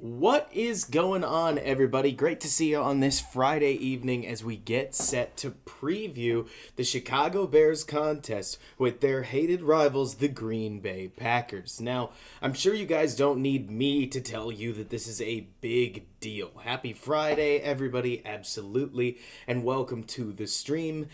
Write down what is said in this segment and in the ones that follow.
What is going on, everybody? Great to see you on this Friday evening as we get set to preview the Chicago Bears contest with their hated rivals, the Green Bay Packers. Now, I'm sure you guys don't need me to tell you that this is a big deal. Happy Friday, everybody, absolutely, and welcome to the stream.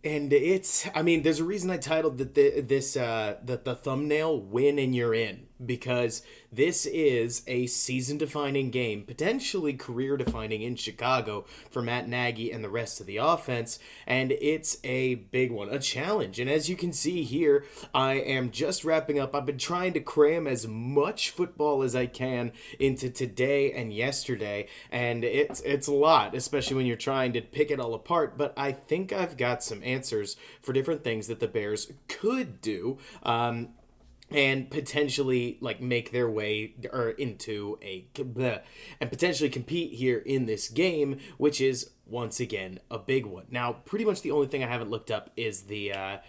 And there's a reason I titled the thumbnail "Win and You're In," because this is a season-defining game, potentially career-defining in Chicago for Matt Nagy and the rest of the offense, and it's a big one, a challenge. And as you can see here, I am just wrapping up. I've been trying to cram as much football as I can into today and yesterday, and it's a lot, especially when you're trying to pick it all apart, but I think I've got some answers for different things that the Bears could do, and potentially make their way and potentially compete here in this game, which is once again a big one. Now, pretty much the only thing I haven't looked up is the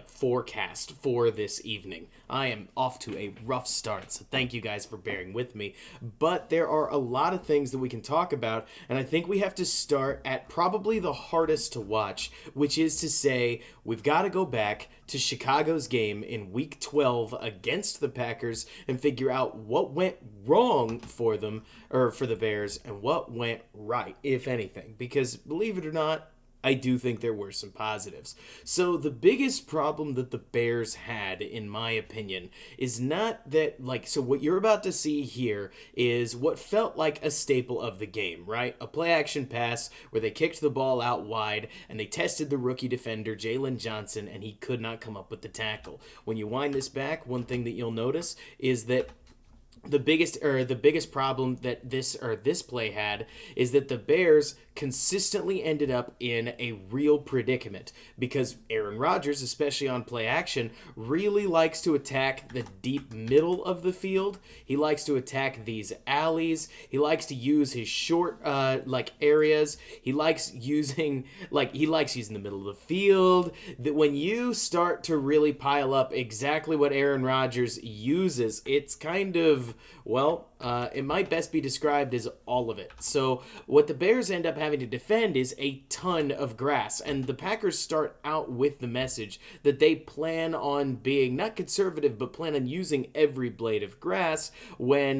forecast for this evening. I am off to a rough start, so thank you guys for bearing with me. But there are a lot of things that we can talk about, and I think we have to start at probably the hardest to watch, which is to say we've got to go back to Chicago's game in Week 12 against the Packers and figure out what went wrong for them, or for the Bears, and what went right, if anything. Because believe it or not, I do think there were some positives. So the biggest problem that the Bears had, in my opinion, is not that, so what you're about to see here is what felt like a staple of the game, right? A play-action pass where they kicked the ball out wide and they tested the rookie defender, Jalen Johnson, and he could not come up with the tackle. When you wind this back, one thing that you'll notice is that the biggest problem that this play had is that the Bears consistently ended up in a real predicament, because Aaron Rodgers, especially on play action, really likes to attack the deep middle of the field. He likes to attack these alleys. He likes to use his short areas. He likes using the middle of the field. That when you start to really pile up exactly what Aaron Rodgers uses, it's kind of, it might best be described as all of it. So what the Bears end up having to defend is a ton of grass, and the Packers start out with the message that they plan on being not conservative, but plan on using every blade of grass when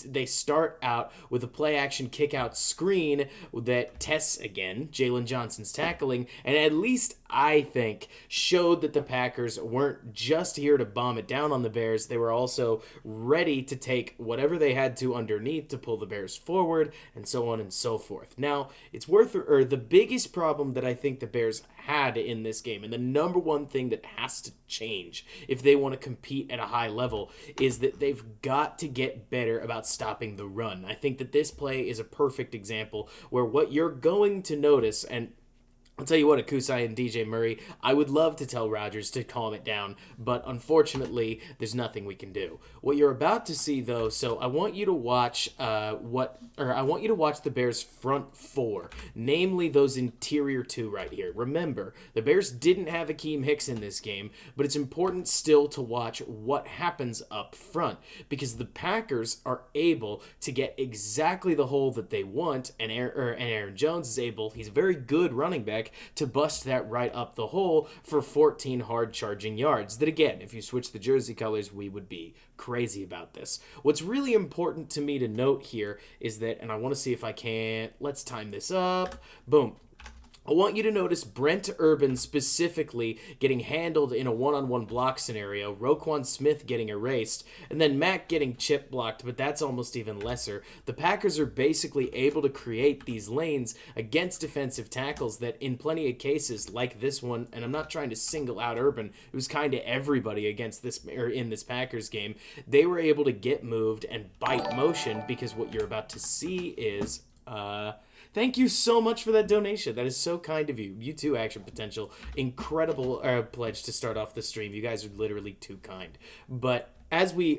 they start out with a play-action kick-out screen that tests, again, Jalen Johnson's tackling, and at least I think showed that the Packers weren't just here to bomb it down on the Bears. They were also ready to take whatever they had to underneath to pull the Bears forward, and so on and so forth. Now, the biggest problem that I think the Bears had in this game, and the number one thing that has to change if they want to compete at a high level, is that they've got to get better about stopping the run. I think that this play is a perfect example where what you're going to notice, and I'll tell you what, Akusai and DJ Murray, I would love to tell Rodgers to calm it down, but unfortunately, there's nothing we can do. What you're about to see, though, so I want you to watch the Bears' front four, namely those interior two right here. Remember, the Bears didn't have Akeem Hicks in this game, but it's important still to watch what happens up front, because the Packers are able to get exactly the hole that they want, and Aaron Jones is able, he's a very good running back, to bust that right up the hole for 14 hard charging yards. That, again, if you switch the jersey colors, we would be crazy about this. What's really important to me to note here is that, and I want to see if I can, let's time this up. Boom. I want you to notice Brent Urban specifically getting handled in a one-on-one block scenario, Roquan Smith getting erased, and then Mack getting chip blocked, but that's almost even lesser. The Packers are basically able to create these lanes against defensive tackles that in plenty of cases, like this one, and I'm not trying to single out Urban, it was kind of everybody against this, or in this Packers game, they were able to get moved and bite motion, because what you're about to see is, thank you so much for that donation. That is so kind of you. You too, Action Potential. Incredible pledge to start off the stream. You guys are literally too kind. But as we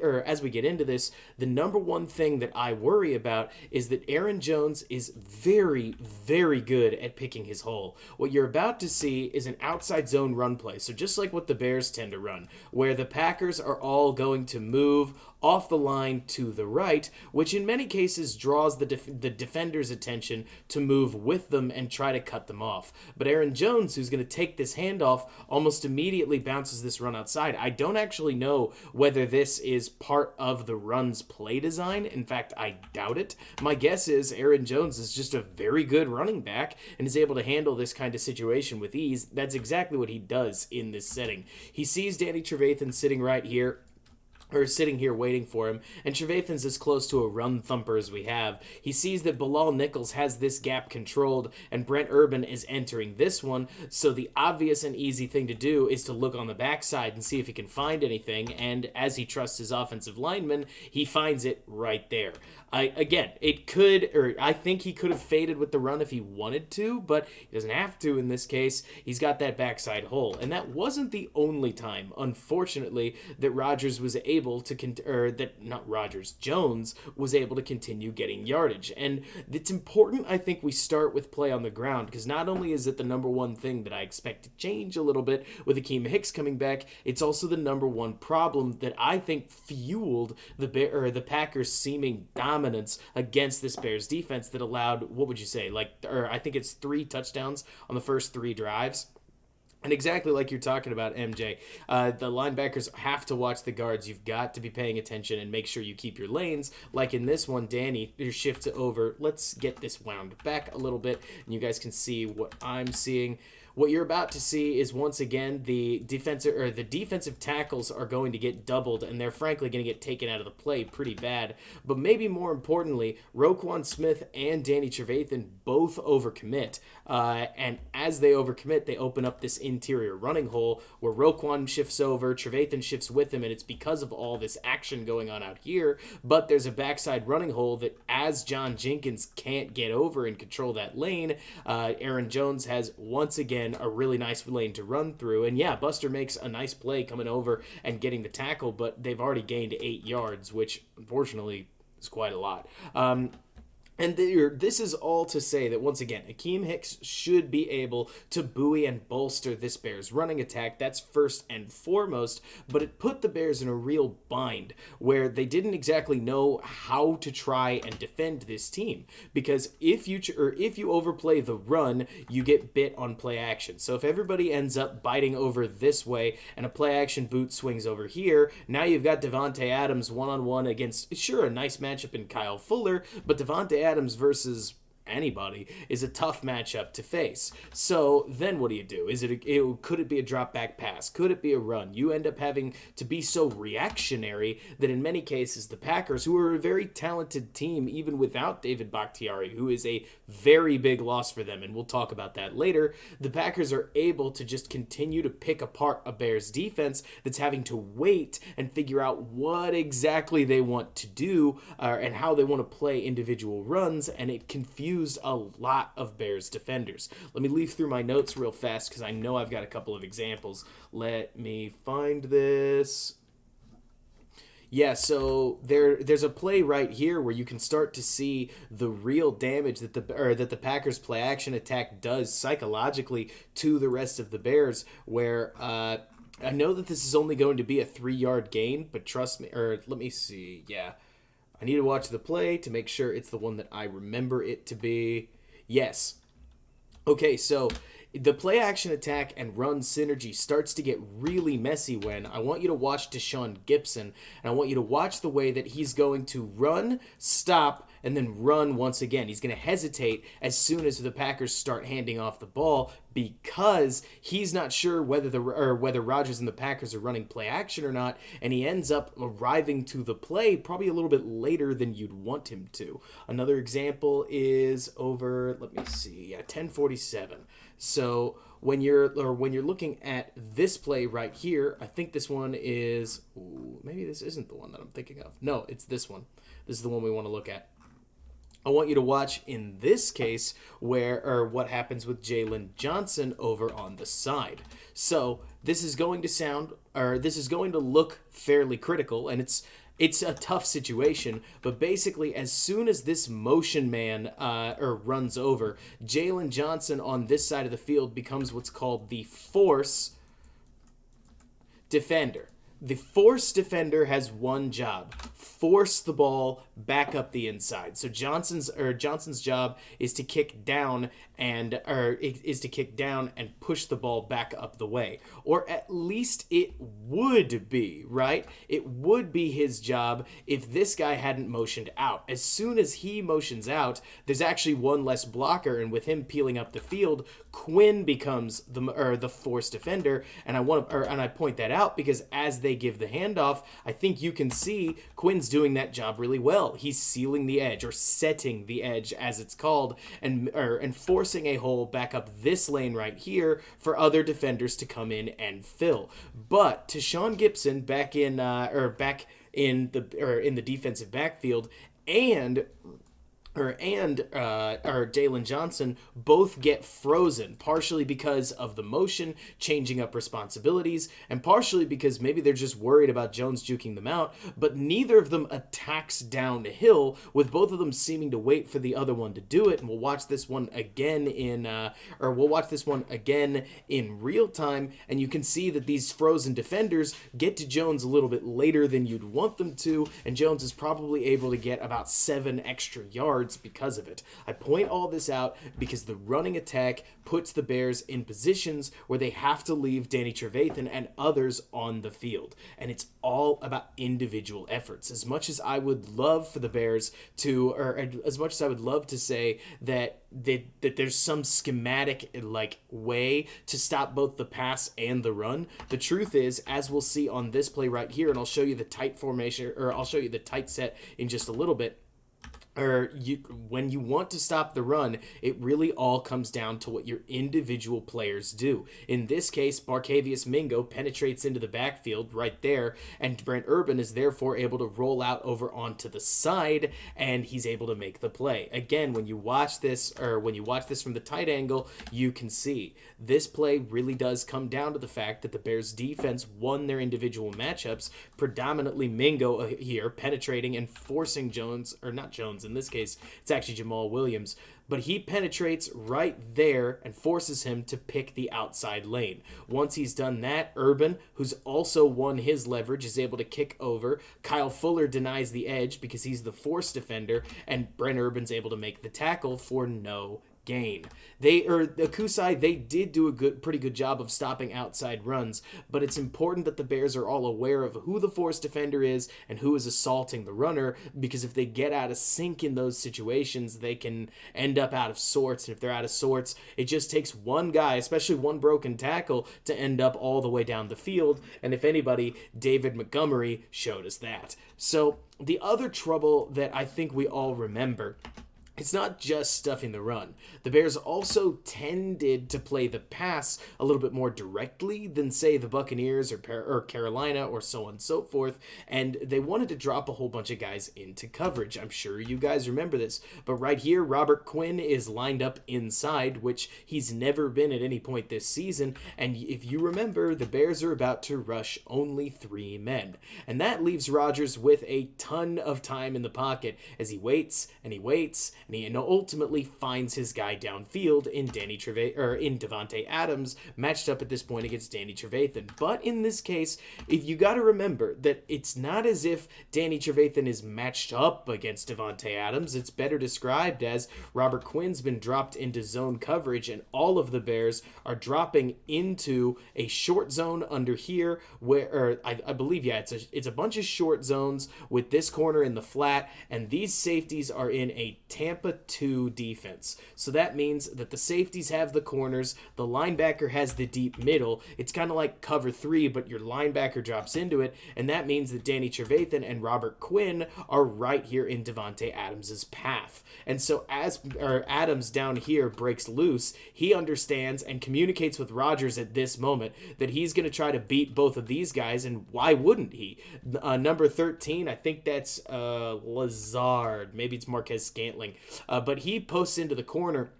get into this, the number one thing that I worry about is that Aaron Jones is very, very good at picking his hole. What you're about to see is an outside zone run play. So just like what the Bears tend to run, where the Packers are all going to move off the line to the right, which in many cases draws the defender's attention to move with them and try to cut them off. But Aaron Jones, who's going to take this handoff, almost immediately bounces this run outside. I don't actually know whether this is part of the run's play design. In fact, I doubt it. My guess is Aaron Jones is just a very good running back and is able to handle this kind of situation with ease. That's exactly what he does in this setting. He sees Danny Trevathan sitting right here, or sitting here waiting for him, and Trevathan's as close to a run thumper as we have. He sees that Bilal Nichols has this gap controlled, and Brent Urban is entering this one, so the obvious and easy thing to do is to look on the backside and see if he can find anything, and as he trusts his offensive lineman, he finds it right there. I think he could have faded with the run if he wanted to, but he doesn't have to in this case. He's got that backside hole, and that wasn't the only time, unfortunately, that Rodgers was able to Jones was able to continue getting yardage. And it's important, I think, we start with play on the ground, because not only is it the number one thing that I expect to change a little bit with Akeem Hicks coming back, it's also the number one problem that I think fueled the Packers' seeming dominance against this Bears defense that allowed, what would you say, I think it's 3 touchdowns on the first 3 drives. And exactly like you're talking about, MJ, the linebackers have to watch the guards. You've got to be paying attention and make sure you keep your lanes. Like in this one, Danny shifts over. Let's get this wound back a little bit, and you guys can see what I'm seeing. What you're about to see is, once again, the defensive tackles are going to get doubled, and they're frankly going to get taken out of the play pretty bad. But maybe more importantly, Roquan Smith and Danny Trevathan both overcommit. And as they overcommit, they open up this interior running hole where Roquan shifts over, Trevathan shifts with him, and it's because of all this action going on out here. But there's a backside running hole that, as John Jenkins can't get over and control that lane, Aaron Jones has once again a really nice lane to run through. And yeah, Buster makes a nice play coming over and getting the tackle, but they've already gained 8 yards, which unfortunately is quite a lot. And this is all to say that, once again, Akeem Hicks should be able to buoy and bolster this Bears running attack. That's first and foremost, but it put the Bears in a real bind where they didn't exactly know how to try and defend this team. Because if you overplay the run, you get bit on play action. So if everybody ends up biting over this way and a play action boot swings over here, now you've got Devontae Adams one-on-one against, sure, a nice matchup in Kyle Fuller, but Devontae Adams versus anybody is a tough matchup to face. So then what do you do? Could it be a drop back pass? Could it be a run? You end up having to be so reactionary that in many cases the Packers, who are a very talented team even without David Bakhtiari, who is a very big loss for them, and we'll talk about that later, the Packers are able to just continue to pick apart a Bears defense that's having to wait and figure out what exactly they want to do and how they want to play individual runs, and it confuses a lot of Bears defenders. Let me leaf through my notes real fast because I know I've got a couple of examples. Let me find this. Yeah, so there's a play right here where you can start to see the real damage that the Packers play action attack does psychologically to the rest of the Bears, where I know that this is only going to be a 3-yard gain, but trust me, or let me see. Yeah. I need to watch the play to make sure it's the one that I remember it to be. Yes. Okay, so the play action attack and run synergy starts to get really messy when I want you to watch Deshaun Gibson, and I want you to watch the way that he's going to run, stop, and then run once again. He's going to hesitate as soon as the Packers start handing off the ball because he's not sure whether Rodgers and the Packers are running play action or not, and he ends up arriving to the play probably a little bit later than you'd want him to. Another example is over, let me see, 10:47. So when you're looking at this play right here, I think this one is, maybe this isn't the one that I'm thinking of. No, it's this one. This is the one we want to look at. I want you to watch in this case what happens with Jalen Johnson over on the side. So this is going to look fairly critical, and it's a tough situation, but basically as soon as this motion man runs over, Jalen Johnson on this side of the field becomes what's called the force defender. The force defender has one job: force the ball back up the inside. So Johnson's job is to kick down and push the ball back up the way. Or at least it would be, right? It would be his job if this guy hadn't motioned out. As soon as he motions out, there's actually one less blocker, and with him peeling up the field, Quinn becomes the force defender. And I point that out because as they give the handoff, I think you can see Quinn's doing that job really well. He's sealing the edge, or setting the edge as it's called, and forcing a hole back up this lane right here for other defenders to come in and fill. But to Sean Gibson back in the defensive backfield and Dalen Johnson both get frozen, partially because of the motion changing up responsibilities, and partially because maybe they're just worried about Jones juking them out, but neither of them attacks downhill, with both of them seeming to wait for the other one to do it. And we'll watch this one again in real time, and you can see that these frozen defenders get to Jones a little bit later than you'd want them to, and Jones is probably able to get about 7 extra yards because of it. I point all this out because the running attack puts the Bears in positions where they have to leave Danny Trevathan and others on the field. And it's all about individual efforts. As much as I would love for the Bears to, or as much as I would love to say that there's some schematic way to stop both the pass and the run, the truth is, as we'll see on this play right here, and I'll show you the tight formation, or I'll show you the tight set in just a little bit, when you want to stop the run, it really all comes down to what your individual players do. In this case, Barkevious Mingo penetrates into the backfield right there, and Brent Urban is therefore able to roll out over onto the side, and he's able to make the play. Again, when you watch this from the tight angle, you can see this play really does come down to the fact that the Bears defense won their individual matchups, predominantly Mingo here penetrating and forcing Jones, or not Jones, in this case, it's actually Jamal Williams, but he penetrates right there and forces him to pick the outside lane. Once he's done that, Urban, who's also won his leverage, is able to kick over. Kyle Fuller denies the edge because he's the force defender, and Brent Urban's able to make the tackle for no gain. The Kusai, they did do a pretty good job of stopping outside runs, but it's important that the Bears are all aware of who the force defender is and who is assaulting the runner, because if they get out of sync in those situations, they can end up out of sorts, and if they're out of sorts, it just takes one guy, especially one broken tackle, to end up all the way down the field, and if anybody, David Montgomery showed us that. So the other trouble that I think we all remember, it's not just stuffing the run. The Bears also tended to play the pass a little bit more directly than, say, the Buccaneers or Carolina or so on and so forth, and they wanted to drop a whole bunch of guys into coverage. I'm sure you guys remember this, but right here, Robert Quinn is lined up inside, which he's never been at any point this season, and if you remember, the Bears are about to rush only 3 men, and that leaves Rodgers with a ton of time in the pocket as he waits and he waits, and he ultimately finds his guy downfield in Davante Adams, matched up at this point against Danny Trevathan. But in this case, if you got to remember that it's not as if Danny Trevathan is matched up against Davante Adams. It's better described as Robert Quinn's been dropped into zone coverage, and all of the Bears are dropping into a short zone under here, where I believe, it's a bunch of short zones with this corner in the flat, and these safeties are in a Tampa 2 defense. So that means that the safeties have the corners, the linebacker has the deep middle. It's kind of like cover 3, but your linebacker drops into it, and that means that Danny Trevathan and Robert Quinn are right here in Davante Adams' path. And so as Adams down here breaks loose, he understands and communicates with Rodgers at this moment that he's going to try to beat both of these guys, and why wouldn't he? Number 13, I think that's Lazard. Maybe it's Marquez Scantling. But he posts into the corner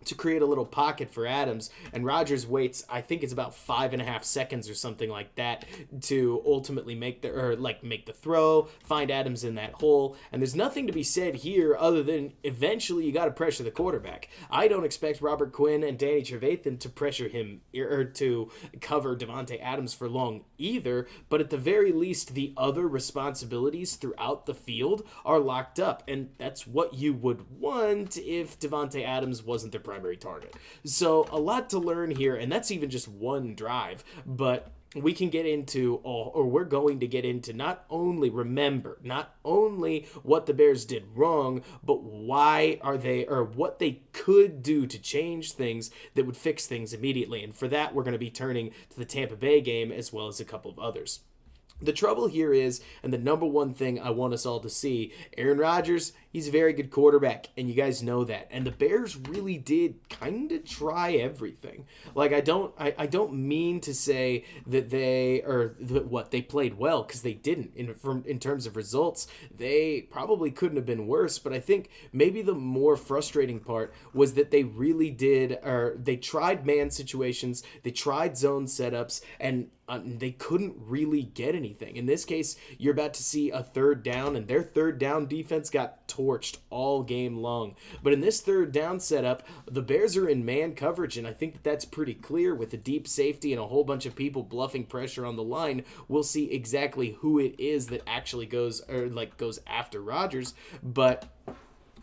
to create a little pocket for Adams, and Rodgers waits, I think it's about 5.5 seconds or something like that, to ultimately make the throw, find Adams in that hole. And there's nothing to be said here other than eventually you got to pressure the quarterback. I don't expect Robert Quinn and Danny Trevathan to pressure him or to cover Davante Adams for long either, but at the very least the other responsibilities throughout the field are locked up, and that's what you would want if Davante Adams wasn't the primary target. So a lot to learn here, and that's even just one drive, but we can get into, or we're going to get into, not only what the Bears did wrong, but why are they, or what they could do to change things that would fix things immediately. And for that, we're going to be turning to the Tampa Bay game as well as a couple of others. The trouble here is, and the number one thing I want us all to see, Aaron Rodgers, he's a very good quarterback, and you guys know that. And the Bears really did kind of try everything. Like, I don't mean to say that they played well, because they didn't. In terms of results, they probably couldn't have been worse. But I think maybe the more frustrating part was that they really did, or they tried man situations, they tried zone setups, and they couldn't really get anything. In this case, you're about to see a third down, and their third down defense got torched all game long. But in this third down setup, the Bears are in man coverage, and I think that's pretty clear with a deep safety and a whole bunch of people bluffing pressure on the line. We'll see exactly who it is that actually goes after Rodgers. But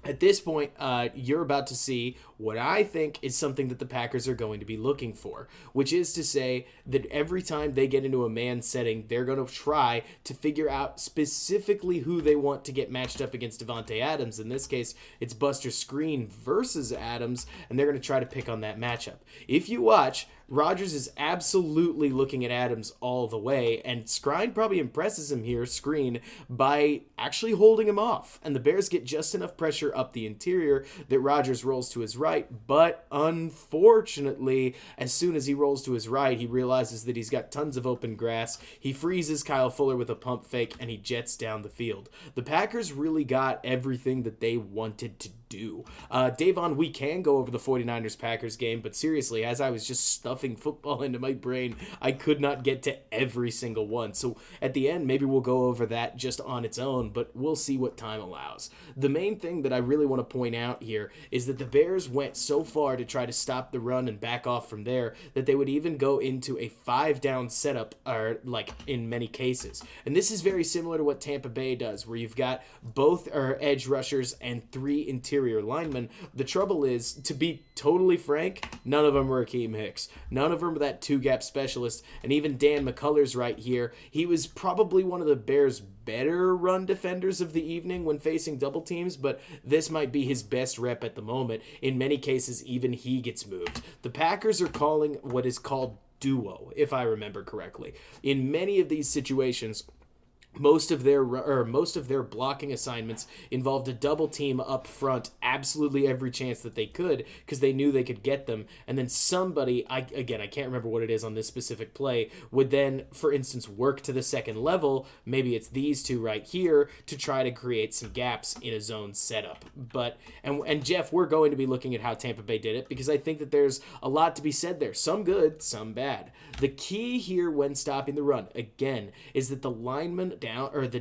at this point, you're about to see what I think is something that the Packers are going to be looking for, which is to say that every time they get into a man setting, they're going to try to figure out specifically who they want to get matched up against Davante Adams. In this case, it's Buster Skrine versus Adams, and they're going to try to pick on that matchup. If you watch, Rodgers is absolutely looking at Adams all the way, and Skrine probably impresses him here, Skrine, by actually holding him off. And the Bears get just enough pressure up the interior that Rodgers rolls to his right, but unfortunately, as soon as he rolls to his right, he realizes that he's got tons of open grass. He freezes Kyle Fuller with a pump fake, and he jets down the field. The Packers really got everything that they wanted to do. Davon, we can go over the 49ers-Packers game, but seriously, as I was just stuffing football into my brain, I could not get to every single one. So at the end, maybe we'll go over that just on its own, but we'll see what time allows. The main thing that I really want to point out here is that the Bears went so far to try to stop the run and back off from there that they would even go into a 5-down setup, or like in many cases. And this is very similar to what Tampa Bay does, where you've got both edge rushers and 3 interior linemen. The trouble is, to be totally frank, none of them were Akeem Hicks. None of them were that 2-gap specialist. And even Dan McCullers right here, he was probably one of the Bears' better run defenders of the evening when facing double teams, but this might be his best rep at the moment. In many cases, even he gets moved. The Packers are calling what is called duo, if I remember correctly. In many of these situations, most of their blocking assignments involved a double team up front absolutely every chance that they could, because they knew they could get them, and then somebody, I can't remember what it is on this specific play, would then, for instance, work to the second level, maybe it's these two right here, to try to create some gaps in a zone setup. But and Jeff, we're going to be looking at how Tampa Bay did it, because I think that there's a lot to be said there, some good, some bad. The key here when stopping the run, again, is that the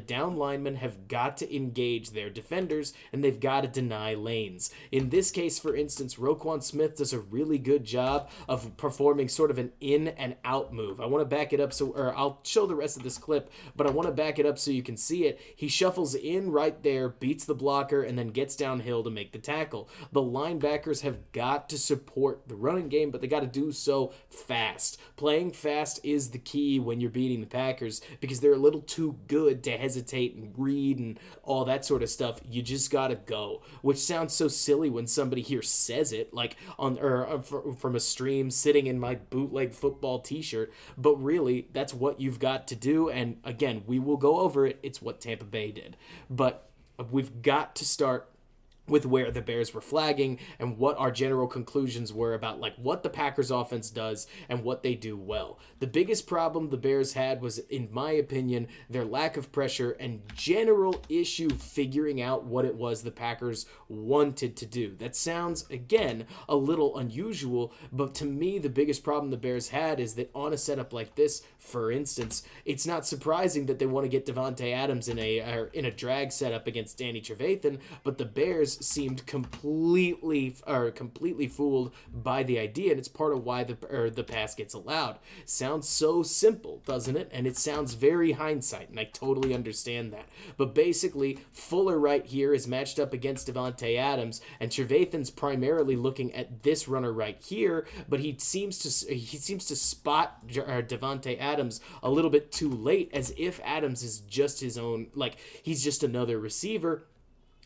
down linemen have got to engage their defenders, and they've got to deny lanes. In this case, for instance, Roquan Smith does a really good job of performing sort of an in and out move. I want to back it up, I'll show the rest of this clip, but I want to back it up so you can see it. He shuffles in right there, beats the blocker, and then gets downhill to make the tackle. The linebackers have got to support the running game, but they got to do so fast. Playing fast is the key when you're beating the Packers, because they're a little too good to hesitate and read and all that sort of stuff. You just gotta go, which sounds so silly when somebody here says it, like from a stream sitting in my bootleg football t-shirt, but really that's what you've got to do. And again, we will go over it. It's what Tampa Bay did, but we've got to start with where the Bears were flagging and what our general conclusions were about like what the Packers offense does and what they do well. The biggest problem the Bears had was, in my opinion, their lack of pressure and general issue figuring out what it was the Packers wanted to do. That sounds, again, a little unusual, but to me, the biggest problem the Bears had is that on a setup like this, for instance, it's not surprising that they want to get Davante Adams in a drag setup against Danny Trevathan, but the Bears seemed completely fooled by the idea, and it's part of why the pass gets allowed. Sounds so simple, doesn't it? And it sounds very hindsight, and I totally understand that. But basically, Fuller right here is matched up against Davante Adams, and Trevathan's primarily looking at this runner right here, but he seems to spot Davante Adams a little bit too late, as if Adams is just his own, like he's just another receiver.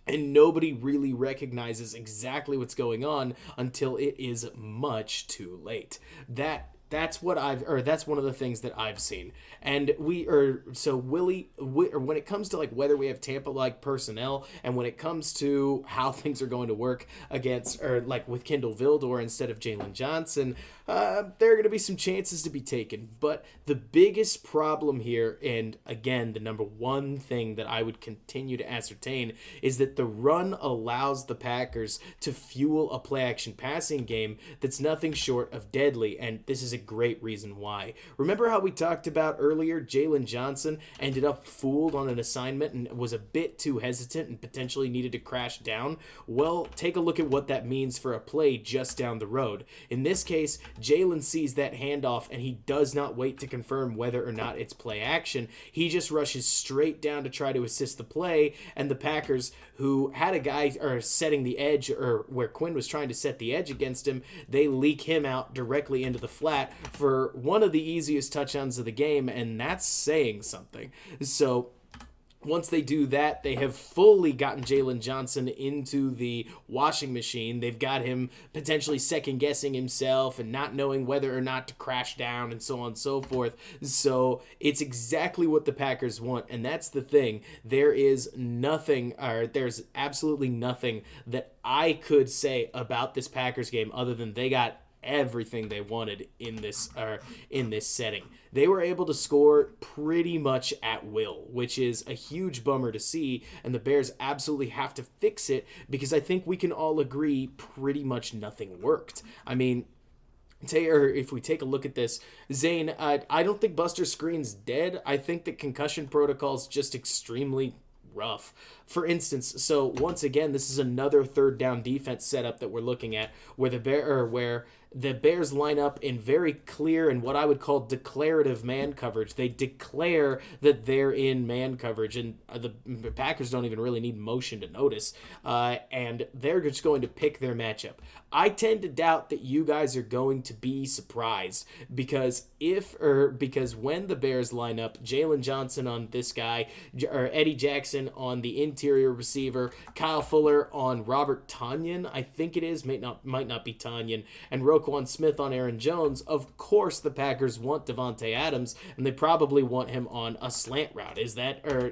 And nobody really recognizes exactly what's going on until it is much too late. That's one of the things that I've seen. And when it comes to like whether we have Tampa-like personnel and when it comes to how things are going to work against, or like with Kendall Vildor instead of Jalen Johnson, there are going to be some chances to be taken. But the biggest problem here, and again, the number one thing that I would continue to ascertain, is that the run allows the Packers to fuel a play-action passing game that's nothing short of deadly, and this is a great reason why. Remember how we talked about earlier, Jalen Johnson ended up fooled on an assignment and was a bit too hesitant and potentially needed to crash down? Well, take a look at what that means for a play just down the road. In this case, Jalen sees that handoff and he does not wait to confirm whether or not it's play action. He just rushes straight down to try to assist the play, and the Packers, who had a guy setting the edge, or where Quinn was trying to set the edge against him, they leak him out directly into the flat for one of the easiest touchdowns of the game, and that's saying something. So once they do that, they have fully gotten Jalen Johnson into the washing machine. They've got him potentially second-guessing himself and not knowing whether or not to crash down and so on and so forth. So it's exactly what the Packers want, and that's the thing. There's absolutely nothing that I could say about this Packers game other than they got everything they wanted in this setting. They were able to score pretty much at will, which is a huge bummer to see, and the Bears absolutely have to fix it, because I think we can all agree pretty much nothing worked. I mean, if we take a look at this, Zane, I don't think Buster Screen's dead. I think that concussion protocol's just extremely rough. For instance, so once again, this is another third down defense setup that we're looking at, where the Bears line up in very clear and what I would call declarative man coverage. They declare that they're in man coverage, and the Packers don't even really need motion to notice, and they're just going to pick their matchup. I tend to doubt that you guys are going to be surprised, because when the Bears line up, Jalen Johnson on this guy, or Eddie Jackson on the interior receiver, Kyle Fuller on Robert Tonyan, I think it is, might not be Tonyan, and Roquan Smith on Aaron Jones, of course the Packers want Davante Adams, and they probably want him on a slant route.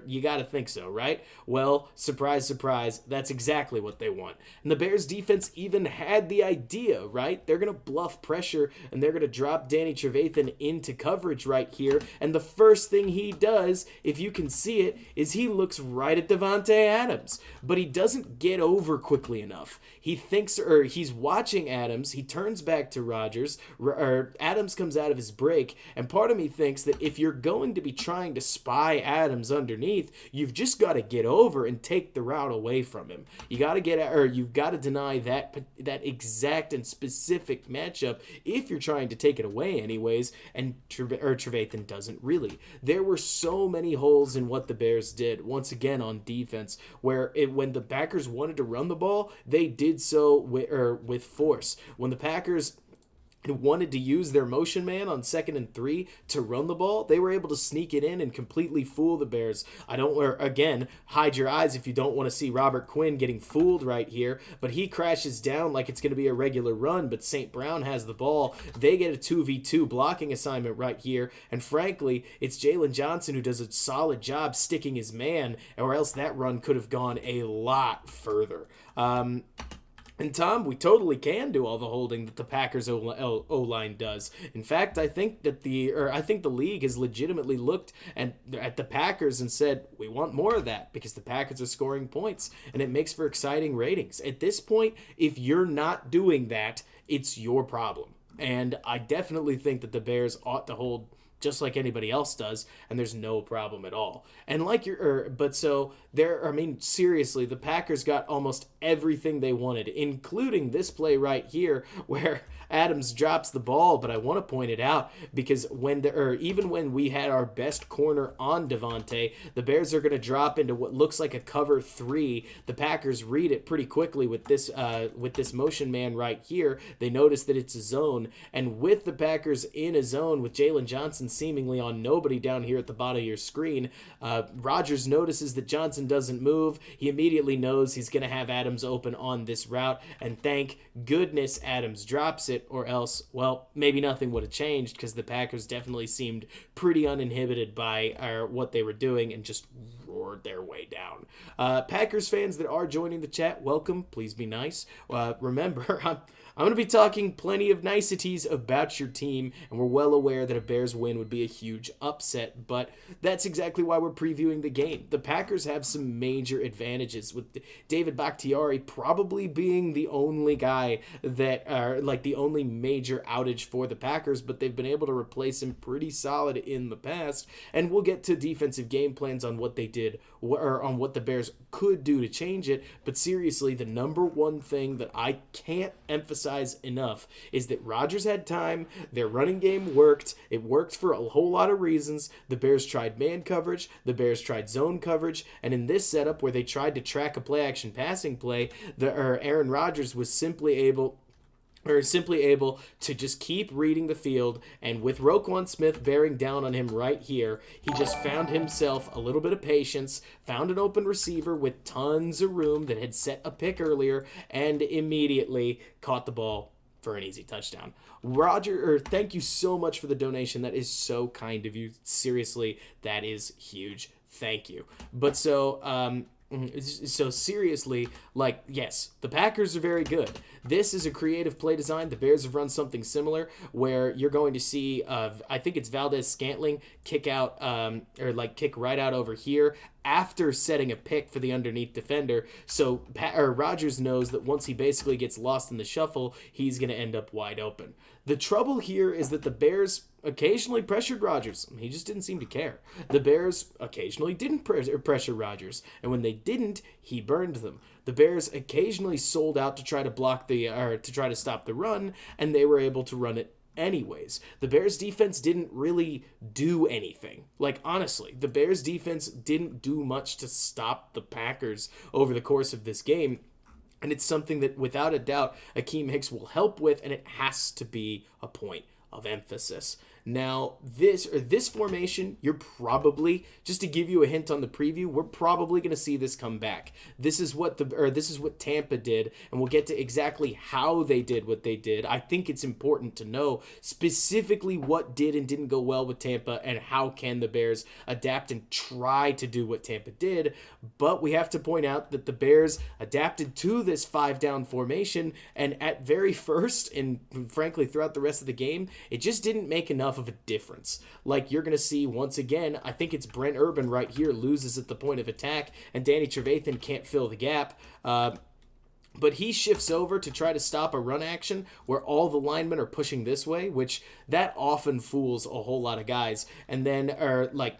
You got to think so, right? Well, surprise, surprise, that's exactly what they want. And the Bears defense even had the idea, right? They're going to bluff pressure, and they're going to drop Danny Trevathan into coverage right here, and the first thing he does, if you can see it, is he looks right at Davante Adams, but he doesn't get over quickly enough. He's watching Adams, he turns back to Rodgers, Adams comes out of his break, and part of me thinks that if you're going to be trying to spy Adams underneath, you've just got to get over and take the route away from him. You've got to deny that exact and specific matchup if you're trying to take it away anyways, and Trevathan doesn't really. There were so many holes in what the Bears did, once again on defense, where when the Packers wanted to run the ball, they did so with force. When the Packers who wanted to use their motion man on 2nd and 3 to run the ball, they were able to sneak it in and completely fool the Bears. I don't, or again, hide your eyes if you don't want to see Robert Quinn getting fooled right here, but he crashes down like it's going to be a regular run, but St. Brown has the ball. They get a 2v2 blocking assignment right here, and frankly, it's Jalen Johnson who does a solid job sticking his man, or else that run could have gone a lot further. And Tom, we totally can do all the holding that the Packers O-line does. In fact, I think that the league has legitimately looked at the Packers and said, we want more of that because the Packers are scoring points and it makes for exciting ratings. At this point, if you're not doing that, it's your problem. And I definitely think that the Bears ought to hold just like anybody else does, and there's no problem at all. And seriously, the Packers got almost everything they wanted, including this play right here where Adams drops the ball, but I want to point it out because even when we had our best corner on Devontae, the Bears are going to drop into what looks like a cover 3. The Packers read it pretty quickly with this motion man right here. They notice that it's a zone, and with the Packers in a zone with Jalen Johnson seemingly on nobody down here at the bottom of your screen, Rodgers notices that Johnson doesn't move. He immediately knows he's going to have Adams open on this route, and thank goodness Adams drops it, or else, well, maybe nothing would have changed because the Packers definitely seemed pretty uninhibited by what they were doing and just roared their way down. Packers fans that are joining the chat, welcome. Please be nice. Remember, I'm going to be talking plenty of niceties about your team, and we're well aware that a Bears win would be a huge upset, but that's exactly why we're previewing the game. The Packers have some major advantages, with David Bakhtiari probably being the only guy that are like the only major outage for the Packers, but they've been able to replace him pretty solid in the past, and we'll get to defensive game plans on what they did or on what the Bears could do to change it. But seriously, the number one thing that I can't emphasize enough is that Rodgers had time. Their running game worked. It worked for a whole lot of reasons. The Bears tried man coverage. The Bears tried zone coverage. And in this setup where they tried to track a play action passing play, Aaron Rodgers was simply able to just keep reading the field, and with Roquan Smith bearing down on him right here, he just found himself a little bit of patience, found an open receiver with tons of room that had set a pick earlier, and immediately caught the ball for an easy touchdown. Thank you so much for the donation. That is so kind of you. Seriously, that is huge. Thank you. But so seriously, like, yes, the Packers are very good. This is a creative play design. The Bears have run something similar where you're going to see, I think it's Valdez-Scantling kick right out over here after setting a pick for the underneath defender. So Rodgers knows that once he basically gets lost in the shuffle, he's going to end up wide open. The trouble here is that the Bears occasionally pressured Rodgers. He just didn't seem to care. The Bears occasionally didn't pressure Rodgers, and when they didn't, he burned them. The Bears occasionally sold out to try to stop the run, and they were able to run it anyways. The Bears defense didn't really do anything. Like, honestly, the Bears defense didn't do much to stop the Packers over the course of this game. And it's something that, without a doubt, Akeem Hicks will help with, and it has to be a point of emphasis. Now, this formation, you're probably, just to give you a hint on the preview, we're probably going to see this come back. This is what Tampa did, and we'll get to exactly how they did what they did. I think it's important to know specifically what did and didn't go well with Tampa, and how can the Bears adapt and try to do what Tampa did. But we have to point out that the Bears adapted to this 5-down formation, and at very first, and frankly throughout the rest of the game, it just didn't make enough of a difference. Like, you're going to see once again, I think it's Brent Urban right here loses at the point of attack, and Danny Trevathan can't fill the gap. But he shifts over to try to stop a run action where all the linemen are pushing this way, which that often fools a whole lot of guys. And then,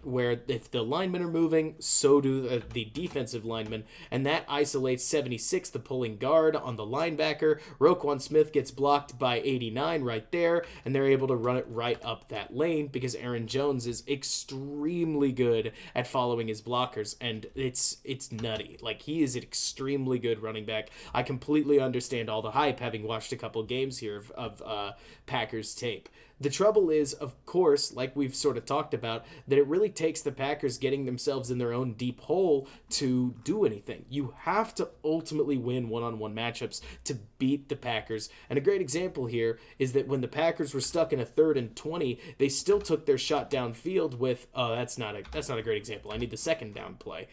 where if the linemen are moving, so do the defensive linemen. And that isolates 76, the pulling guard, on the linebacker. Roquan Smith gets blocked by 89 right there, and they're able to run it right up that lane because Aaron Jones is extremely good at following his blockers. And it's nutty. Like, he is an extremely good running back. I completely understand all the hype, having watched a couple games here of Packers tape. The trouble is, of course, like we've sort of talked about, that it really takes the Packers getting themselves in their own deep hole to do anything. You have to ultimately win one-on-one matchups to beat the Packers. And a great example here is that when the Packers were stuck in a 3rd and 20, they still took their shot downfield with, that's not a great example. I need the second down play.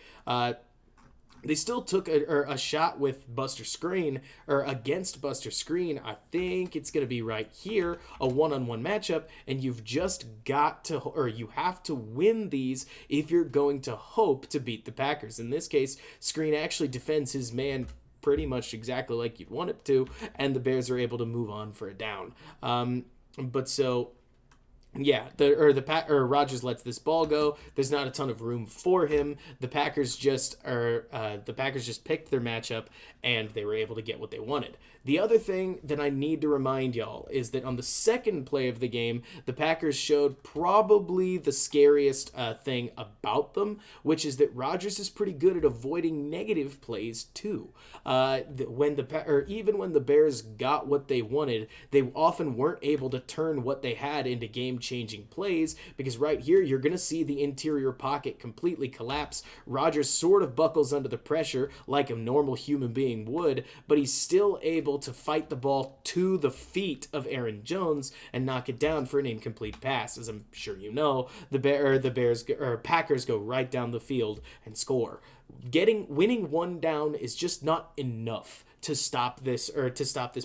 They still took a shot with Buster Screen, or against Buster Screen. I think it's going to be right here, a one-on-one matchup, and you've just got to, or you have to win these if you're going to hope to beat the Packers. In this case, Screen actually defends his man pretty much exactly like you'd want it to, and the Bears are able to move on for a down. Yeah, Rodgers lets this ball go. There's not a ton of room for him. The Packers just picked their matchup, and they were able to get what they wanted. The other thing that I need to remind y'all is that on the second play of the game, the Packers showed probably the scariest thing about them, which is that Rodgers is pretty good at avoiding negative plays too. Even when the Bears got what they wanted, they often weren't able to turn what they had into game-changing plays, because right here you're going to see the interior pocket completely collapse. Rodgers sort of buckles under the pressure like a normal human being would, but he's still able to fight the ball to the feet of Aaron Jones and knock it down for an incomplete pass. As I'm sure you know, Packers go right down the field and score. Winning one down is just not enough to stop this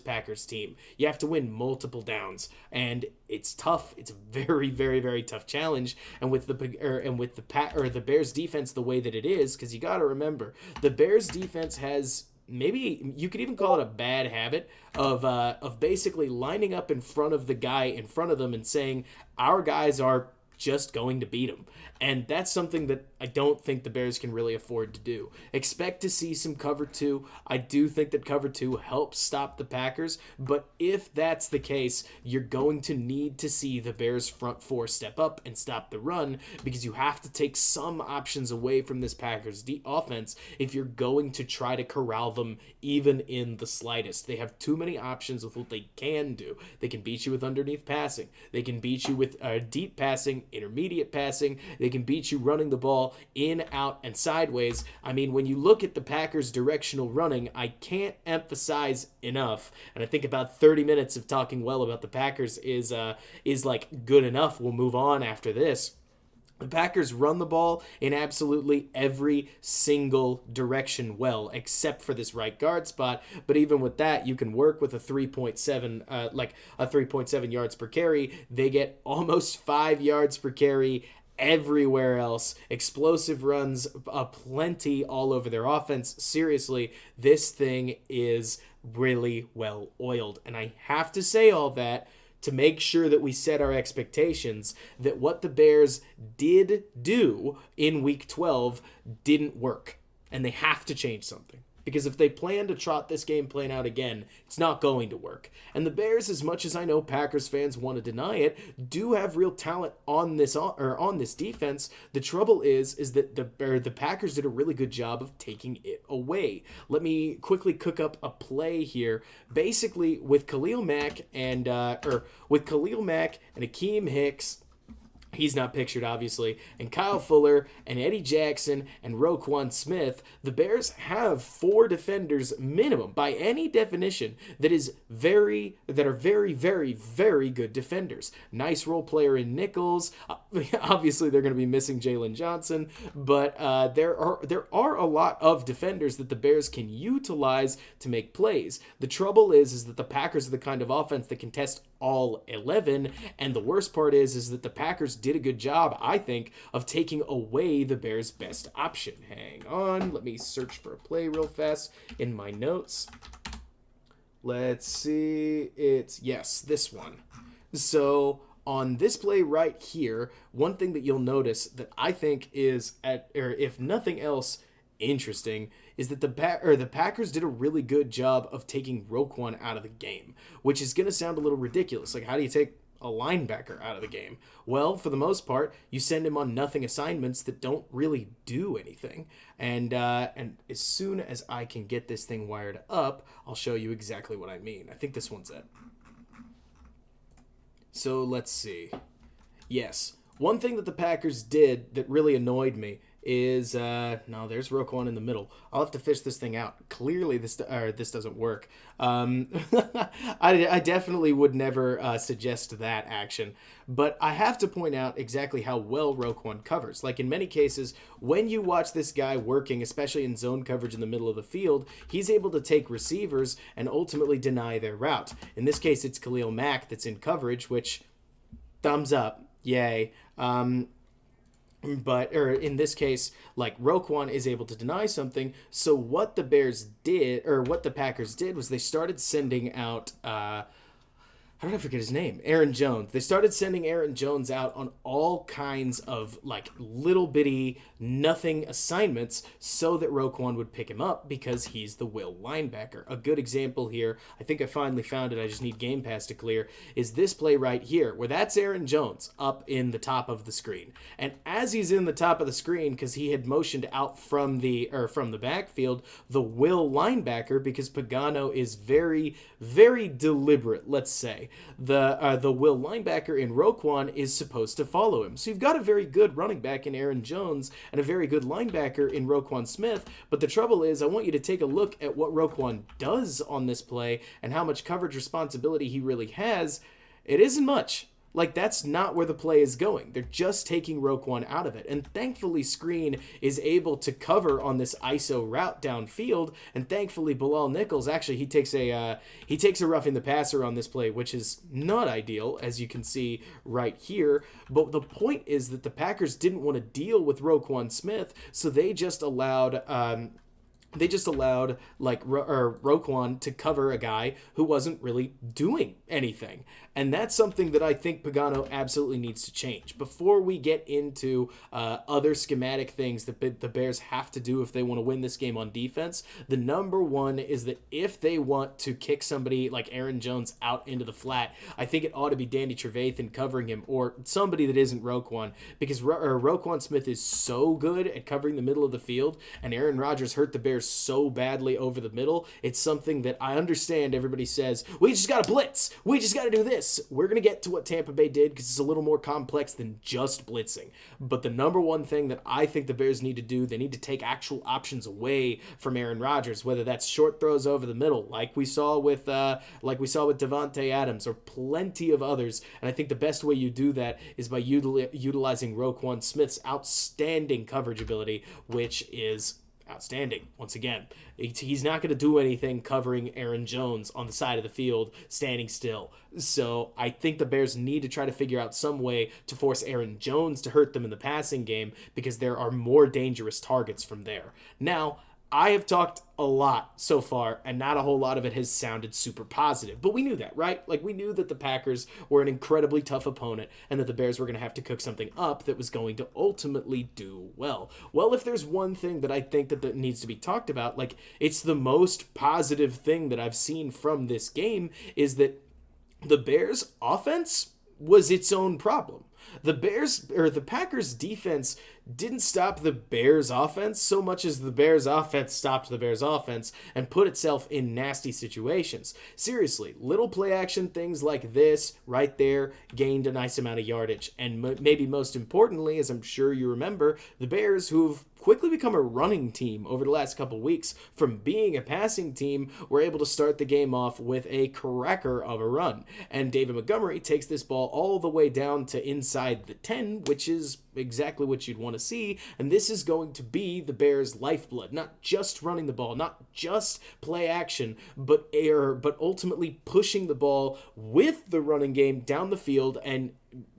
Packers team. You have to win multiple downs, and it's tough. It's a very, very, very tough challenge. And with the Bears defense the way that it is, because you got to remember, the Bears defense has, maybe you could even call it a bad habit of basically lining up in front of the guy in front of them and saying, our guys are just going to beat them. And that's something that I don't think the Bears can really afford to do. Expect to see some cover 2. I do think that cover 2 helps stop the Packers, but if that's the case, you're going to need to see the Bears front 4 step up and stop the run, because you have to take some options away from this Packers offense if you're going to try to corral them even in the slightest. They have too many options with what they can do. They can beat you with underneath passing. They can beat you with deep passing, intermediate passing. They can beat you running the ball in, out, and sideways. I mean, when you look at the Packers' directional running, I can't emphasize enough, and I think about 30 minutes of talking well about the Packers is like good enough. We'll move on after this. The Packers run the ball in absolutely every single direction well, except for this right guard spot. But even with that, you can work with a 3.7 yards per carry. They get almost 5 yards per carry everywhere else. Explosive runs plenty all over their offense. Seriously, this thing is really well oiled. And I have to say all that to make sure that we set our expectations that what the Bears did do in Week 12 didn't work. And they have to change something. Because if they plan to trot this game plan out again, it's not going to work. And the Bears, as much as I know Packers fans want to deny it, do have real talent on this defense. The trouble is that the Packers did a really good job of taking it away. Let me quickly cook up a play here. Basically, with Khalil Mack and Akeem Hicks. He's not pictured, obviously, and Kyle Fuller and Eddie Jackson and Roquan Smith, the Bears have 4 defenders minimum by any definition that are very, very, very good defenders. Nice role player in Nichols. Obviously, they're going to be missing Jalen Johnson, but there are a lot of defenders that the Bears can utilize to make plays. The trouble is that the Packers are the kind of offense that can test all 11, and the worst part is that the Packers did a good job, I think, of taking away the Bears' best option. Hang on, let me search for a play real fast in my notes. Let's see, yes, this one. So on this play right here, one thing that you'll notice that I think is, if nothing else, interesting, is that the Packers did a really good job of taking Roquan out of the game, which is going to sound a little ridiculous. Like, how do you take a linebacker out of the game? Well, for the most part, you send him on nothing assignments that don't really do anything. And as soon as I can get this thing wired up, I'll show you exactly what I mean. I think this one's it. So let's see. Yes. One thing that the Packers did that really annoyed me is no, there's Roquan in the middle. I'll have to fish this thing out. Clearly this doesn't work. I definitely would never suggest that action, but I have to point out exactly how well Roquan covers. Like in many cases, when you watch this guy working, especially in zone coverage in the middle of the field, he's able to take receivers and ultimately deny their route. In this case, it's Khalil Mack that's in coverage, which thumbs up, yay. But in this case, like Roquan is able to deny something. So what the Bears did, or what the Packers did, was they started sending out how did I forget his name? Aaron Jones. They started sending Aaron Jones out on all kinds of like little bitty nothing assignments so that Roquan would pick him up because he's the will linebacker. A good example here, I think I finally found it, I just need Game Pass to clear, is this play right here where that's Aaron Jones up in the top of the screen. And as he's in the top of the screen, because he had motioned out from the backfield, the will linebacker, because Pagano is very, very deliberate, let's say, the will linebacker in Roquan is supposed to follow him. So you've got a very good running back in Aaron Jones and a very good linebacker in Roquan Smith, but the trouble is I want you to take a look at what Roquan does on this play and how much coverage responsibility he really has. It isn't much. Like, that's not where the play is going. They're just taking Roquan out of it. And thankfully, Screen is able to cover on this ISO route downfield. And thankfully, Bilal Nichols, actually, he takes a roughing the passer on this play, which is not ideal, as you can see right here. But the point is that the Packers didn't want to deal with Roquan Smith, so they just allowed Roquan to cover a guy who wasn't really doing anything. And that's something that I think Pagano absolutely needs to change. Before we get into other schematic things that the Bears have to do if they want to win this game on defense, the number one is that if they want to kick somebody like Aaron Jones out into the flat, I think it ought to be Danny Trevathan covering him, or somebody that isn't Roquan, because Roquan Smith is so good at covering the middle of the field, and Aaron Rodgers hurt the Bears so badly over the middle. It's something that I understand everybody says, we just got to blitz, we just got to do this. We're going to get to what Tampa Bay did because it's a little more complex than just blitzing. But the number one thing that I think the Bears need to do, they need to take actual options away from Aaron Rodgers, whether that's short throws over the middle, like we saw with Davante Adams, or plenty of others. And I think the best way you do that is by utilizing Roquan Smith's outstanding coverage ability, which is outstanding. Once again, he's not going to do anything covering Aaron Jones on the side of the field standing still. So I think the Bears need to try to figure out some way to force Aaron Jones to hurt them in the passing game, because there are more dangerous targets from there. Now, I have talked a lot so far, and not a whole lot of it has sounded super positive. But we knew that, right? Like, we knew that the Packers were an incredibly tough opponent, and that the Bears were going to have to cook something up that was going to ultimately do well. Well, if there's one thing that I think that needs to be talked about, like, it's the most positive thing that I've seen from this game, is that the Bears' offense was its own problem. The Packers defense didn't stop the Bears offense so much as the Bears offense stopped the Bears offense and put itself in nasty situations. Seriously, little play action things like this right there gained a nice amount of yardage. And maybe most importantly, as I'm sure you remember, the Bears, who've quickly become a running team over the last couple weeks from being a passing team, were able to start the game off with a cracker of a run. And David Montgomery takes this ball all the way down to inside the 10, which is exactly what you'd want to see. And this is going to be the Bears' lifeblood. Not just running the ball, not just play action, but ultimately pushing the ball with the running game down the field and,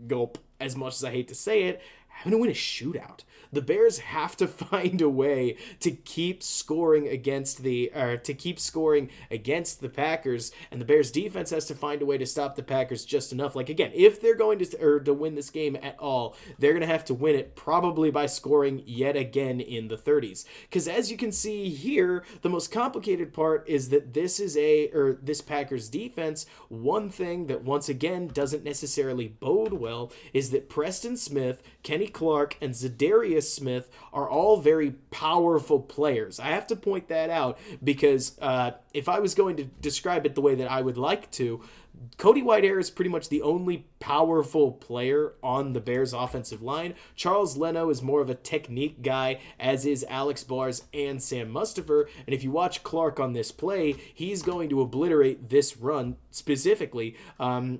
gulp, as much as I hate to say it, having to win a shootout. The Bears have to find a way to keep scoring against the Packers, and the Bears defense has to find a way to stop the Packers just enough. Like, again, if they're going to win this game at all, they're going to have to win it probably by scoring yet again in the 30s. Because as you can see here, the most complicated part is that this Packers defense, one thing that once again doesn't necessarily bode well is that Preston Smith, Kenny Clark, and Zadarius Smith are all very powerful players. I have to point that out because if I was going to describe it the way that I would like to, Cody Whitehair is pretty much the only powerful player on the Bears offensive line. Charles Leno is more of a technique guy, as is Alex Bars and Sam Mustipher. And if you watch Clark on this play, he's going to obliterate this run specifically. I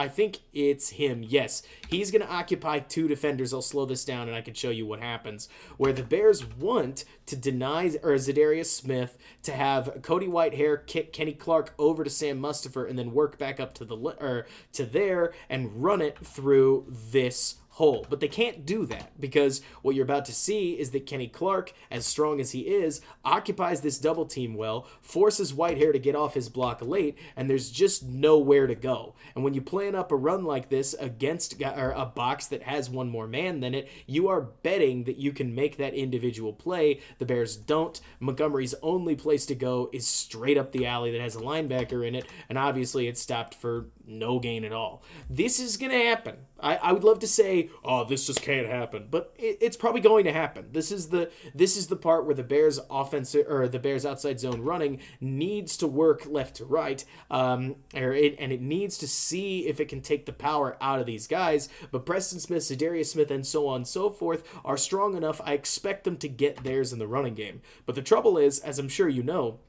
think it's him. Yes, he's going to occupy 2 defenders. I'll slow this down and I can show you what happens. Where the Bears want to deny Zadarius Smith to have Cody Whitehair kick Kenny Clark over to Sam Mustipher and then work back up to there and run it through this hole. But they can't do that because what you're about to see is that Kenny Clark, as strong as he is, occupies this double team well, forces Whitehair to get off his block late, and there's just nowhere to go. And when you plan up a run like this against a box that has one more man than it, you are betting that you can make that individual play. The Bears don't. Montgomery's only place to go is straight up the alley that has a linebacker in it, and obviously it's stopped for no gain at all. This is going to happen. I would love to say, oh, this just can't happen, but it's probably going to happen. This is the part where the Bears offense or the Bears outside zone running needs to work left to right, and it needs to see if it can take the power out of these guys. But Preston Smith, Zadarius Smith, and so on and so forth are strong enough. I expect them to get theirs in the running game. But the trouble is, as I'm sure you know,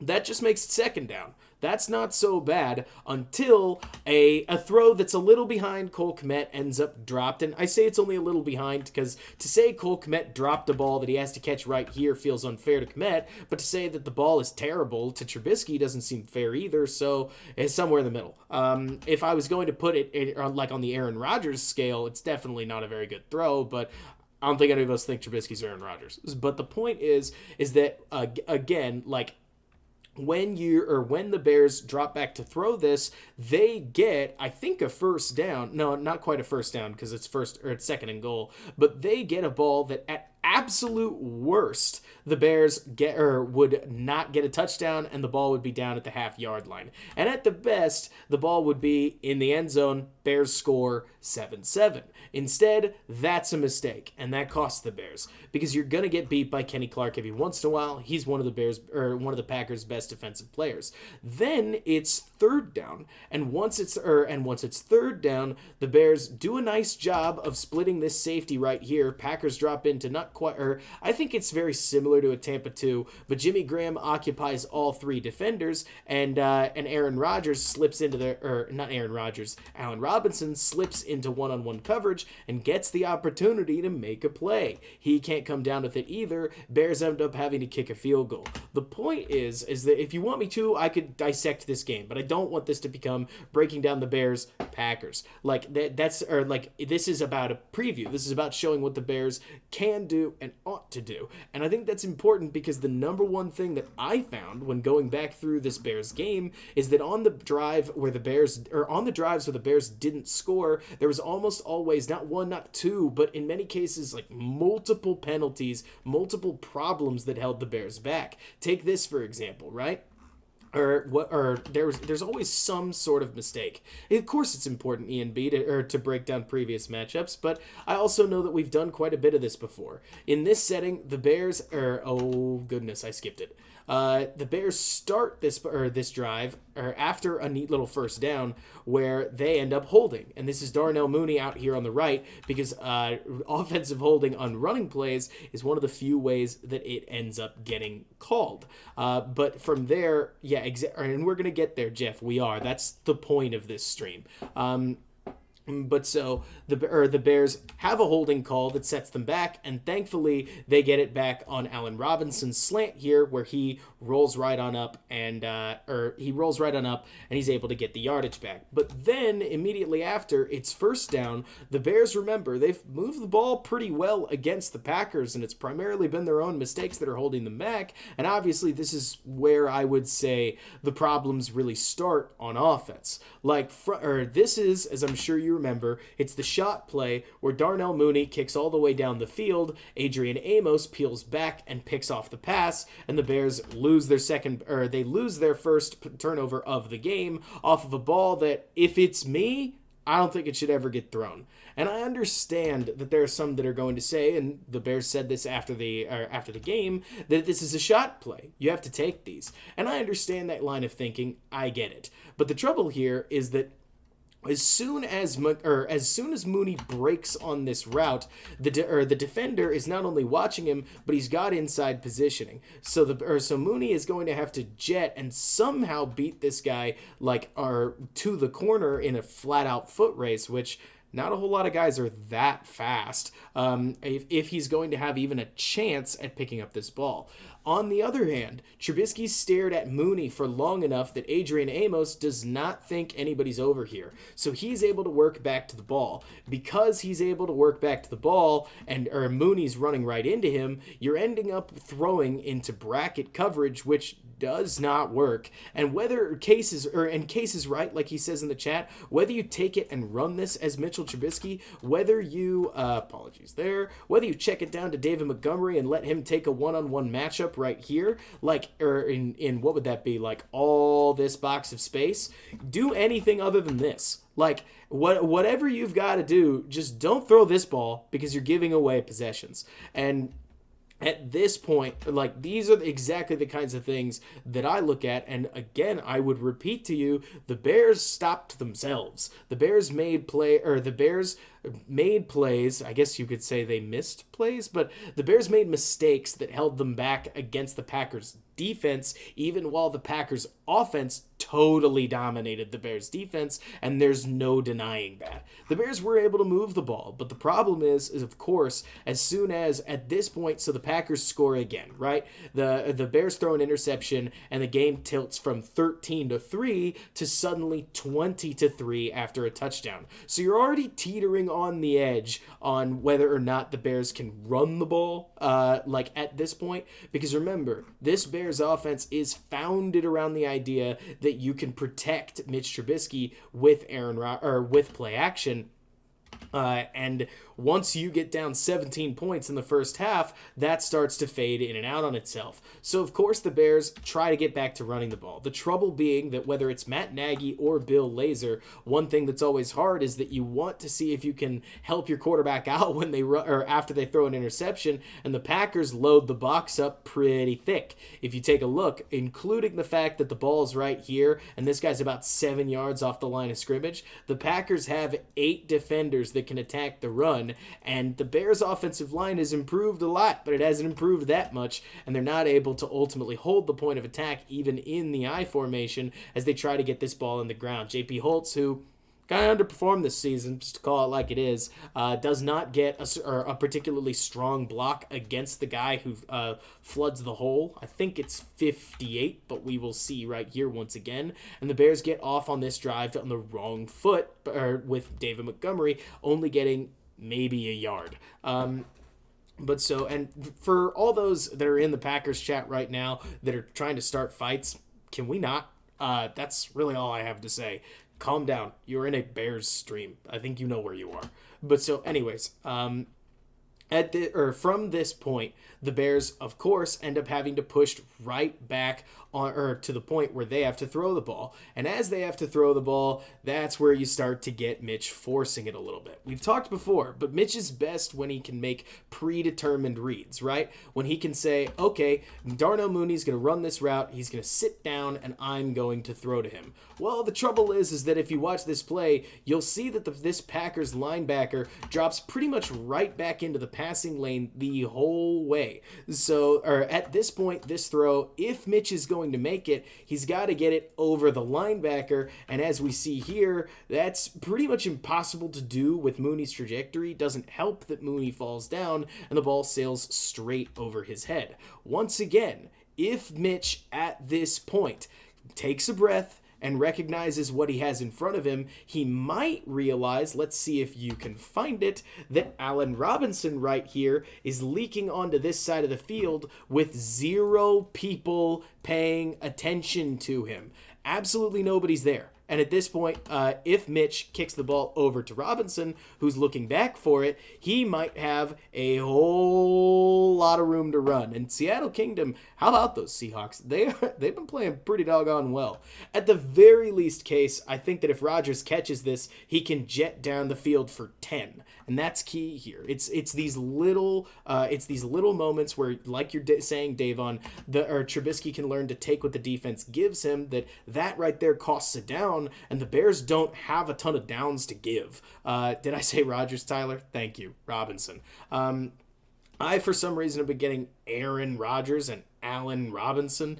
that just makes it second down. That's not so bad until a throw that's a little behind Cole Kmet ends up dropped. And I say it's only a little behind because to say Cole Kmet dropped a ball that he has to catch right here feels unfair to Kmet, but to say that the ball is terrible to Trubisky doesn't seem fair either, so it's somewhere in the middle. If I was going to put it like on the Aaron Rodgers scale, it's definitely not a very good throw, but I don't think any of us think Trubisky's Aaron Rodgers. But the point is that, again, like, when the Bears drop back to throw this, they get, I think, a first down. No, not quite a first down because it's second and goal. But they get a ball that at absolute worst, the Bears would not get a touchdown and the ball would be down at the half-yard line. And at the best, the ball would be in the end zone. Bears score 7-7. Instead, that's a mistake, and that costs the Bears because you're going to get beat by Kenny Clark every once in a while. He's one of the Packers' best defensive players. Then it's third down, and once it's third down, the Bears do a nice job of splitting this safety right here. Packers drop into not quite, I think it's very similar to a Tampa 2, but Jimmy Graham occupies all 3 defenders, and Aaron Rodgers slips into Allen Robinson slips into one-on-one coverage and gets the opportunity to make a play. He can't come down with it either. Bears end up having to kick a field goal. The point is that if you want me to, I could dissect this game, but I don't want this to become breaking down the Bears Packers. This is about a preview. This is about showing what the Bears can do and ought to do. And I think that's important because the number one thing that I found when going back through this Bears game is that on the drives where the Bears didn't score, there was almost always not one, not two, but in many cases like multiple penalties, multiple problems that held the Bears back. Take this for example, right? There's always some sort of mistake. Of course, it's important, Ian B, to break down previous matchups, but I also know that we've done quite a bit of this before. In this setting, the Bears oh goodness, I skipped it. The Bears start this drive after a neat little first down where they end up holding, and this is Darnell Mooney out here on the right because offensive holding on running plays is one of the few ways that it ends up getting called. But from there, yeah, and we're gonna get there, Jeff. We are. That's the point of this stream. But so the Bears have a holding call that sets them back, and thankfully they get it back on Allen Robinson's slant here, where he rolls right on up and he's able to get the yardage back. But then immediately after it's first down, the Bears, remember, they've moved the ball pretty well against the Packers, and it's primarily been their own mistakes that are holding them back. And obviously this is where I would say the problems really start on offense. This is, as I'm sure you remember, it's the shot play where Darnell Mooney kicks all the way down the field, Adrian Amos peels back and picks off the pass, and the Bears lose their first turnover of the game off of a ball that, if it's me, I don't think it should ever get thrown. And I understand that there are some that are going to say, and the Bears said this after the game, that this is a shot play. You have to take these. And I understand that line of thinking. I get it. But the trouble here is that as soon as Mooney breaks on this route, the defender is not only watching him, but he's got inside positioning. So Mooney is going to have to jet and somehow beat this guy to the corner in a flat out foot race, which not a whole lot of guys are that fast if he's going to have even a chance at picking up this ball. On the other hand, Trubisky stared at Mooney for long enough that Adrian Amos does not think anybody's over here. So he's able to work back to the ball. Because he's able to work back to the ball and Mooney's running right into him, you're ending up throwing into bracket coverage, which does not work. And whether Case is right, like he says in the chat, whether you take it and run this as Mitchell Trubisky, whether you whether you check it down to David Montgomery and let him take a one-on-one matchup right here, in what would that be, like all this box of space, do anything other than this. Whatever you've got to do, just don't throw this ball because you're giving away possessions. And at this point, these are exactly the kinds of things that I look at. And again, I would repeat to you, the Bears stopped themselves. The Bears made plays. I guess you could say they missed plays, but the Bears made mistakes that held them back against the Packers defense, even while the Packers offense totally dominated the Bears defense, and there's no denying that. The Bears were able to move the ball, but the problem is of course, as soon as at this point, so the Packers score again, right? The Bears throw an interception and the game tilts from 13-3 to suddenly 20-3 after a touchdown. So you're already teetering on the edge on whether or not the Bears can run the ball at this point, because remember, this Bears offense is founded around the idea that you can protect Mitch Trubisky with with play action. And once you get down 17 points in the first half, that starts to fade in and out on itself. So, of course, the Bears try to get back to running the ball. The trouble being that whether it's Matt Nagy or Bill Lazor, one thing that's always hard is that you want to see if you can help your quarterback out when they run, or after they throw an interception, and the Packers load the box up pretty thick. If you take a look, including the fact that the ball's right here, and this guy's about 7 yards off the line of scrimmage, the Packers have 8 defenders that can attack the run, and the Bears' offensive line has improved a lot, but it hasn't improved that much, and they're not able to ultimately hold the point of attack even in the I formation as they try to get this ball in the ground. J.P. Holtz, who kind of underperformed this season, just to call it like it is, does not get a particularly strong block against the guy who floods the hole. I think it's 58, but we will see right here once again. And the Bears get off on this drive on the wrong foot, with David Montgomery only getting maybe a yard. But so, and for all those that are in the Packers chat right now that are trying to start fights, can we not? That's really all I have to say. Calm down. You're in a Bears stream. I think you know where you are. But so, anyways, from this point, the Bears, of course, end up having to push right back to the point where they have to throw the ball. And as they have to throw the ball, that's where you start to get Mitch forcing it a little bit. We've talked before, but Mitch is best when he can make predetermined reads, right? When he can say, okay, Darnell Mooney's going to run this route, he's going to sit down, and I'm going to throw to him. Well, the trouble is that if you watch this play, you'll see that this Packers linebacker drops pretty much right back into the passing lane the whole way. So, or at this point, this throw, if Mitch is going to make it, he's got to get it over the linebacker. And as we see here, that's pretty much impossible to do with Mooney's trajectory. Doesn't help that Mooney falls down and the ball sails straight over his head. Once again, if Mitch at this point takes a breath and recognizes what he has in front of him, he might realize, let's see if you can find it, that Allen Robinson right here is leaking onto this side of the field with 0 people paying attention to him. Absolutely nobody's there. And at this point, if Mitch kicks the ball over to Robinson, who's looking back for it, he might have a whole lot of room to run. And Seattle Kingdom, how about those Seahawks? They've been playing pretty doggone well. At the very least case, I think that if Rodgers catches this, he can jet down the field for 10. And that's key here. It's these little moments where, like you're saying, Davon, Trubisky can learn to take what the defense gives him. That right there costs a down, and the Bears don't have a ton of downs to give. Did I say Rodgers, Tyler? Thank you, Robinson. I, for some reason, have been getting Aaron Rodgers and Allen Robinson.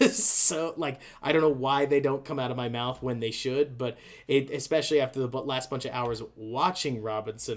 So, I don't know why they don't come out of my mouth when they should, but especially after the last bunch of hours watching Rodgers,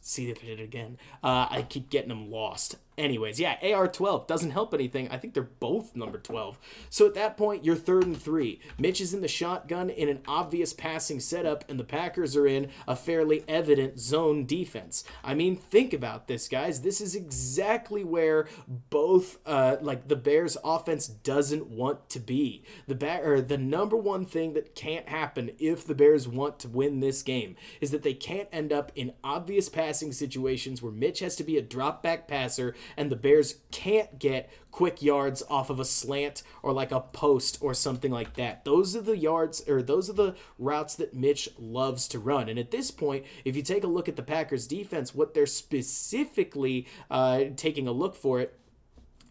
see if I did it again, I keep getting them lost. Anyways, yeah, AR-12 doesn't help anything. I think they're both number 12. So at that point, you're 3rd and 3. Mitch is in the shotgun in an obvious passing setup, and the Packers are in a fairly evident zone defense. I mean, think about this, guys. This is exactly where both, the Bears' offense doesn't want to be. The number one thing that can't happen if the Bears want to win this game is that they can't end up in obvious passing situations where Mitch has to be a drop-back passer and the Bears can't get quick yards off of a slant or like a post or something like that. Those are the routes that Mitch loves to run. And at this point, if you take a look at the Packers defense, what they're specifically taking a look for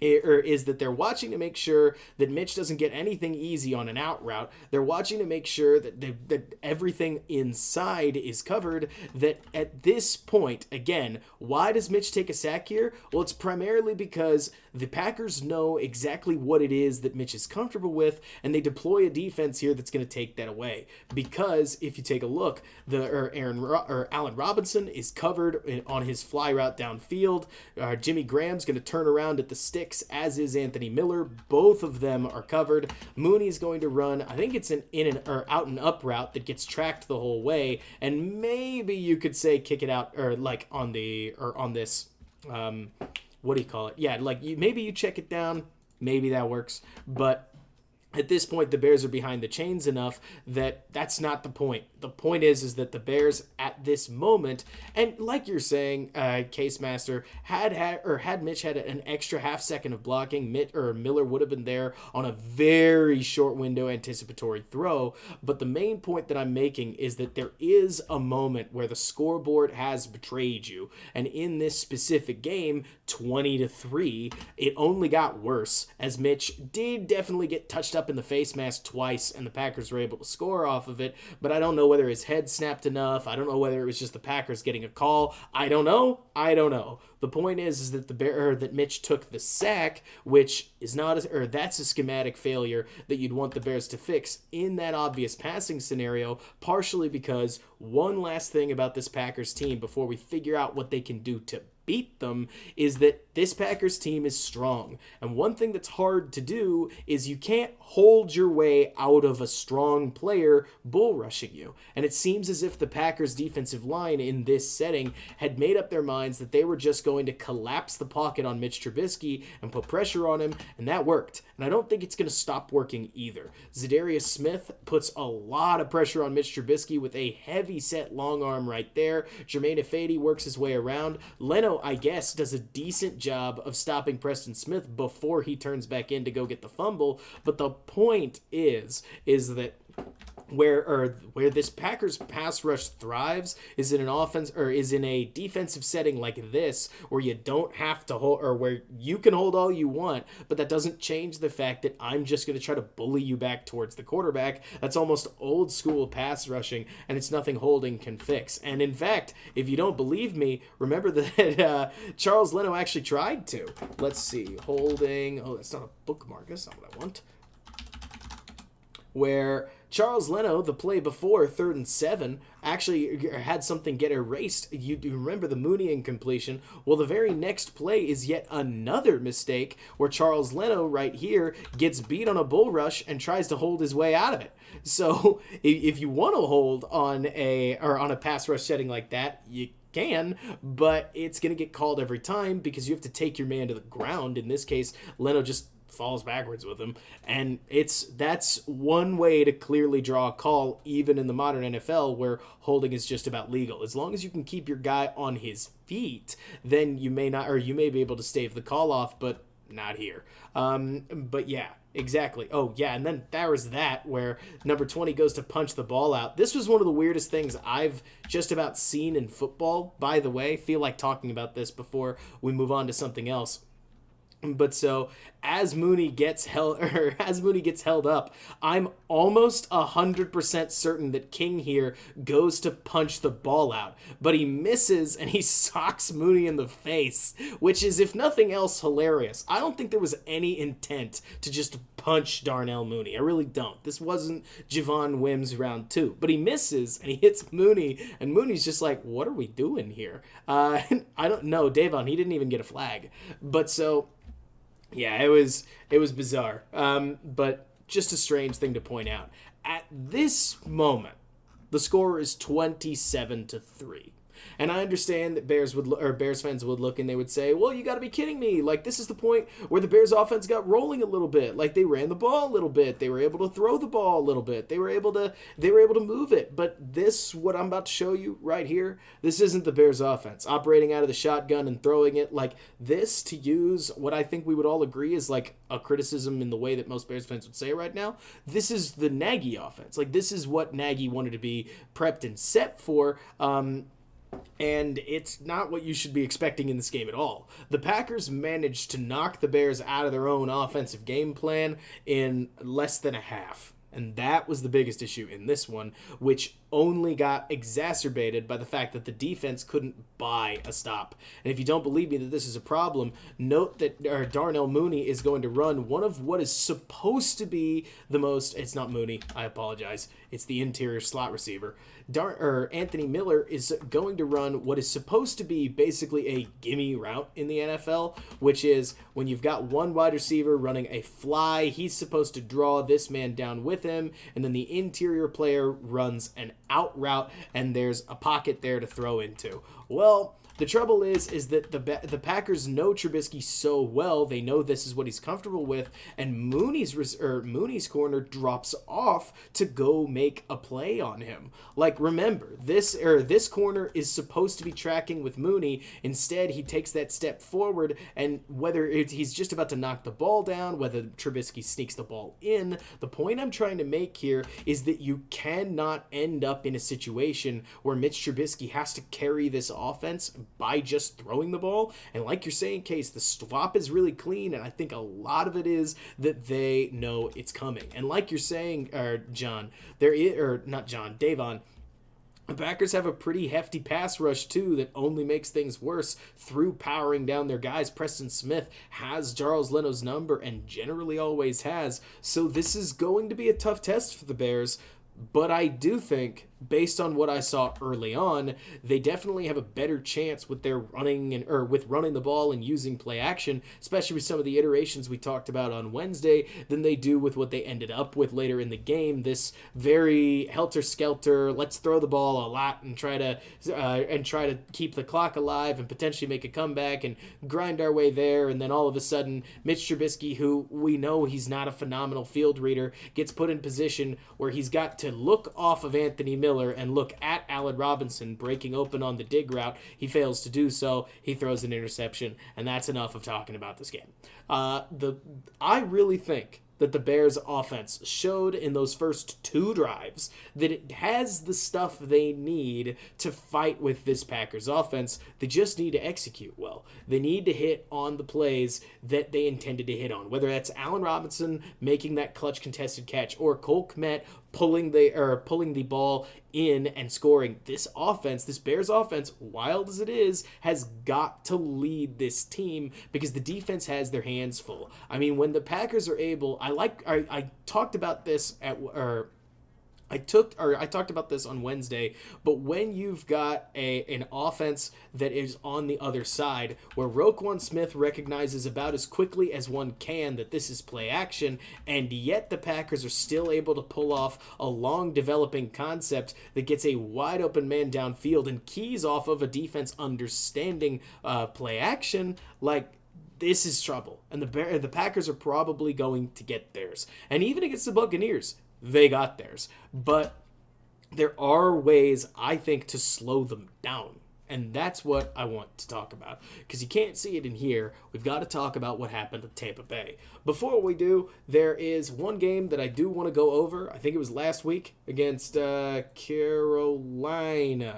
is that they're watching to make sure that Mitch doesn't get anything easy on an out route. They're watching to make sure that everything inside is covered, that at this point, again, why does Mitch take a sack here? Well, it's primarily because the Packers know exactly what it is that Mitch is comfortable with, and they deploy a defense here that's going to take that away. Because if you take a look, Allen Robinson is covered on his fly route downfield. Jimmy Graham's going to turn around at the stick, as is Anthony Miller. Both of them are covered. Mooney's going to run, I think it's an out and up route that gets tracked the whole way, and maybe you could say kick it out, or on this, what do you call it? Yeah, maybe you check it down, maybe that works, but at this point, the Bears are behind the chains enough that that's not the point. The point is that the Bears at this moment, and like you're saying, Case Master, had Mitch had an extra half second of blocking, Miller would have been there on a very short window anticipatory throw. But the main point that I'm making is that there is a moment where the scoreboard has betrayed you, and in this specific game, 20-3, it only got worse as Mitch did definitely get touched up in the face mask twice, and the Packers were able to score off of it. But I don't know whether his head snapped enough. I don't know whether it was just the Packers getting a call. I don't know. The point is that that Mitch took the sack, which is that's a schematic failure that you'd want the Bears to fix in that obvious passing scenario, partially because one last thing about this Packers team before we figure out what they can do to beat them is that this Packers team is strong. And one thing that's hard to do is you can't hold your way out of a strong player bull rushing you. And it seems as if the Packers defensive line in this setting had made up their minds that they were just going to collapse the pocket on Mitch Trubisky and put pressure on him, and that worked. And I don't think it's going to stop working either. Za'Darius Smith puts a lot of pressure on Mitch Trubisky with a heavy set long arm right there. Jermaine Ifedi works his way around. Leno, I guess, does a decent job of stopping Preston Smith before he turns back in to go get the fumble. But the point is that where this Packers pass rush thrives is in an offense or is in a defensive setting like this, where you don't have to hold, or where you can hold all you want, but that doesn't change the fact that I'm just going to try to bully you back towards the quarterback. That's almost old school pass rushing, and it's nothing Holding can fix. And in fact, if you don't believe me, remember that Charles Leno actually tried to. Let's see, Holding. Oh, that's not a bookmark. That's not what I want. Where Charles Leno, the play before 3rd and 7, actually had something get erased. You remember the Mooney incompletion? Well, the very next play is yet another mistake where Charles Leno right here gets beat on a bull rush and tries to hold his way out of it. So if you want to hold on a pass rush setting like that, you can, but it's going to get called every time because you have to take your man to the ground. In this case, Leno just falls backwards with him, and that's one way to clearly draw a call, even in the modern NFL, where holding is just about legal. As long as you can keep your guy on his feet, then you may be able to stave the call off, but not here. But yeah, exactly. Oh yeah, and then there was that where number 20 goes to punch the ball out. This was one of the weirdest things I've just about seen in football, by the way. Feel like talking about this before we move on to something else. But so as Mooney gets held up, I'm almost 100% certain that King here goes to punch the ball out, but he misses and he socks Mooney in the face, which is, if nothing else, hilarious. I don't think there was any intent to just punch Darnell Mooney. I really don't. This wasn't Javon Wims round 2, but he misses and he hits Mooney, and Mooney's just like, what are we doing here? I don't know. Davon, he didn't even get a flag. But so, yeah, it was bizarre, but just a strange thing to point out. At this moment, the score is 27-3. And I understand that Bears fans would look and they would say, well, you got to be kidding me. Like, this is the point where the Bears offense got rolling a little bit. Like, they ran the ball a little bit. They were able to throw the ball a little bit. They were able to move it. But this, what I'm about to show you right here, this isn't the Bears offense operating out of the shotgun and throwing it. Like, this, to use what I think we would all agree is like a criticism in the way that most Bears fans would say it right now, this is the Nagy offense. Like, this is what Nagy wanted to be prepped and set for. And it's not what you should be expecting in this game at all. The Packers managed to knock the Bears out of their own offensive game plan in less than a half. And that was the biggest issue in this one, which only got exacerbated by the fact that the defense couldn't buy a stop. And if you don't believe me that this is a problem, note that Darnell Mooney is going to run one of what is supposed to be the most... It's not Mooney, I apologize. It's the interior slot receiver. Anthony Miller is going to run what is supposed to be basically a gimme route in the NFL, which is when you've got one wide receiver running a fly, he's supposed to draw this man down with him, and then the interior player runs an out route, and there's a pocket there to throw into. Well, the trouble is that the Packers know Trubisky so well, they know this is what he's comfortable with, and Mooney's corner drops off to go make a play on him. Like, remember, this corner is supposed to be tracking with Mooney. Instead, he takes that step forward, and whether he's just about to knock the ball down, whether Trubisky sneaks the ball in, the point I'm trying to make here is that you cannot end up in a situation where Mitch Trubisky has to carry this offense by just throwing the ball. And like you're saying, Case, the swap is really clean, and I think a lot of it is that they know it's coming. And like you're saying, Davon, the Packers have a pretty hefty pass rush, too, that only makes things worse through powering down their guys. Preston Smith has Charles Leno's number and generally always has. So this is going to be a tough test for the Bears. But I do think, based on what I saw early on, they definitely have a better chance with their running the ball and using play action, especially with some of the iterations we talked about on Wednesday, than they do with what they ended up with later in the game. This very helter-skelter, let's throw the ball a lot and try to keep the clock alive and potentially make a comeback and grind our way there. And then all of a sudden, Mitch Trubisky, who we know he's not a phenomenal field reader, gets put in position where he's got to look off of Anthony Miller and look at Allen Robinson breaking open on the dig route. He fails to do so. He throws an interception, and that's enough of talking about this game. I really think that the Bears offense showed in those first 2 drives that it has the stuff they need to fight with this Packers offense. They just need to execute well. They need to hit on the plays that they intended to hit on, whether that's Allen Robinson making that clutch contested catch or Cole Kmet pulling the ball in and scoring. This offense, this Bears offense, wild as it is, has got to lead this team because the defense has their hands full. I mean, when the Packers are able, I talked about this I talked about this on Wednesday, but when you've got an offense that is on the other side, where Roquan Smith recognizes about as quickly as one can that this is play action, and yet the Packers are still able to pull off a long developing concept that gets a wide open man downfield and keys off of a defense understanding play action, like, this is trouble. And the Packers are probably going to get theirs. And even against the Buccaneers, they got theirs. But there are ways, I think, to slow them down. And that's what I want to talk about. Because you can't see it in here. We've got to talk about what happened at Tampa Bay. Before we do, there is one game that I do want to go over. I think it was last week against Carolina.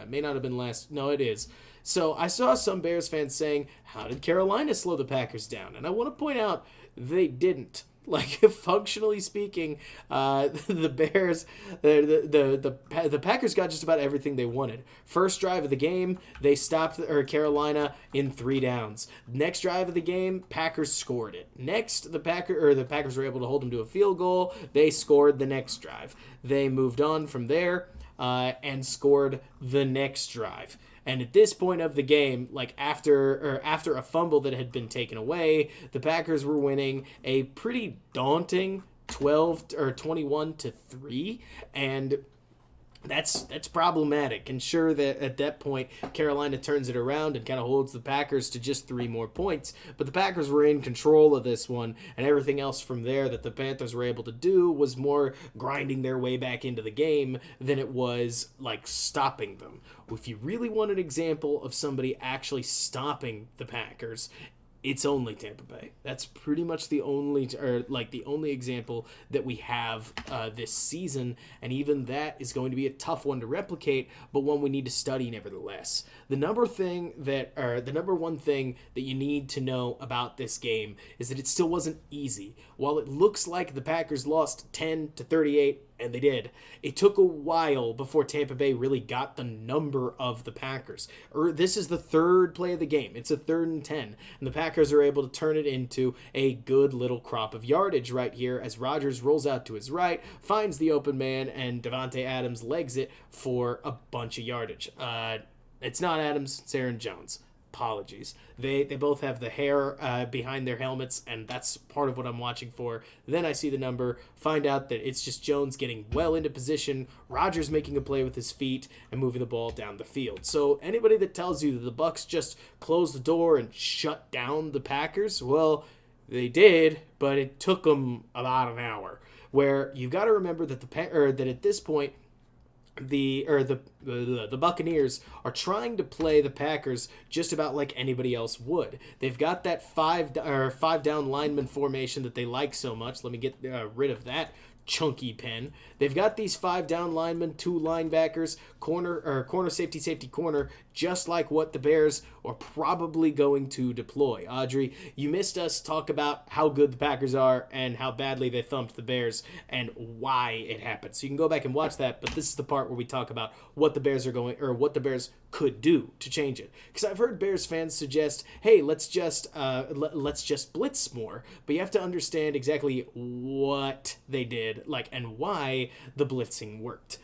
It may not have been last. No, it is. So I saw some Bears fans saying, how did Carolina slow the Packers down? And I want to point out, they didn't. Like, functionally speaking, the Bears, the Packers got just about everything they wanted. First drive of the game, they stopped Carolina in 3 downs. Next drive of the game, Packers scored it. Next, the Packers were able to hold them to a field goal. They scored the next drive. They moved on from there and scored the next drive. And at this point of the game, like after a fumble that had been taken away, the Packers were winning a pretty daunting 21-3, and that's problematic. And sure that at that point Carolina turns it around and kind of holds the Packers to just 3 more points, but the Packers were in control of this one, and everything else from there that the Panthers were able to do was more grinding their way back into the game than it was like stopping them. If you really want an example of somebody actually stopping the Packers, it's only Tampa Bay. That's pretty much the only example that we have this season, and even that is going to be a tough one to replicate, but one we need to study nevertheless. The number one thing that you need to know about this game is that it still wasn't easy. While it looks like the Packers lost 10-38, and they did, it took a while before Tampa Bay really got the number of the Packers. This is the 3rd play of the game. It's a 3rd and 10, and the Packers are able to turn it into a good little crop of yardage right here as Rodgers rolls out to his right, finds the open man, and Davante Adams legs it for a bunch of yardage. It's not Adams, it's Aaron Jones. Apologies. They both have the hair behind their helmets, and that's part of what I'm watching for. Then I see the number, find out that it's just Jones getting well into position, Rodgers making a play with his feet, and moving the ball down the field. So anybody that tells you that the Bucs just closed the door and shut down the Packers, well, they did, but it took them about an hour. Where you've got to remember that that at this point, the Buccaneers are trying to play the Packers just about like anybody else would. They've got that five down lineman formation that they like so much. Let me get rid of that chunky pen. They've got these 5 down linemen, 2 linebackers, corner safety corner, just like what the Bears are probably going to deploy. Audrey, you missed us talk about how good the Packers are and how badly they thumped the Bears and why it happened. So you can go back and watch that, but this is the part where we talk about what the Bears what the Bears could do to change it. Because I've heard Bears fans suggest, hey, let's just blitz more, but you have to understand exactly what they did, and why the blitzing worked.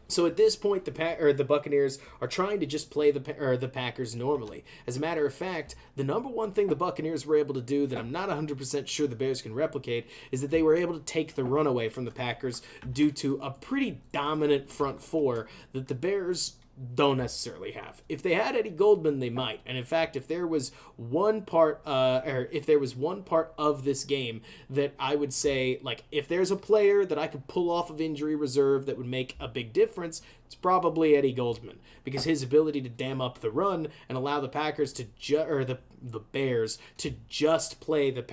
So at this point, the Buccaneers are trying to just play the Packers normally. As a matter of fact, the number one thing the Buccaneers were able to do that I'm not 100% sure the Bears can replicate is that they were able to take the run away from the Packers due to a pretty dominant front four that the Bears don't necessarily have. If they had Eddie Goldman, they might. And in fact, if there was one part, of this game that I would say, like, if there's a player that I could pull off of injury reserve that would make a big difference, it's probably Eddie Goldman, because his ability to dam up the run and allow the Packers to the Bears to just play the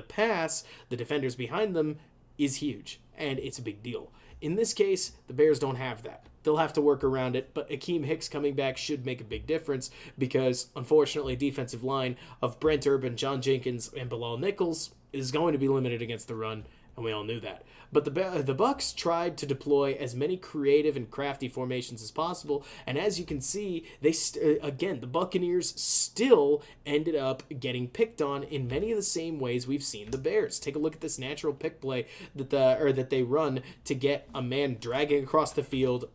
pass, the defenders behind them, is huge, and it's a big deal. In this case, the Bears don't have that. They'll have to work around it, but Akeem Hicks coming back should make a big difference, because unfortunately, defensive line of Brent Urban, John Jenkins, and Bilal Nichols is going to be limited against the run, and we all knew that. But the Bucs tried to deploy as many creative and crafty formations as possible, and as you can see, the Buccaneers still ended up getting picked on in many of the same ways we've seen the Bears. Take a look at this natural pick play that they run to get a man dragging across the field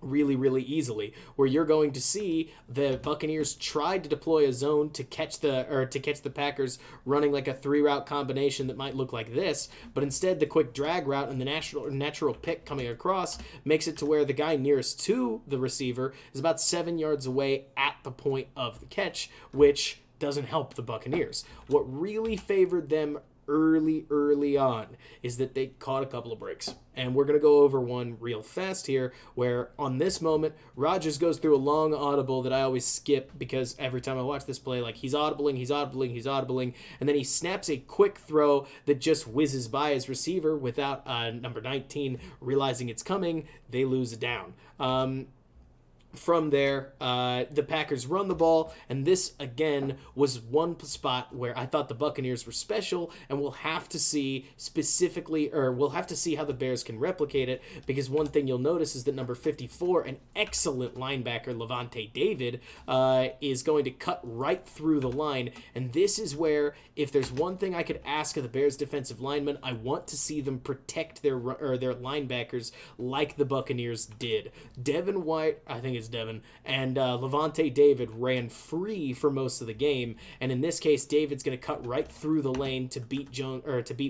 really, really easily, where you're going to see the Buccaneers tried to deploy a zone to catch the Packers running like a 3-route combination that might look like this, but instead the quick drag route and the natural pick coming across makes it to where the guy nearest to the receiver is about 7 yards away at the point of the catch, which doesn't help the Buccaneers. What really favored them early on is that they caught a couple of breaks. And we're going to go over one real fast here, where on this moment, Rodgers goes through a long audible that I always skip, because every time I watch this play, like, he's audibling, and then he snaps a quick throw that just whizzes by his receiver without number 19 realizing it's coming. They lose it down. From there, the Packers run the ball, and this, again, was one spot where I thought the Buccaneers were special, and we'll have to see how the Bears can replicate it, because one thing you'll notice is that number 54, an excellent linebacker, Levante David, is going to cut right through the line, and this is where, if there's one thing I could ask of the Bears defensive linemen, I want to see them protect their linebackers like the Buccaneers did. Devin White, I think it's Devin, and Levante David ran free for most of the game, and in this case, David's going to cut right through the lane to beat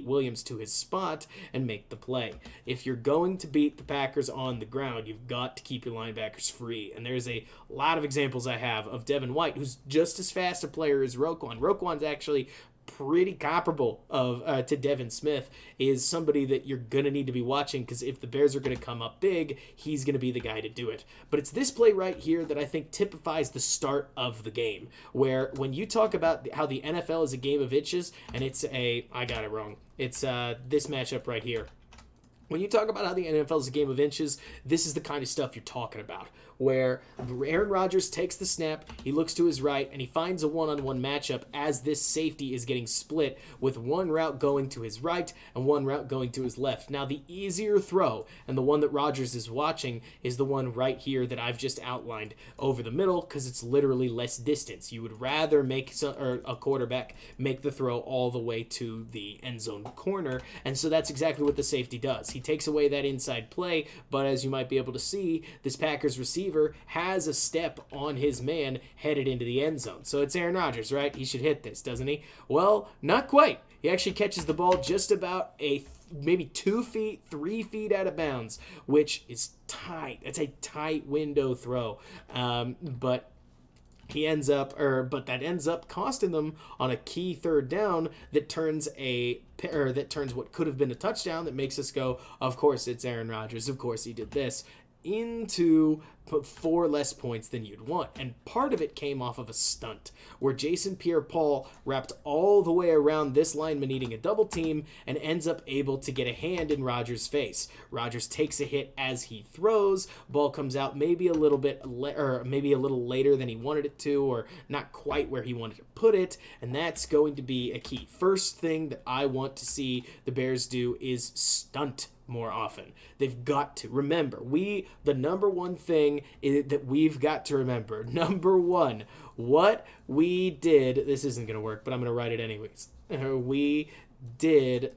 Williams to his spot and make the play. If you're going to beat the Packers on the ground, you've got to keep your linebackers free, and there's a lot of examples I have of Devin White, who's just as fast a player as Roquan. Roquan's actually pretty comparable to Devin Smith, is somebody that you're going to need to be watching, because if the Bears are going to come up big, he's going to be the guy to do it. But it's this play right here that I think typifies the start of the game, where when you talk about how the NFL is a game of inches, and I got it wrong, it's this matchup right here. When you talk about how the NFL is a game of inches, this is the kind of stuff you're talking about, where Aaron Rodgers takes the snap, he looks to his right, and he finds a one-on-one matchup as this safety is getting split, with one route going to his right and one route going to his left. Now, the easier throw, and the one that Rodgers is watching, is the one right here that I've just outlined over the middle, because it's literally less distance. You would rather make a quarterback make the throw all the way to the end zone corner, and so that's exactly what the safety does. He takes away that inside play, but as you might be able to see, this Packers receiver has a step on his man headed into the end zone. So it's Aaron Rodgers, right? He should hit this, doesn't he? Well, not quite. He actually catches the ball just about maybe 2 feet, 3 feet out of bounds, which is tight. It's a tight window throw. But that ends up costing them on a key third down that turns what could have been a touchdown, that makes us go, of course it's Aaron Rodgers, of course he did this, into 4 less points than you'd want. And part of it came off of a stunt where Jason Pierre-Paul wrapped all the way around this lineman eating a double team and ends up able to get a hand in Rodgers' face. Rodgers takes a hit as he throws. Ball comes out maybe a little later than he wanted it to, or not quite where he wanted to put it, and that's going to be a key. First thing that I want to see the Bears do is stunt more often. They've got to remember, the number one thing that we've got to remember, number one, what we did, this isn't going to work, but I'm going to write it anyways. We didn't,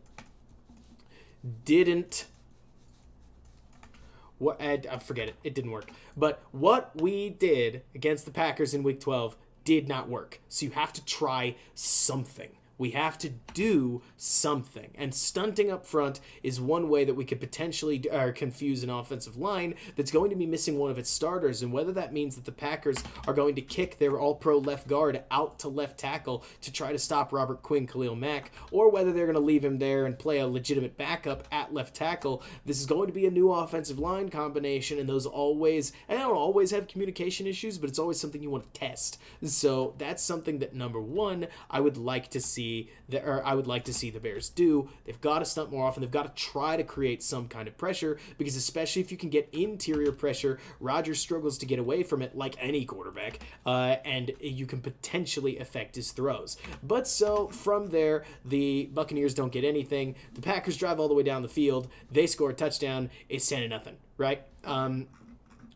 I forget it, it didn't work. But what we did against the Packers in week 12 did not work. So you have to try something. We have to do something. And stunting up front is one way that we could potentially confuse an offensive line that's going to be missing one of its starters. And whether that means that the Packers are going to kick their all-pro left guard out to left tackle to try to stop Robert Quinn, Khalil Mack, or whether they're going to leave him there and play a legitimate backup at left tackle, this is going to be a new offensive line combination, and those always, and I don't always have communication issues, but it's always something you want to test. So that's something that, number one, I would like to see the Bears do. They've got to stunt more often. They've got to try to create some kind of pressure, because especially if you can get interior pressure, Rodgers struggles to get away from it like any quarterback, and you can potentially affect his throws. But so from there, the Buccaneers don't get anything. The Packers drive all the way down the field. They score a touchdown. It's 10-0, right?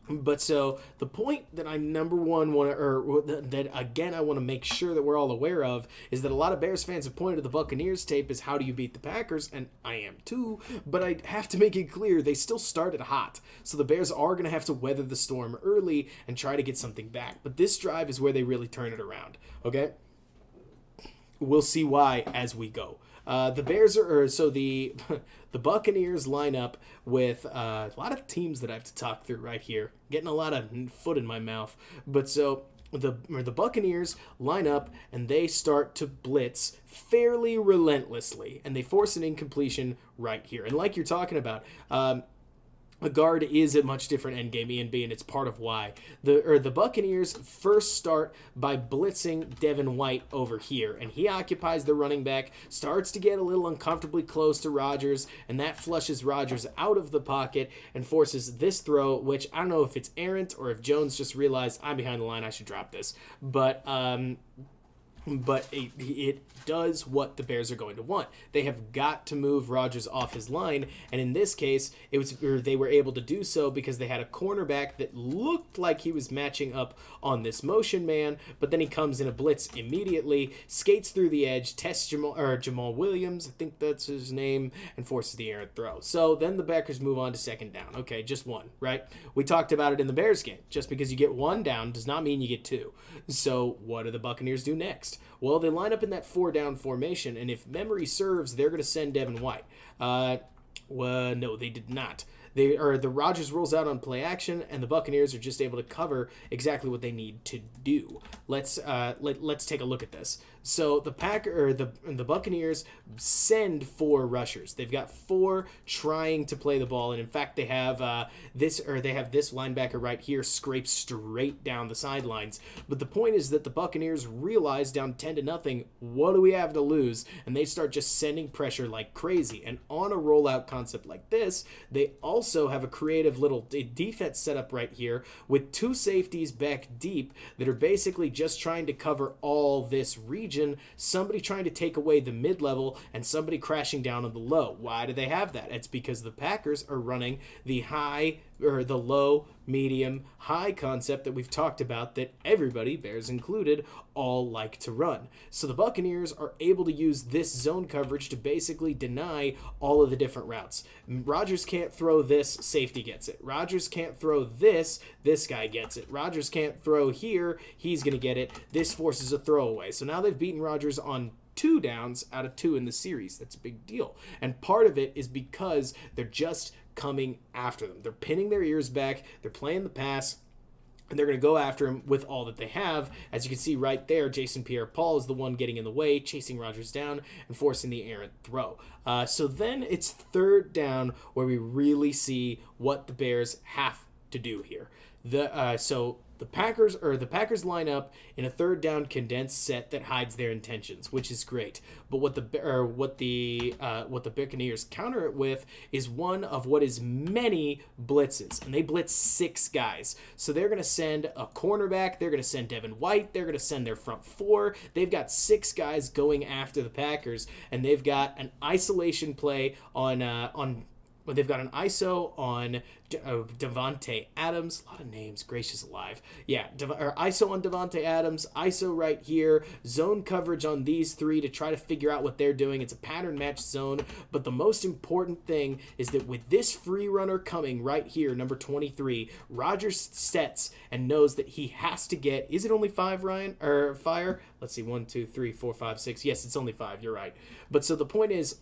But so the point that I number one want to, or that again I want to make sure that we're all aware of, is that a lot of Bears fans have pointed to the Buccaneers tape as how do you beat the Packers, and I am too, but I have to make it clear they still started hot. So the Bears are going to have to weather the storm early and try to get something back. But this drive is where they really turn it around, okay? We'll see why as we go. The Bears the Buccaneers line up with a lot of teams that I have to talk through right here. Getting a lot of foot in my mouth. But so the Buccaneers line up and they start to blitz fairly relentlessly, and they force an incompletion right here. And like you're talking about, a guard is a much different endgame ENB, and it's part of why. The Buccaneers first start by blitzing Devin White over here, and he occupies the running back, starts to get a little uncomfortably close to Rodgers, and that flushes Rodgers out of the pocket and forces this throw, which I don't know if it's errant or if Jones just realized I'm behind the line, I should drop this. But it does what the Bears are going to want. They have got to move Rodgers off his line, and in this case, they were able to do so because they had a cornerback that looked like he was matching up on this motion man, but then he comes in a blitz immediately, skates through the edge, tests Jamal Williams, I think that's his name, and forces the errant throw. So then the Packers move on to second down. Okay, just one, right? We talked about it in the Bears game. Just because you get one down does not mean you get two. So what do the Buccaneers do next? Well, they line up in that 4-down formation, and if memory serves, they're going to send Devin White. Well, no, they did not. The Rodgers rolls out on play action, and the Buccaneers are just able to cover exactly what they need to do. Let's take a look at this. So the Buccaneers send 4 rushers. They've got 4 trying to play the ball, and in fact they have this linebacker right here scrape straight down the sidelines. But the point is that the Buccaneers realize down 10-0, what do we have to lose? And they start just sending pressure like crazy. And on a rollout concept like this, they also have a creative little defense set up right here with 2 safeties back deep that are basically just trying to cover all this region, somebody trying to take away the mid-level and somebody crashing down on the low. Why do they have that? It's because the Packers are running the low, medium, high concept that we've talked about that everybody, Bears included, all like to run. So the Buccaneers are able to use this zone coverage to basically deny all of the different routes. Rodgers can't throw this, safety gets it. Rodgers can't throw this guy gets it. Rodgers can't throw here, he's going to get it. This forces a throwaway. So now they've beaten Rodgers on 2 downs out of 2 in the series. That's a big deal. And part of it is because they're just coming after them. They're pinning their ears back, they're playing the pass, and they're going to go after him with all that they have. As you can see right there, Jason Pierre-Paul is the one getting in the way, chasing Rodgers down and forcing the errant throw. So then it's 3rd down where we really see what the Bears have to do here. The Packers line up in a 3rd down condensed set that hides their intentions, which is great. But what the Buccaneers counter it with is one of what is many blitzes, and they blitz 6 guys. So they're going to send a cornerback, they're going to send Devin White, they're going to send their front 4. They've got 6 guys going after the Packers, and they've got an isolation play on they've got an ISO on Davante Adams. A lot of names, gracious alive. Yeah, ISO on Davante Adams, ISO right here, zone coverage on these three to try to figure out what they're doing. It's a pattern match zone, but the most important thing is that with this free runner coming right here, number 23, Rodgers sets and knows that he has to get, is it only 5, Ryan? Or Fire? Let's see, 1, 2, 3, 4, 5, 6. Yes, it's only 5, you're right. But so the point is,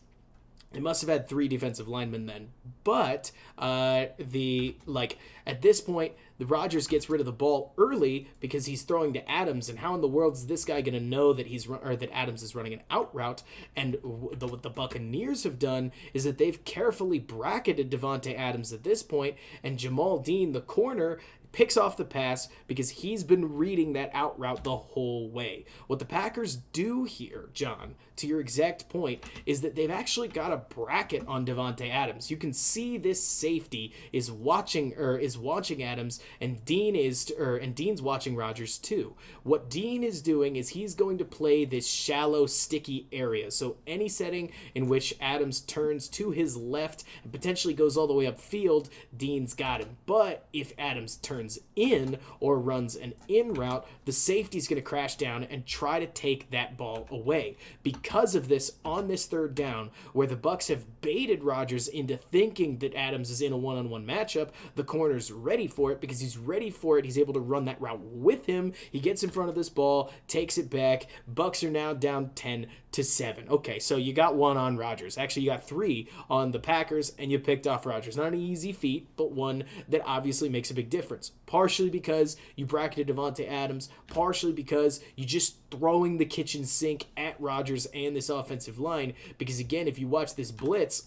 they must have had 3 defensive linemen then. But at this point, the Rodgers gets rid of the ball early because he's throwing to Adams. And how in the world is this guy going to know that that Adams is running an out route? And what the Buccaneers have done is that they've carefully bracketed Davante Adams at this point, and Jamal Dean, the corner, picks off the pass because he's been reading that out route the whole way. What the Packers do here, John, to your exact point, is that they've actually got a bracket on Davante Adams. You can see this safety is watching Adams, and Dean's watching Rodgers too. What Dean is doing is he's going to play this shallow, sticky area. So any setting in which Adams turns to his left and potentially goes all the way upfield, Dean's got him. But if Adams turns in or runs an in route, the safety's going to crash down and try to take that ball away. Because of this, on this third down, where the Bucs have baited Rodgers into thinking that Adams is in a one-on-one matchup, the corner's ready for it. Because he's ready for it, he's able to run that route with him. He gets in front of this ball, takes it back. Bucs are now down 10-7. Okay, so you got 1 on Rodgers. Actually, you got 3 on the Packers, and you picked off Rodgers. Not an easy feat, but one that obviously makes a big difference. Partially because you bracketed Davante Adams, partially because you just throwing the kitchen sink at Rodgers and this offensive line. Because again, if you watch this blitz,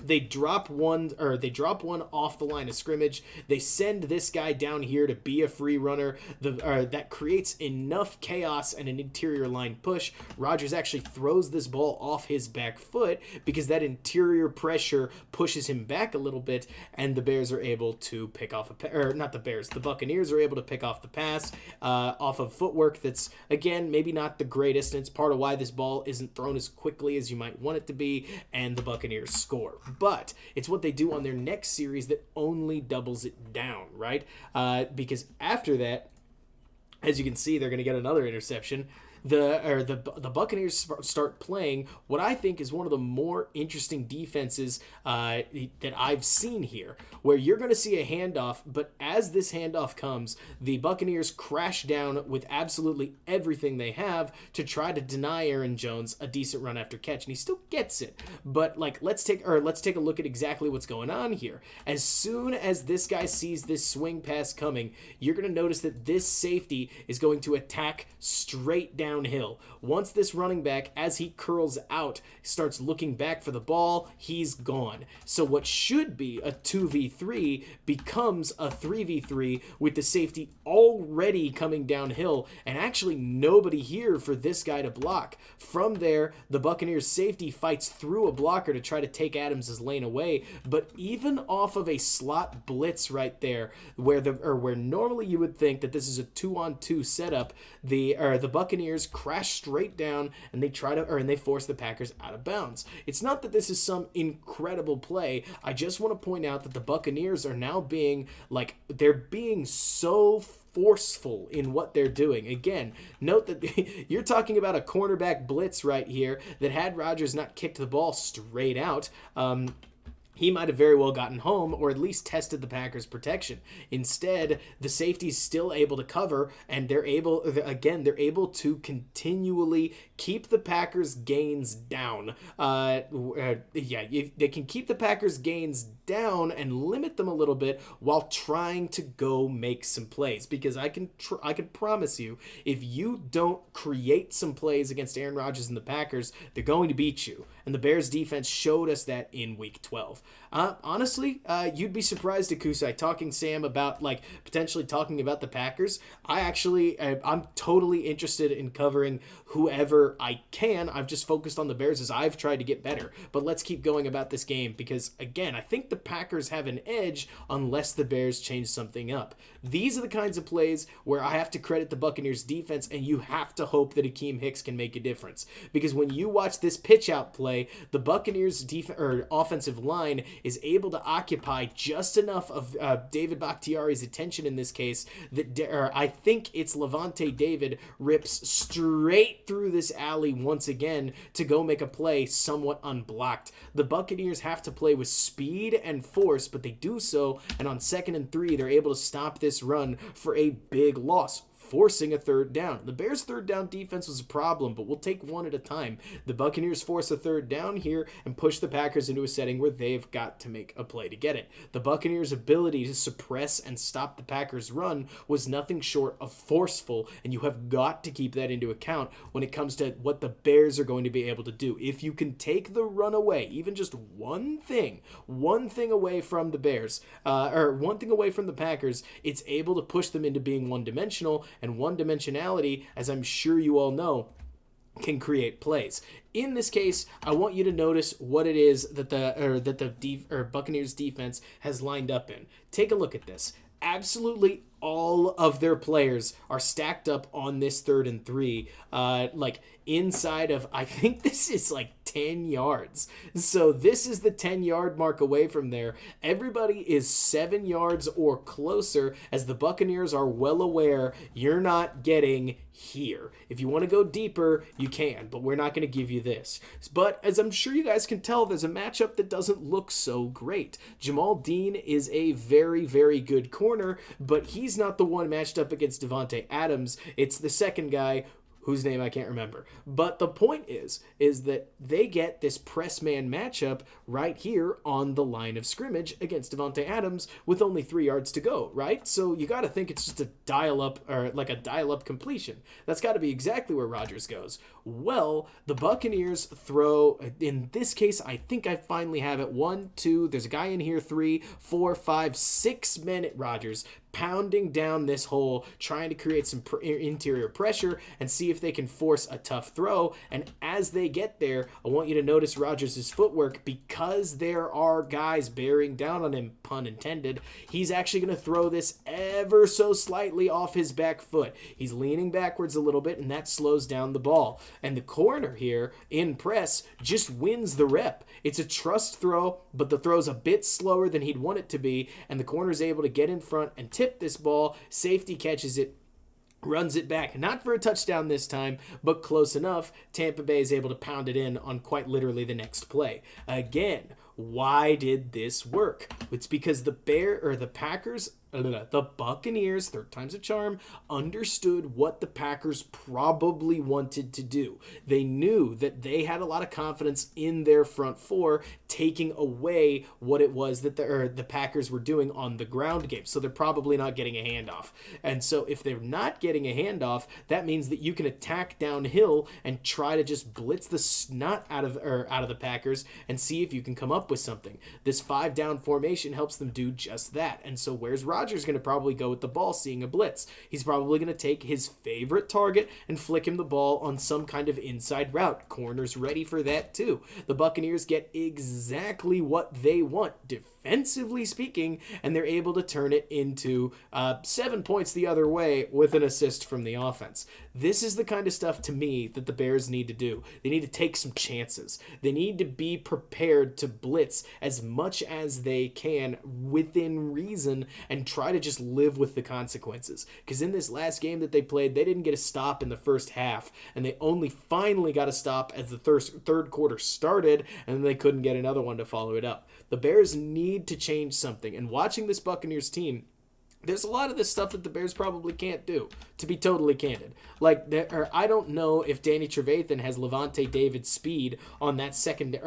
they drop one off the line of scrimmage. They send this guy down here to be a free runner. That creates enough chaos and an interior line push. Rodgers actually throws this ball off his back foot because that interior pressure pushes him back a little bit, and the Bears are able to pick off the Buccaneers are able to pick off the pass off of footwork that's, again, maybe not the greatest, and it's part of why this ball isn't thrown as quickly as you might want it to be, and the Buccaneers score. But it's what they do on their next series that only doubles it down, right? Because after that, as you can see, they're going to get another interception. The Buccaneers start playing what I think is one of the more interesting defenses that I've seen here, where you're going to see a handoff, but as this handoff comes, the Buccaneers crash down with absolutely everything they have to try to deny Aaron Jones a decent run after catch, and he still gets it. But let's take a look at exactly what's going on here. As soon as this guy sees this swing pass coming, you're going to notice that this safety is going to attack straight downhill. Once this running back, as he curls out, starts looking back for the ball, he's gone. So what should be a 2v3 becomes a 3v3 with the safety already coming downhill and actually nobody here for this guy to block. From there, the Buccaneers safety fights through a blocker to try to take Adams' lane away, but even off of a slot blitz right there, where normally you would think that this is a 2-on-2 setup, the Buccaneers crash straight down and they force the Packers out of bounds. It's not that this is some incredible play. I just want to point out that the Buccaneers are now being so forceful in what they're doing. Again, note that you're talking about a cornerback blitz right here that had Rodgers not kicked the ball straight out, he might have very well gotten home or at least tested the Packers' protection. Instead, the safety's still able to cover, and they're able to continually keep the Packers' gains down. They can keep the Packers' gains down and limit them a little bit while trying to go make some plays. Because I can promise you, if you don't create some plays against Aaron Rodgers and the Packers, they're going to beat you. And the Bears defense showed us that in Week 12. Honestly, you'd be surprised at Kusai talking Sam about potentially talking about the Packers. I'm totally interested in covering whoever I can. I've just focused on the Bears as I've tried to get better. But let's keep going about this game because, again, I think the Packers have an edge unless the Bears change something up. These are the kinds of plays where I have to credit the Buccaneers defense, and you have to hope that Akeem Hicks can make a difference. Because when you watch this pitch out play, the Buccaneers offensive line line is able to occupy just enough of David Bakhtiari's attention in this case that I think it's Levante David rips straight through this alley once again to go make a play somewhat unblocked. The Buccaneers have to play with speed and force, but they do so, and on 2nd and 3, they're able to stop this run for a big loss, forcing a third down. The Bears' third down defense was a problem, but we'll take one at a time. The Buccaneers force a third down here and push the Packers into a setting where they've got to make a play to get it. The Buccaneers' ability to suppress and stop the Packers' run was nothing short of forceful, and you have got to keep that into account when it comes to what the Bears are going to be able to do. If you can take the run away, even just one thing away from the Bears, or one thing away from the Packers, it's able to push them into being one-dimensional, and one-dimensionality, as I'm sure you all know, can create plays. In this case, I want you to notice what it is that the Buccaneers defense has lined up in. Take a look at this. Absolutely all of their players are stacked up on this 3rd and 3, like inside of, I think this is like 10 yards. So this is the 10-yard mark away from there. Everybody is 7 yards or closer, as the Buccaneers are well aware you're not getting here. If you want to go deeper, you can, but we're not going to give you this. But as I'm sure you guys can tell, there's a matchup that doesn't look so great. Jamal Dean is a very, very good corner, but he's not the one matched up against Davante Adams. It's the second guy whose name I can't remember. But the point is that they get this press man matchup right here on the line of scrimmage against Davante Adams with only 3 yards to go, right? So you got to think it's just a dial-up, or like a dial-up completion. That's got to be exactly where Rodgers goes. Well, the Buccaneers throw, in this case, I think I finally have it. 1, 2, there's a guy in here, 3, 4, 5, 6 men at Rodgers, pounding down this hole, trying to create some interior pressure and see if they can force a tough throw. And as they get there, I want you to notice Rodgers' footwork, because there are guys bearing down on him, pun intended. He's actually going to throw this ever so slightly off his back foot. He's leaning backwards a little bit, and that slows down the ball. And the corner here in press just wins the rep. It's a trust throw, but the throw's a bit slower than he'd want it to be, and the corner's able to get in front and tip this ball. Safety catches it, runs it back, not for a touchdown this time, but close enough. Tampa Bay is able to pound it in on quite literally the next play. Again, why did this work? It's because the Buccaneers, third time's a charm, understood what the Packers probably wanted to do. They knew that they had a lot of confidence in their front four, taking away what it was that the Packers were doing on the ground game. So they're probably not getting a handoff. And so if they're not getting a handoff, that means that you can attack downhill and try to just blitz the snot out of the Packers and see if you can come up with something. This 5-down formation helps them do just that. And so where's Rodgers going to probably go with the ball, seeing a blitz? He's probably going to take his favorite target and flick him the ball on some kind of inside route. Corner's ready for that too. The Buccaneers get exactly what they want, defensively speaking, and they're able to turn it into 7 points the other way with an assist from the offense. This is the kind of stuff, to me, that the Bears need to do. They need to take some chances. They need to be prepared to blitz as much as they can within reason and try to just live with the consequences. Because in this last game that they played, they didn't get a stop in the first half, and they only finally got a stop as the third quarter started, and then they couldn't get another one to follow it up. The Bears need to change something, and watching this Buccaneers team, there's a lot of this stuff that the Bears probably can't do, to be totally candid. I don't know if Danny Trevathan has Levante David's speed on that second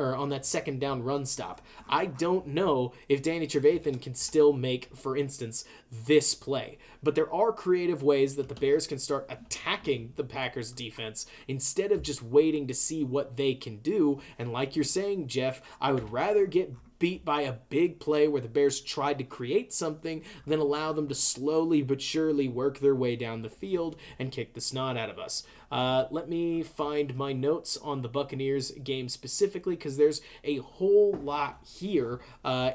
down run stop. I don't know if Danny Trevathan can still make, for instance, this play. But there are creative ways that the Bears can start attacking the Packers defense instead of just waiting to see what they can do. And like you're saying, Jeff, I would rather get beat by a big play where the Bears tried to create something than allow them to slowly but surely work their way down the field and kick the snot out of us. Let me find my notes on the Buccaneers game specifically, because there's a whole lot here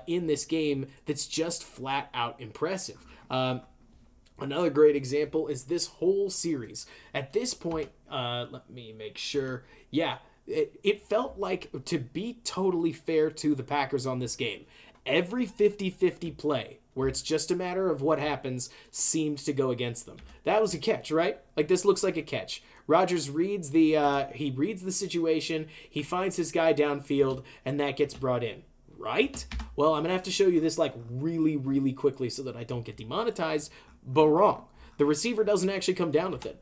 in this game that's just flat out impressive. Another great example is this whole series. At this point, let me make sure. Yeah, it felt like, to be totally fair to the Packers on this game, every 50-50 play where it's just a matter of what happens seemed to go against them. That was a catch, right? Like, this looks like a catch. Rodgers reads the situation, he finds his guy downfield, and that gets brought in. Right? Well, I'm going to have to show you this like really, really quickly so that I don't get demonetized, but wrong. The receiver doesn't actually come down with it.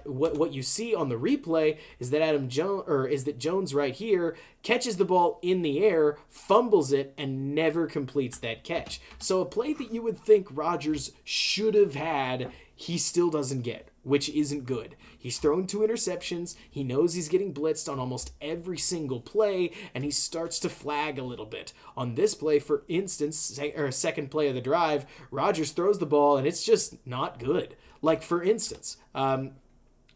What you see on the replay is that Jones right here catches the ball in the air, fumbles it, and never completes that catch. So a play that you would think Rodgers should have had, he still doesn't get, which isn't good. He's thrown 2 interceptions. He knows he's getting blitzed on almost every single play, and he starts to flag a little bit. On this play, for instance, second play of the drive, Rodgers throws the ball, and it's just not good. Like, for instance, when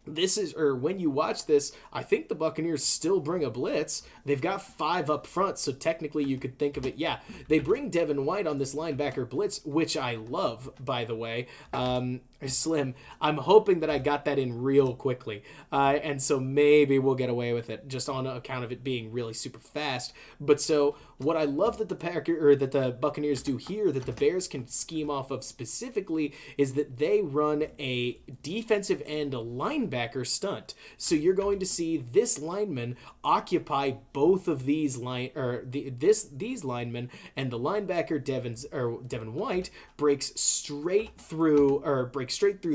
you watch this, I think the Buccaneers still bring a blitz. They've got 5 up front, so technically you could think of it. Yeah, they bring Devin White on this linebacker blitz, which I love, by the way. Slim, I'm hoping that I got that in real quickly, and so maybe we'll get away with it just on account of it being really super fast. But so what I love that the Buccaneers do here that the Bears can scheme off of specifically is that they run a defensive end linebacker stunt. So you're going to see this lineman occupy both of these these linemen, and the linebacker Devin White breaks straight through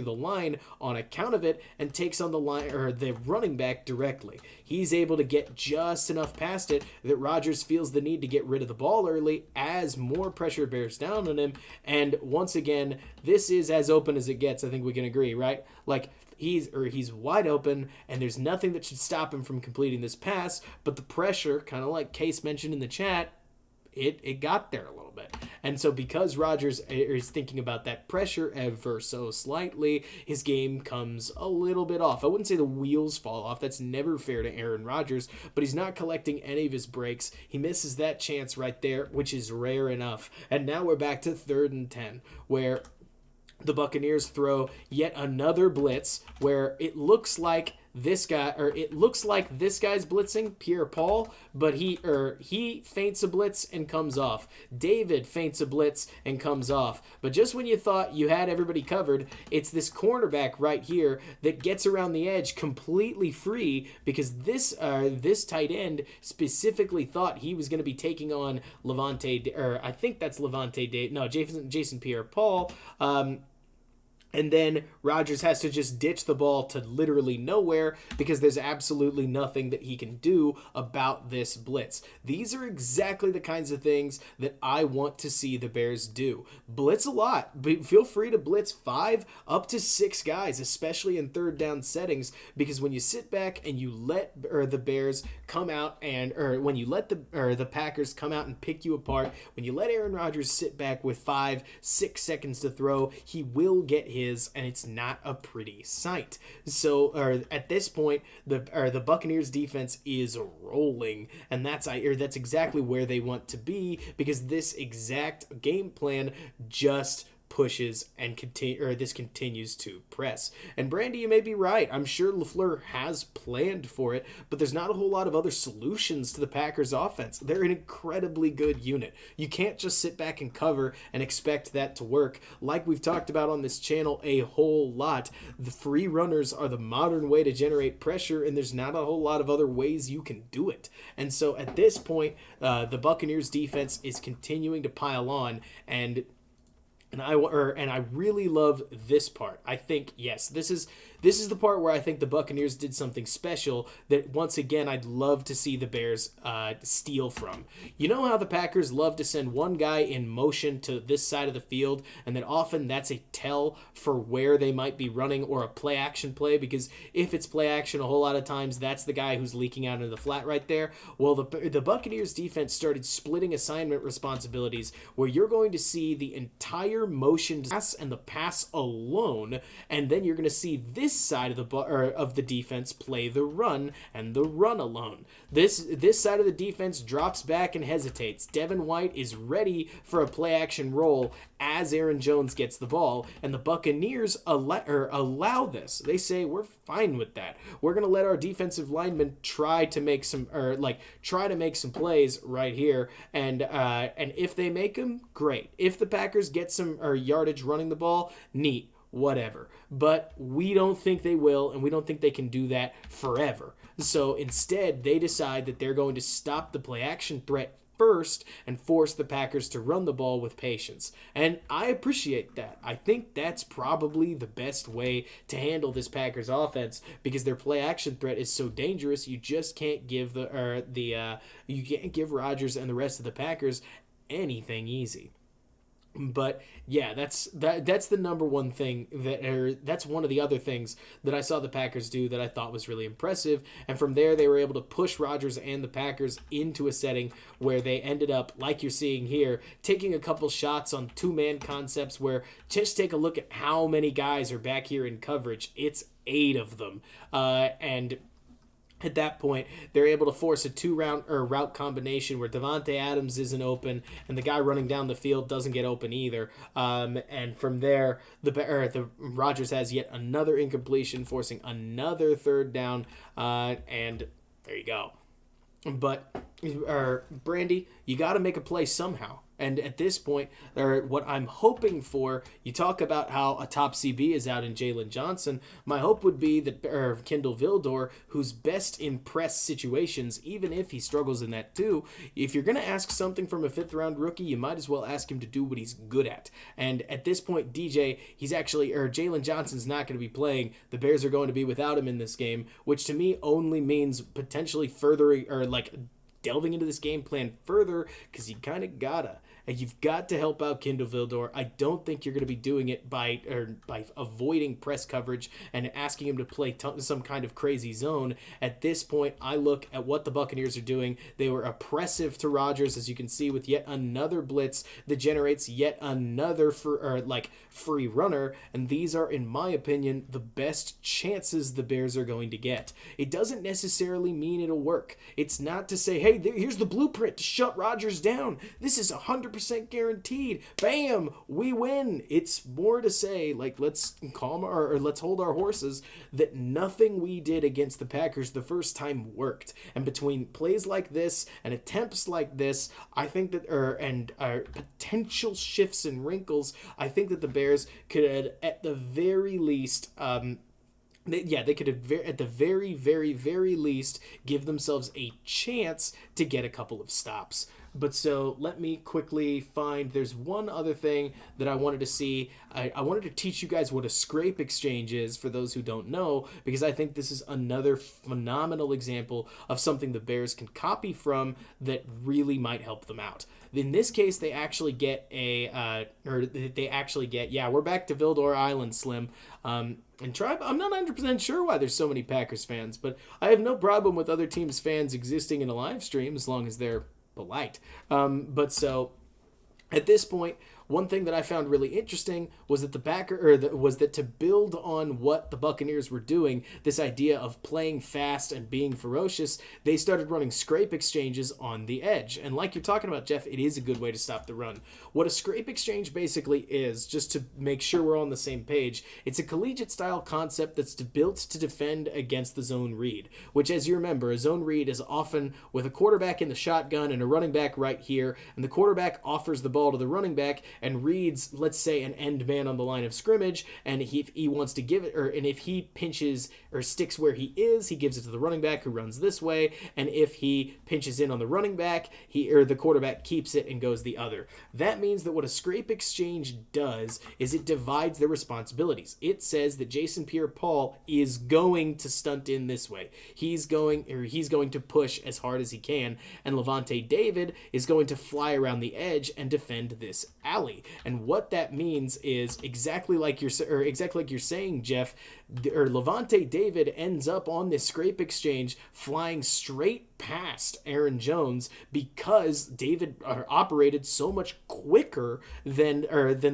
the line on account of it and takes on the running back directly. He's able to get just enough past it that Rodgers feels the need to get rid of the ball early as more pressure bears down on him. And once again, this is as open as it gets. I think we can agree, right? Like, he's wide open, and there's nothing that should stop him from completing this pass, but the pressure, kind of like Case mentioned in the chat, it got there a little bit. And so because Rodgers is thinking about that pressure ever so slightly, his game comes a little bit off. I wouldn't say the wheels fall off. That's never fair to Aaron Rodgers, but he's not collecting any of his breaks. He misses that chance right there, which is rare enough. And now we're back to 3rd and 10, where the Buccaneers throw yet another blitz where it looks like this guy's blitzing, Pierre-Paul, but he feints a blitz and comes off. David feints a blitz and comes off. But just when you thought you had everybody covered, it's this cornerback right here that gets around the edge completely free because this tight end specifically thought he was going to be taking on I think that's Jason Pierre-Paul. And then Rodgers has to just ditch the ball to literally nowhere because there's absolutely nothing that he can do about this blitz. These are exactly the kinds of things that I want to see the Bears do. Blitz a lot, but feel free to blitz 5 up to 6 guys, especially in 3rd down settings, because when you sit back and you let the Bears come out when you let the Packers come out and pick you apart, when you let Aaron Rodgers sit back with 5-6 seconds to throw, he will get his, and it's not a pretty sight. So at this point, the Buccaneers defense is rolling, and that's exactly where they want to be because this exact game plan just pushes and this continues to press. And Brandy, you may be right. I'm sure LaFleur has planned for it, but there's not a whole lot of other solutions to the Packers offense. They're an incredibly good unit. You can't just sit back and cover and expect that to work. Like we've talked about on this channel a whole lot, the free runners are the modern way to generate pressure, and there's not a whole lot of other ways you can do it. And so at this point, the Buccaneers defense is continuing to pile on, and I really love this part. I think, yes, this is the part where I think the Buccaneers did something special that, once again, I'd love to see the Bears steal from. You know how the Packers love to send one guy in motion to this side of the field, and that often that's a tell for where they might be running or a play-action play, because if it's play-action, a whole lot of times that's the guy who's leaking out into the flat right there. Well, the Buccaneers defense started splitting assignment responsibilities where you're going to see the entire clear motion pass and the pass alone, and then you're going to see this side of the defense play the run and the run alone. This side of the defense drops back and hesitates. Devin White is ready for a play action roll as Aaron Jones gets the ball, and the Buccaneers allow this. They say, we're fine with that. We're going to let our defensive linemen try to make some plays right here, and if they make them, great. If the Packers get some yardage running the ball, neat, whatever. But we don't think they will, and we don't think they can do that forever. So instead, they decide that they're going to stop the play action threat first and force the Packers to run the ball with patience. And I appreciate that. I think that's probably the best way to handle this Packers offense, because their play action threat is so dangerous. You just can't give you can't give Rodgers and the rest of the Packers anything easy. But yeah, that's the number one thing that's one of the other things that I saw the Packers do that I thought was really impressive. And from there, they were able to push Rodgers and the Packers into a setting where they ended up, like you're seeing here, taking a couple shots on two-man concepts, where just take a look at how many guys are back here in coverage. It's 8 of them. And at that point, they're able to force a route combination where Davante Adams isn't open and the guy running down the field doesn't get open either. And from there, the Rodgers has yet another incompletion, forcing another third down. And there you go. But Brandy, you got to make a play somehow. And at this point, what I'm hoping for, you talk about how a top CB is out in Jalen Johnson. My hope would be that Kindle Vildor, who's best in press situations, even if he struggles in that too, if you're going to ask something from a 5th-round rookie, you might as well ask him to do what he's good at. And at this point, Jalen Johnson's not going to be playing. The Bears are going to be without him in this game, which to me only means potentially furthering delving into this game plan further, because you kind of gotta. And you've got to help out Kindle Vildor. I don't think you're going to be doing it by avoiding press coverage and asking him to play some kind of crazy zone. At this point, I look at what the Buccaneers are doing. They were oppressive to Rodgers, as you can see, with yet another blitz that generates yet another free runner. And these are, in my opinion, the best chances the Bears are going to get. It doesn't necessarily mean it'll work. It's not to say, hey, here's the blueprint to shut Rodgers down. This is 100% guaranteed. Bam, we win. It's more to say, let's let's hold our horses, that nothing we did against the Packers the first time worked. And between plays like this and attempts like this, I think that potential shifts and wrinkles, I think that the Bears could, at the very least, they could at the very, very, very least give themselves a chance to get a couple of stops. But so let me quickly find, there's one other thing that I wanted to see. I wanted to teach you guys what a scrape exchange is, for those who don't know, because I think this is another phenomenal example of something the Bears can copy from that really might help them out. In this case, they actually get we're back to Vildor Island, Slim. And Tribe, I'm not 100% sure why there's so many Packers fans, but I have no problem with other teams' fans existing in a live stream as long as they're polite. But so at this point, one thing that I found really interesting was that to build on what the Buccaneers were doing, this idea of playing fast and being ferocious, they started running scrape exchanges on the edge. And like you're talking about, Jeff, it is a good way to stop the run. What a scrape exchange basically is, just to make sure we're on the same page, it's a collegiate-style concept that's built to defend against the zone read, which, as you remember, a zone read is often with a quarterback in the shotgun and a running back right here, and the quarterback offers the ball to the running back and reads, let's say, an end man on the line of scrimmage, and if he wants to give it, and if he pinches or sticks where he is, he gives it to the running back who runs this way, and if he pinches in on the running back, the quarterback keeps it and goes the other. That means that what a scrape exchange does is it divides their responsibilities. It says that Jason Pierre-Paul is going to stunt in this way. He's going to push as hard as he can, and Levante David is going to fly around the edge and defend this alley. And what that means is exactly like you're saying, Jeff, Levante David ends up on this scrape exchange flying straight past Aaron Jones because David operated so much quicker than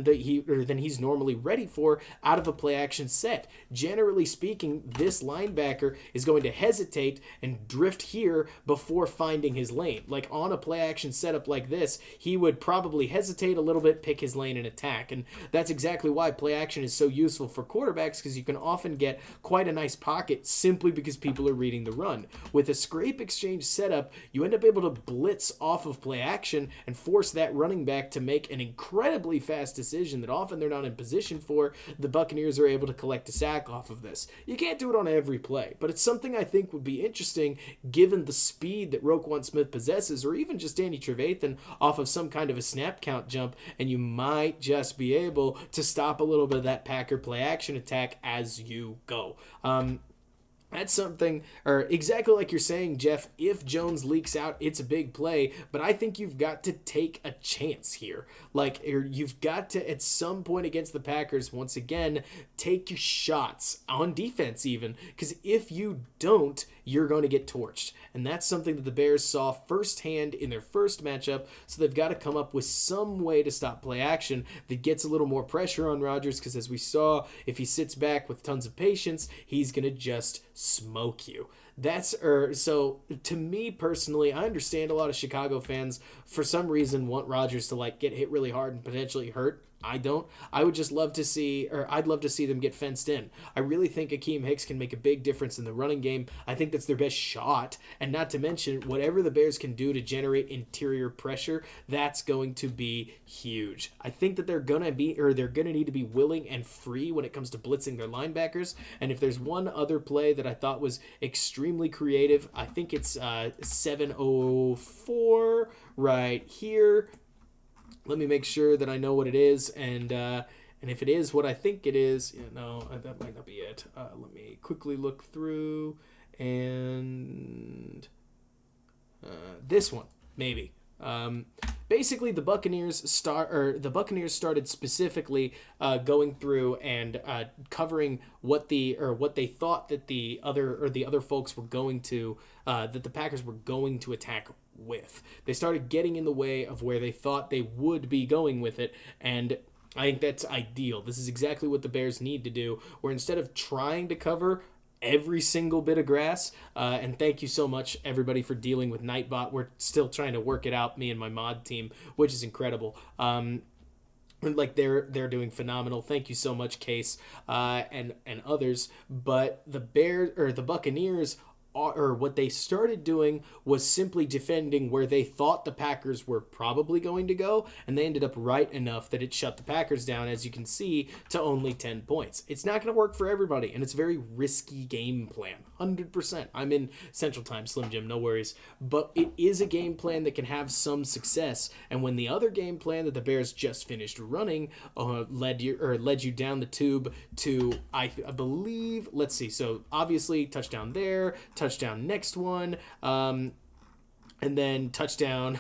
he's normally ready for out of a play action set. Generally speaking, this linebacker is going to hesitate and drift here before finding his lane. Like on a play action setup like this, he would probably hesitate a little bit, pick his lane and attack. And that's exactly why play action is so useful for quarterbacks, because you can often get quite a nice pocket simply because people are reading the run. With a scrape exchange setup, you end up able to blitz off of play action and force that running back to make an incredibly fast decision that often they're not in position for. The Buccaneers are able to collect a sack off of this. You can't do it on every play, but it's something I think would be interesting given the speed that Roquan Smith possesses, or even just Danny Trevathan off of some kind of a snap count jump, and you might just be able to stop a little bit of that Packer play action attack as you go. That's something, or exactly like you're saying, Jeff, if Jones leaks out, it's a big play, but I think you've got to take a chance here. Like, you've got to, at some point against the Packers, once again, take your shots on defense even, because if you don't, you're going to get torched. And that's something that the Bears saw firsthand in their first matchup, so they've got to come up with some way to stop play action that gets a little more pressure on Rodgers, because as we saw, if he sits back with tons of patience, he's going to just smoke you. So to me personally, I understand a lot of Chicago fans for some reason want Rodgers to like get hit really hard and potentially hurt. I don't. I would just love to see, or I'd love to see them get fenced in. I really think Akeem Hicks can make a big difference in the running game. I think that's their best shot. And not to mention, whatever the Bears can do to generate interior pressure, that's going to be huge. I think that they're going to need to be willing and free when it comes to blitzing their linebackers. And if there's one other play that I thought was extremely creative, I think it's 704 right here. Let me make sure that I know what it is, and if it is what I think it is, that might not be it. Let me quickly look through, and this one maybe. Basically, the Buccaneers started specifically going through and covering what they thought that the other folks were going to that the Packers were going to attack with. They started getting in the way of where they thought they would be going with it, and I think that's ideal. This is exactly what the Bears need to do, where instead of trying to cover every single bit of grass, and thank you so much everybody for dealing with Nightbot. We're still trying to work it out, me and my mod team, which is incredible. Like they're doing phenomenal. Thank you so much, Case, and others. But the Buccaneers, or what they started doing was simply defending where they thought the Packers were probably going to go, and they ended up right enough that it shut the Packers down, as you can see, to only 10 points. It's not going to work for everybody, and it's a very risky game plan, 100%. I'm in Central Time, Slim Jim, no worries. But it is a game plan that can have some success, and when the other game plan that the Bears just finished running led you down the tube to, I believe, let's see, so obviously touchdown there, touchdown next one, and then touchdown.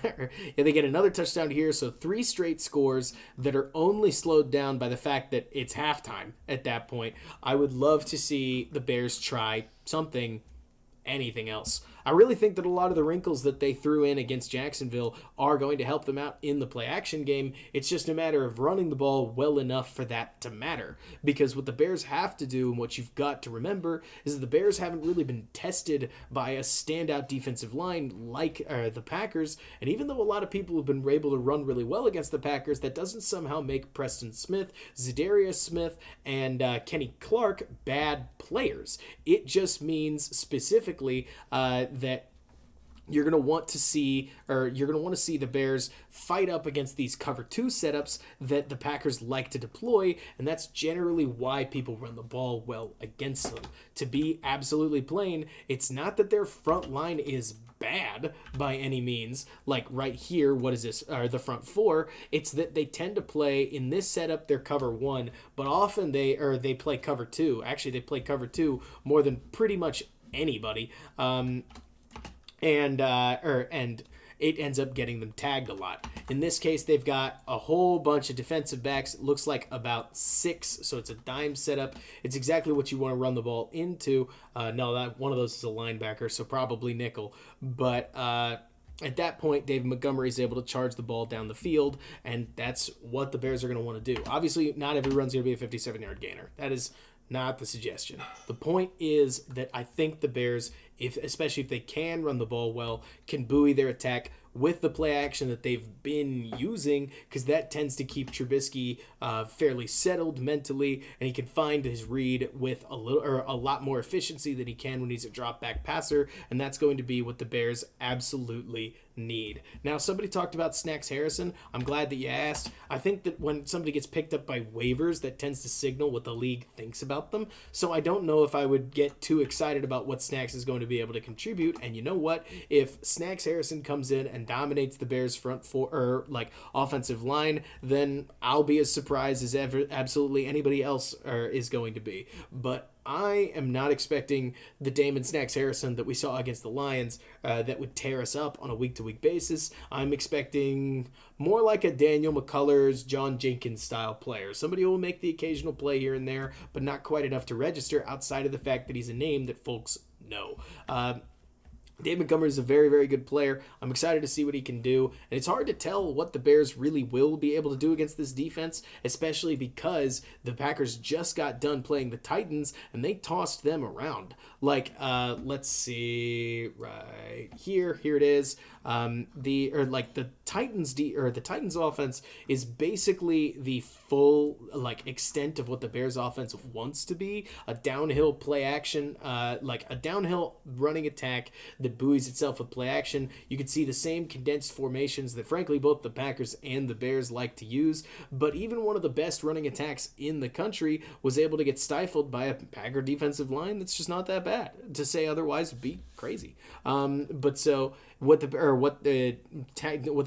They get another touchdown here, so 3 straight scores that are only slowed down by the fact that it's halftime at that point. I would love to see the Bears try anything else. I really think that a lot of the wrinkles that they threw in against Jacksonville are going to help them out in the play action game. It's just a matter of running the ball well enough for that to matter. Because what the Bears have to do, and what you've got to remember, is that the Bears haven't really been tested by a standout defensive line like the Packers. And even though a lot of people have been able to run really well against the Packers, that doesn't somehow make Preston Smith, Zadarius Smith, and Kenny Clark bad players. It just means specifically that you're going to want to see the Bears fight up against these cover 2 setups that the Packers like to deploy, and that's generally why people run the ball well against them. To be absolutely plain, it's not that their front line is bad by any means. Like right here, what is this? The front 4. It's that they tend to play in this setup, they're cover 1, but often they play cover 2. Actually, they play cover 2 more than pretty much anybody. And it ends up getting them tagged a lot. In this case, they've got a whole bunch of defensive backs. It looks like about 6, so it's a dime setup. It's exactly what you want to run the ball into. No, that one of those is a linebacker, so probably nickel. But at that point, David Montgomery is able to charge the ball down the field, and that's what the Bears are going to want to do. Obviously, not every run's going to be a 57-yard gainer. That is not the suggestion. The point is that I think the Bears, especially if they can run the ball well, can buoy their attack with the play action that they've been using, because that tends to keep Trubisky fairly settled mentally, and he can find his read with a lot more efficiency than he can when he's a drop back passer, and that's going to be what the Bears absolutely need. Now, somebody talked about Snacks Harrison. I'm glad that you asked. I think that when somebody gets picked up by waivers, that tends to signal what the league thinks about them. So I don't know if I would get too excited about what Snacks is going to be able to contribute. And you know what? If Snacks Harrison comes in and dominates the Bears front four or offensive line, then I'll be as surprised as absolutely anybody else is going to be. But I am not expecting the Damon Snacks Harrison that we saw against the Lions that would tear us up on a week-to-week basis. I'm expecting more like a Daniel McCullers, John Jenkins style player. Somebody who will make the occasional play here and there, but not quite enough to register outside of the fact that he's a name that folks know. Dave Montgomery is a very, very good player. I'm excited to see what he can do. And it's hard to tell what the Bears really will be able to do against this defense, especially because the Packers just got done playing the Titans and they tossed them around. Let's see right here. Here it is. The Titans offense is basically the full extent of what the Bears offense wants to be, a downhill play action, a downhill running attack that buoys itself with play action. You can see the same condensed formations that frankly both the Packers and the Bears like to use, but even one of the best running attacks in the country was able to get stifled by a Packer defensive line that's just not that bad. To say otherwise would be crazy. What the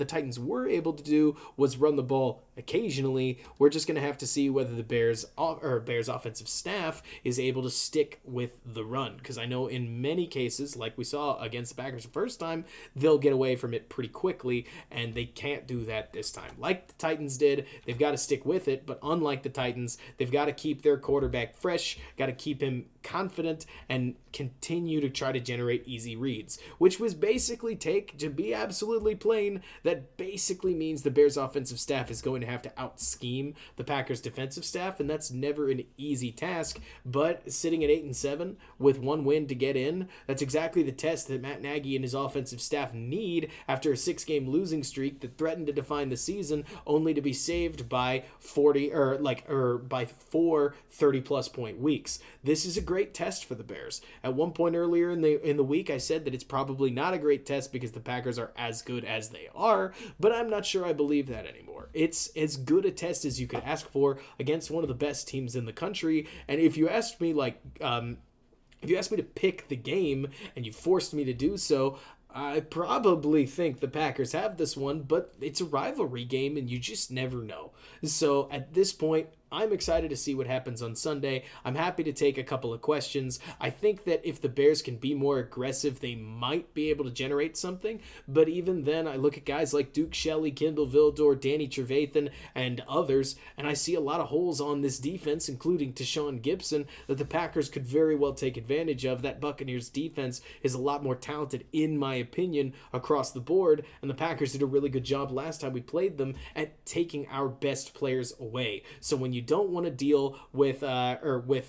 Titans were able to do was run the ball occasionally. We're just going to have to see whether the Bears offensive staff is able to stick with the run, because I know in many cases, like we saw against the Packers the first time, they'll get away from it pretty quickly, and they can't do that this time. Like the Titans did, they've got to stick with it, but unlike the Titans, they've got to keep their quarterback fresh, got to keep him confident, and continue to try to generate easy reads, which was basically to be absolutely plain, that basically means the Bears offensive staff is going to have to out-scheme the Packers defensive staff, and that's never an easy task. But sitting at 8-7 with one win to get in, that's exactly the test that Matt Nagy and his offensive staff need after a 6-game losing streak that threatened to define the season, only to be saved by 4 30-plus point weeks. This is a great test for the Bears. At one point earlier in the week, I said that it's probably not a great test because the Packers are as good as they are, but I'm not sure I believe that anymore. It's as good a test as you could ask for against one of the best teams in the country. And if you asked me to pick the game and you forced me to do so, I probably think the Packers have this one, but it's a rivalry game and you just never know. So at this point, I'm excited to see what happens on Sunday. I'm happy to take a couple of questions. I think that if the Bears can be more aggressive, they might be able to generate something. But even then, I look at guys like Duke Shelley, Kindle Vildor, Danny Trevathan, and others, and I see a lot of holes on this defense, including Tashawn Gibson, that the Packers could very well take advantage of. That Buccaneers defense is a lot more talented, in my opinion, across the board, and the Packers did a really good job last time we played them at taking our best players away. So when you don't want to deal with when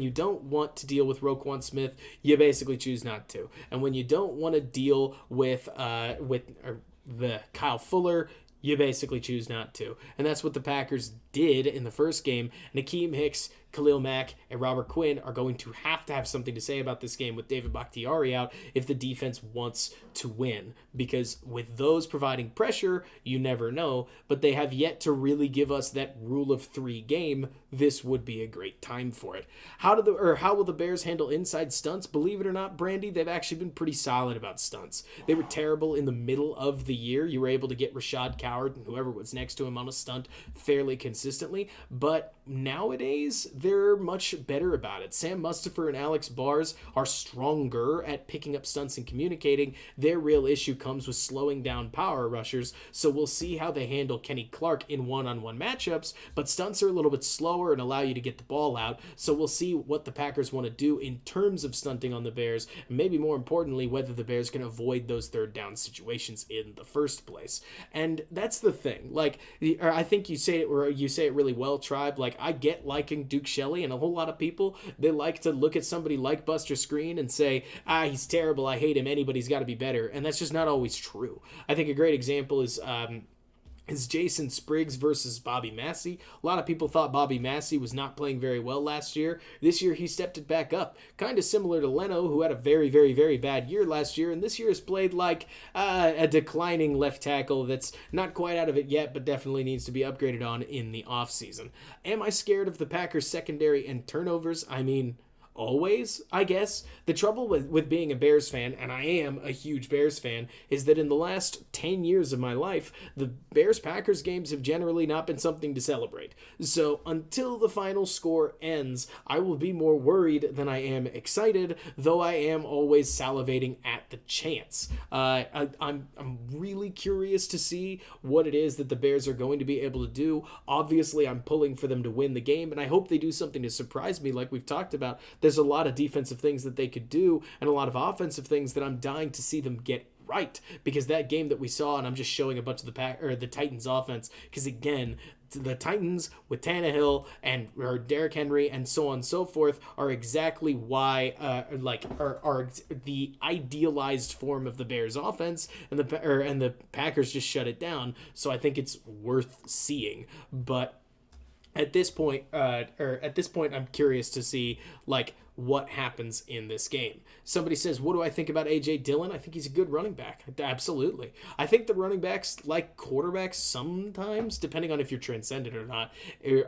you don't want to deal with Roquan Smith, you basically choose not to. And when you don't want to deal with the Kyle Fuller, you basically choose not to. And that's what the Packers did in the first game. And Akeem Hicks, Khalil Mack, and Robert Quinn are going to have something to say about this game with David Bakhtiari out if the defense wants to win. Because with those providing pressure, you never know. But they have yet to really give us that rule of 3 game. This would be a great time for it. How will the Bears handle inside stunts? Believe it or not, Brandy, they've actually been pretty solid about stunts. They were terrible in the middle of the year. You were able to get Rashad Coward and whoever was next to him on a stunt fairly consistently. But nowadays, they're much better about it. Sam Mustipher and Alex Bars are stronger at picking up stunts and communicating. Their real issue comes with slowing down power rushers, so we'll see how they handle Kenny Clark in one-on-one matchups, but stunts are a little bit slower and allow you to get the ball out, so we'll see what the Packers want to do in terms of stunting on the Bears, and maybe more importantly, whether the Bears can avoid those third down situations in the first place. And that's the thing. Like, I think you say it really well, Tribe. Like, I get liking Duke Shelley, and a whole lot of people, they like to look at somebody like Buster Skrine and say, he's terrible, I hate him, anybody's got to be better. And that's just not always true. I think a great example is Jason Spriggs versus Bobby Massey. A lot of people thought Bobby Massey was not playing very well last year. This year he stepped it back up. Kind of similar to Leno, who had a very, very, very bad year last year, and this year has played like a declining left tackle that's not quite out of it yet, but definitely needs to be upgraded on in the offseason. Am I scared of the Packers secondary and turnovers? I mean, always, I guess. The trouble with being a Bears fan, and I am a huge Bears fan, is that in the last 10 years of my life, the Bears-Packers games have generally not been something to celebrate. So until the final score ends, I will be more worried than I am excited, though I am always salivating at the chance. I'm really curious to see what it is that the Bears are going to be able to do. Obviously, I'm pulling for them to win the game, and I hope they do something to surprise me like we've talked about. There's a lot of defensive things that they could do and a lot of offensive things that I'm dying to see them get right, because that game that we saw, and I'm just showing a bunch of the Titans offense, because again, the Titans with Tannehill and Derrick Henry and so on and so forth are exactly why are the idealized form of the Bears offense, and the Packers just shut it down. So I think it's worth seeing, but at this point, I'm curious to see like what happens in this game. Somebody says, what do I think about A.J. Dillon? I think he's a good running back. Absolutely. I think the running backs, like quarterbacks sometimes, depending on if you're transcendent or not,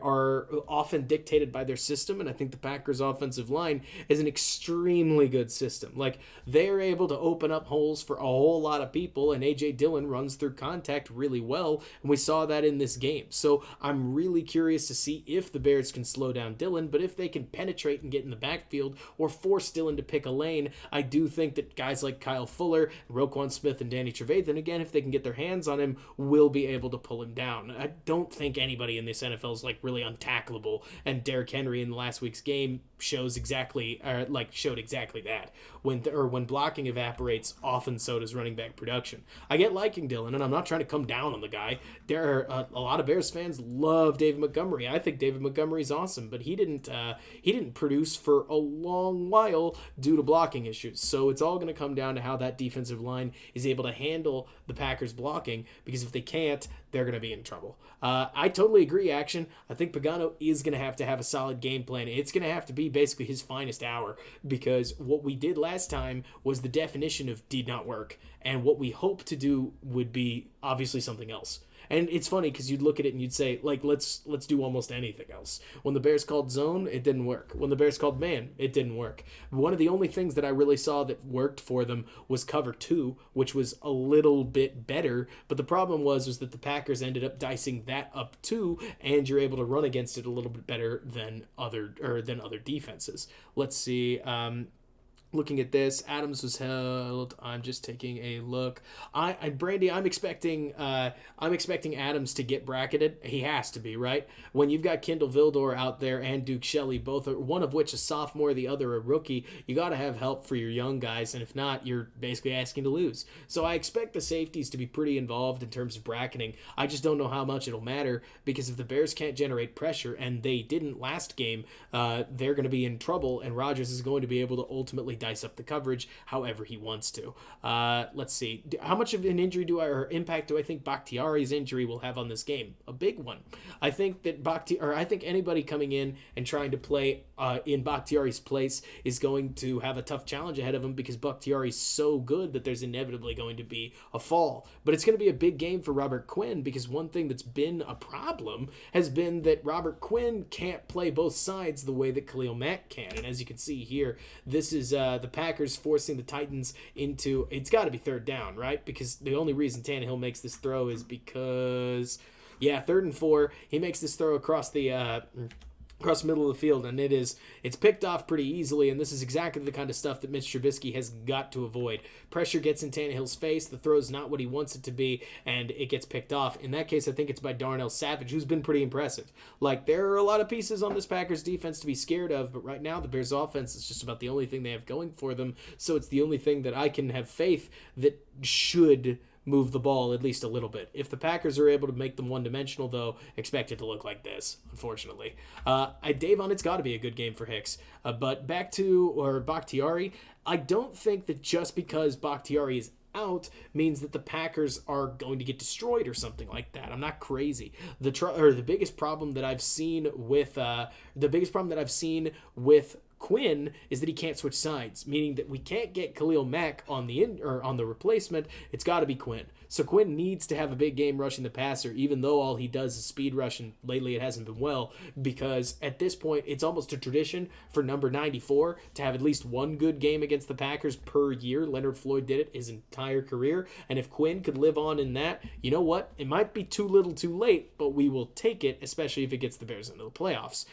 are often dictated by their system, and I think the Packers' offensive line is an extremely good system. Like, they're able to open up holes for a whole lot of people, and A.J. Dillon runs through contact really well, and we saw that in this game. So I'm really curious to see if the Bears can slow down Dillon, but if they can penetrate and get in the backfield or force Dillon to pick a lane, I do think that guys like Kyle Fuller, Roquan Smith, and Danny Trevathan, again, if they can get their hands on him, will be able to pull him down. I don't think anybody in this NFL is like really untackleable, and Derrick Henry in last week's game showed exactly that. When blocking evaporates, often so does running back production. I get liking Dillon, and I'm not trying to come down on the guy. There are a lot of Bears fans love David Montgomery. I think David Montgomery's awesome, but he didn't produce for a long while due to blocking issues. So it's all going to come down to how that defensive line is able to handle the Packers blocking, because if they can't, they're going to be in trouble. I totally agree, Action. I think Pagano is going to have a solid game plan. It's going to have to be basically his finest hour, because what we did last time was the definition of did not work, and what we hope to do would be obviously something else. And it's funny because you'd look at it and you'd say, like, let's do almost anything else. When the Bears called zone, it didn't work. When the Bears called man, it didn't work. One of the only things that I really saw that worked for them was cover 2, which was a little bit better. But the problem was that the Packers ended up dicing that up too, and you're able to run against it a little bit better than other defenses. Let's see. Looking at this, Adams was held. I'm just taking a look. Brandy, I'm expecting Adams to get bracketed. He has to be, right? When you've got Kendall Vildor out there and Duke Shelley, one of which a sophomore, the other a rookie, you got to have help for your young guys, and if not, you're basically asking to lose. So I expect the safeties to be pretty involved in terms of bracketing. I just don't know how much it'll matter, because if the Bears can't generate pressure, and they didn't last game, they're going to be in trouble, and Rodgers is going to be able to ultimately dice up the coverage however he wants to. Let's see. How much of an injury impact do I think Bakhtiari's injury will have on this game? A big one. I think that I think anybody coming in and trying to play in Bakhtiari's place is going to have a tough challenge ahead of him, because Bakhtiari's so good that there's inevitably going to be a fall. But it's going to be a big game for Robert Quinn, because one thing that's been a problem has been that Robert Quinn can't play both sides the way that Khalil Mack can. And as you can see here, this is the Packers forcing the Titans into, it's got to be third down, right? Because the only reason Tannehill makes this throw is because, 3rd and 4, he makes this throw across the across the middle of the field, and it's picked off pretty easily, and this is exactly the kind of stuff that Mitch Trubisky has got to avoid. Pressure gets in Tannehill's face, the throw's not what he wants it to be, and it gets picked off. In that case, I think it's by Darnell Savage, who's been pretty impressive. Like, there are a lot of pieces on this Packers defense to be scared of, but right now the Bears offense is just about the only thing they have going for them, so it's the only thing that I can have faith that should move the ball at least a little bit. If the Packers are able to make them one-dimensional, though, expect it to look like this, unfortunately. Davon, it's got to be a good game for Hicks. But back to Bakhtiari, I don't think that just because Bakhtiari is out means that the Packers are going to get destroyed or something like that. I'm not crazy. The biggest problem that I've seen with Quinn is that he can't switch sides, meaning that we can't get Khalil Mack on the replacement. It's got to be Quinn. So Quinn needs to have a big game rushing the passer, even though all he does is speed rush, and lately it hasn't been well, because at this point it's almost a tradition for number 94 to have at least one good game against the Packers per year. Leonard Floyd did it his entire career, and if Quinn could live on in that, you know what? It might be too little too late, but we will take it, especially if it gets the Bears into the playoffs.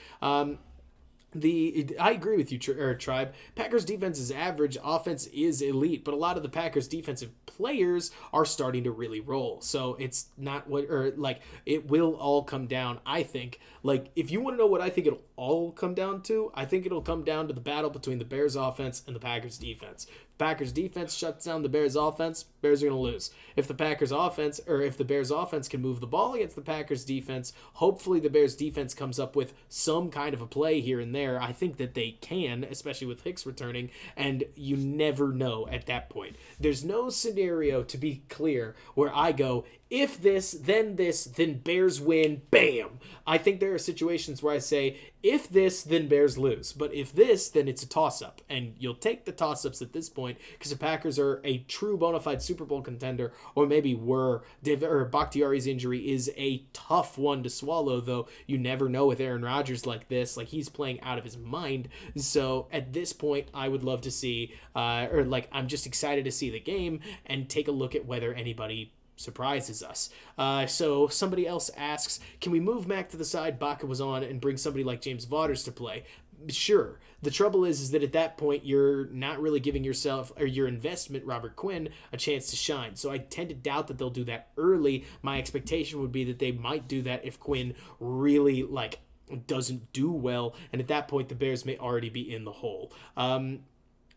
I agree with you, Tribe. Packers defense is average, offense is elite, but a lot of the Packers defensive players are starting to really roll. So it's not it will all come down, I think. Like, if you want to know what I think it'll all come down to, I think it'll come down to the battle between the Bears offense and the Packers defense. Packers defense shuts down the Bears offense, Bears are going to lose. If the Bears offense can move the ball against the Packers defense, hopefully the Bears defense comes up with some kind of a play here and there. I think that they can, especially with Hicks returning, and you never know at that point. There's no scenario, to be clear, where I go, if this, then Bears win, bam. I think there are situations where I say, if this, then Bears lose. But if this, then it's a toss-up. And you'll take the toss-ups at this point because the Packers are a true bona fide Super Bowl contender, or maybe were. Bakhtiari's injury is a tough one to swallow, though you never know with Aaron Rodgers like this. Like, he's playing out of his mind. So at this point, I would love to see, I'm just excited to see the game and take a look at whether anybody surprises us. So somebody else asks, can we move Mac to the side Baca was on and bring somebody like James Vaughters to play? Sure. The trouble is that at that point, you're not really giving yourself or your investment, Robert Quinn, a chance to shine. So I tend to doubt that they'll do that early. My expectation would be that they might do that if Quinn really, doesn't do well. And at that point, the Bears may already be in the hole.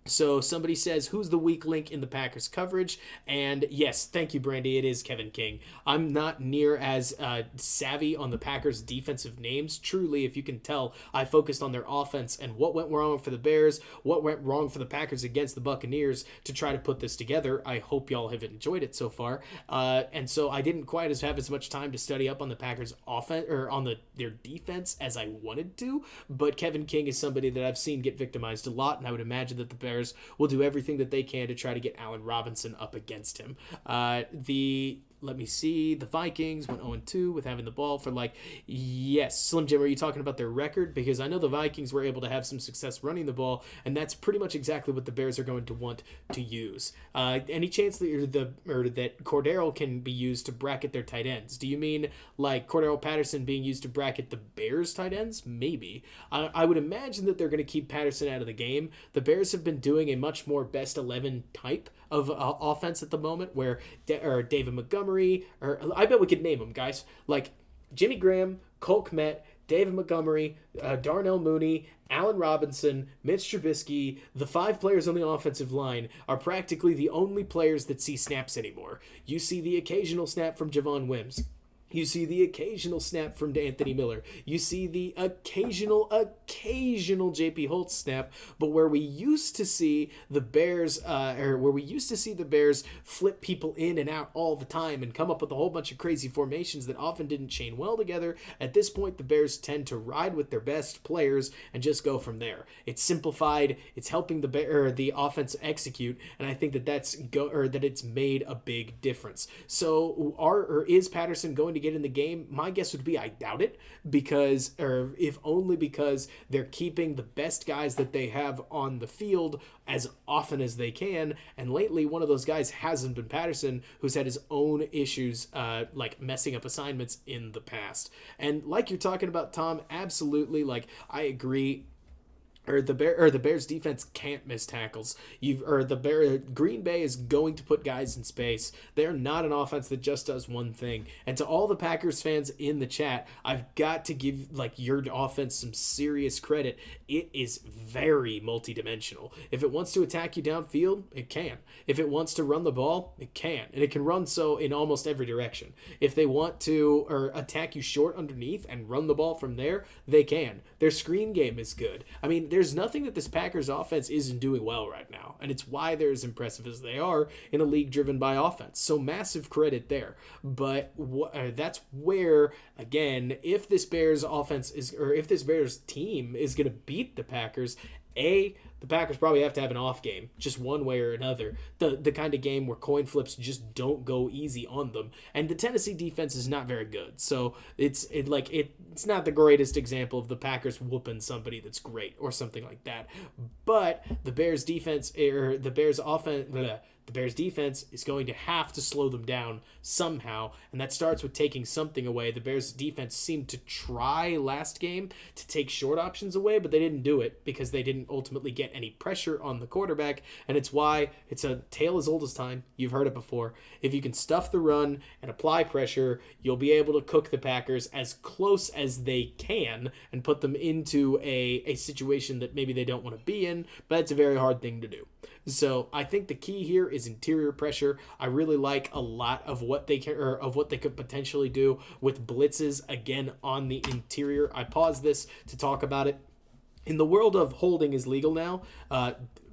So somebody says, who's the weak link in the Packers coverage? And yes, thank you, Brandy. It is Kevin King. I'm not near as savvy on the Packers defensive names. Truly, if you can tell, I focused on their offense and what went wrong for the Bears, what went wrong for the Packers against the Buccaneers to try to put this together. I hope y'all have enjoyed it so far. And so I didn't quite have as much time to study up on the Packers offense or on their defense as I wanted to. But Kevin King is somebody that I've seen get victimized a lot, and I would imagine that the Bears will do everything that they can to try to get Allen Robinson up against him. Let me see. The Vikings went 0-2 with having the ball for yes. Slim Jim, are you talking about their record? Because I know the Vikings were able to have some success running the ball, and that's pretty much exactly what the Bears are going to want to use. Any chance that Cordero can be used to bracket their tight ends? Do you mean like Cordero Patterson being used to bracket the Bears tight ends? Maybe. I would imagine that they're going to keep Patterson out of the game. The Bears have been doing a much more best 11 type of offense at the moment, where David Montgomery, or I bet we could name them, guys, like Jimmy Graham, Cole Kmet, David Montgomery, Darnell Mooney, Allen Robinson, Mitch Trubisky, the 5 players on the offensive line are practically the only players that see snaps anymore. You see the occasional snap from Javon Wims. You see the occasional snap from Anthony Miller. You see the occasional JP Holtz snap. But where we used to see the Bears, flip people in and out all the time and come up with a whole bunch of crazy formations that often didn't chain well together, at this point the Bears tend to ride with their best players and just go from there. It's simplified. It's helping the offense execute, and I think that it's made a big difference. So, is Patterson going to to get in the game? My guess would be I doubt it, because, or if only because they're keeping the best guys that they have on the field as often as they can. And lately, one of those guys hasn't been Patterson, who's had his own issues, like messing up assignments in the past. And like you're talking about, Tom, absolutely, like I agree. The Bears defense can't miss tackles. Green Bay is going to put guys in space. They're not an offense that just does one thing. And to all the Packers fans in the chat, I've got to give like your offense some serious credit. It is very multidimensional. If it wants to attack you downfield, it can. If it wants to run the ball, it can. And it can run so in almost every direction. If they want to attack you short underneath and run the ball from there, they can. Their screen game is good. I mean, there's nothing that this Packers offense isn't doing well right now, and it's why they're as impressive as they are in a league driven by offense. So massive credit there. But that's where, again, if this Bears offense is, or if this Bears team is going to beat the Packers, the Packers probably have to have an off game, just one way or another. The kind of game where coin flips just don't go easy on them. And the Tennessee defense is not very good. So it's not the greatest example of the Packers whooping somebody that's great or something like that. But the Bears defense, or the Bears offense, the Bears defense is going to have to slow them down somehow, and that starts with taking something away. The Bears defense seemed to try last game to take short options away, but they didn't do it because they didn't ultimately get any pressure on the quarterback, and it's why it's a tale as old as time. You've heard it before. If you can stuff the run and apply pressure, you'll be able to cook the Packers as close as they can and put them into a situation that maybe they don't want to be in, but it's a very hard thing to do. So I think the key here is interior pressure. I really like a lot of what they can, or of what they could potentially do with blitzes again on the interior. I paused this to talk about it. In the world of holding is legal now,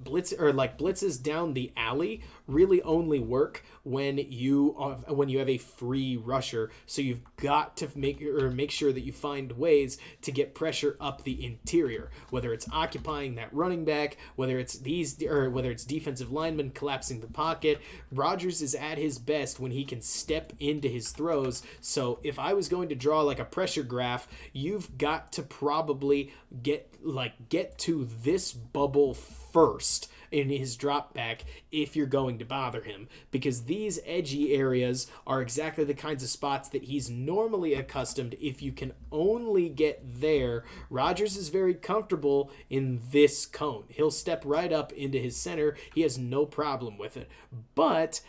blitzes down the alley really only work when you have a free rusher. So you've got to make sure that you find ways to get pressure up the interior, whether it's occupying that running back, whether it's defensive linemen collapsing the pocket. Rodgers is at his best when he can step into his throws. So if I was going to draw like a pressure graph, you've got to probably get to this bubble first in his drop back if you're going to bother him, because these edgy areas are exactly the kinds of spots that he's normally accustomed. If you can only get there, Rodgers is very comfortable in this cone. He'll step right up into his center. He has no problem with it. But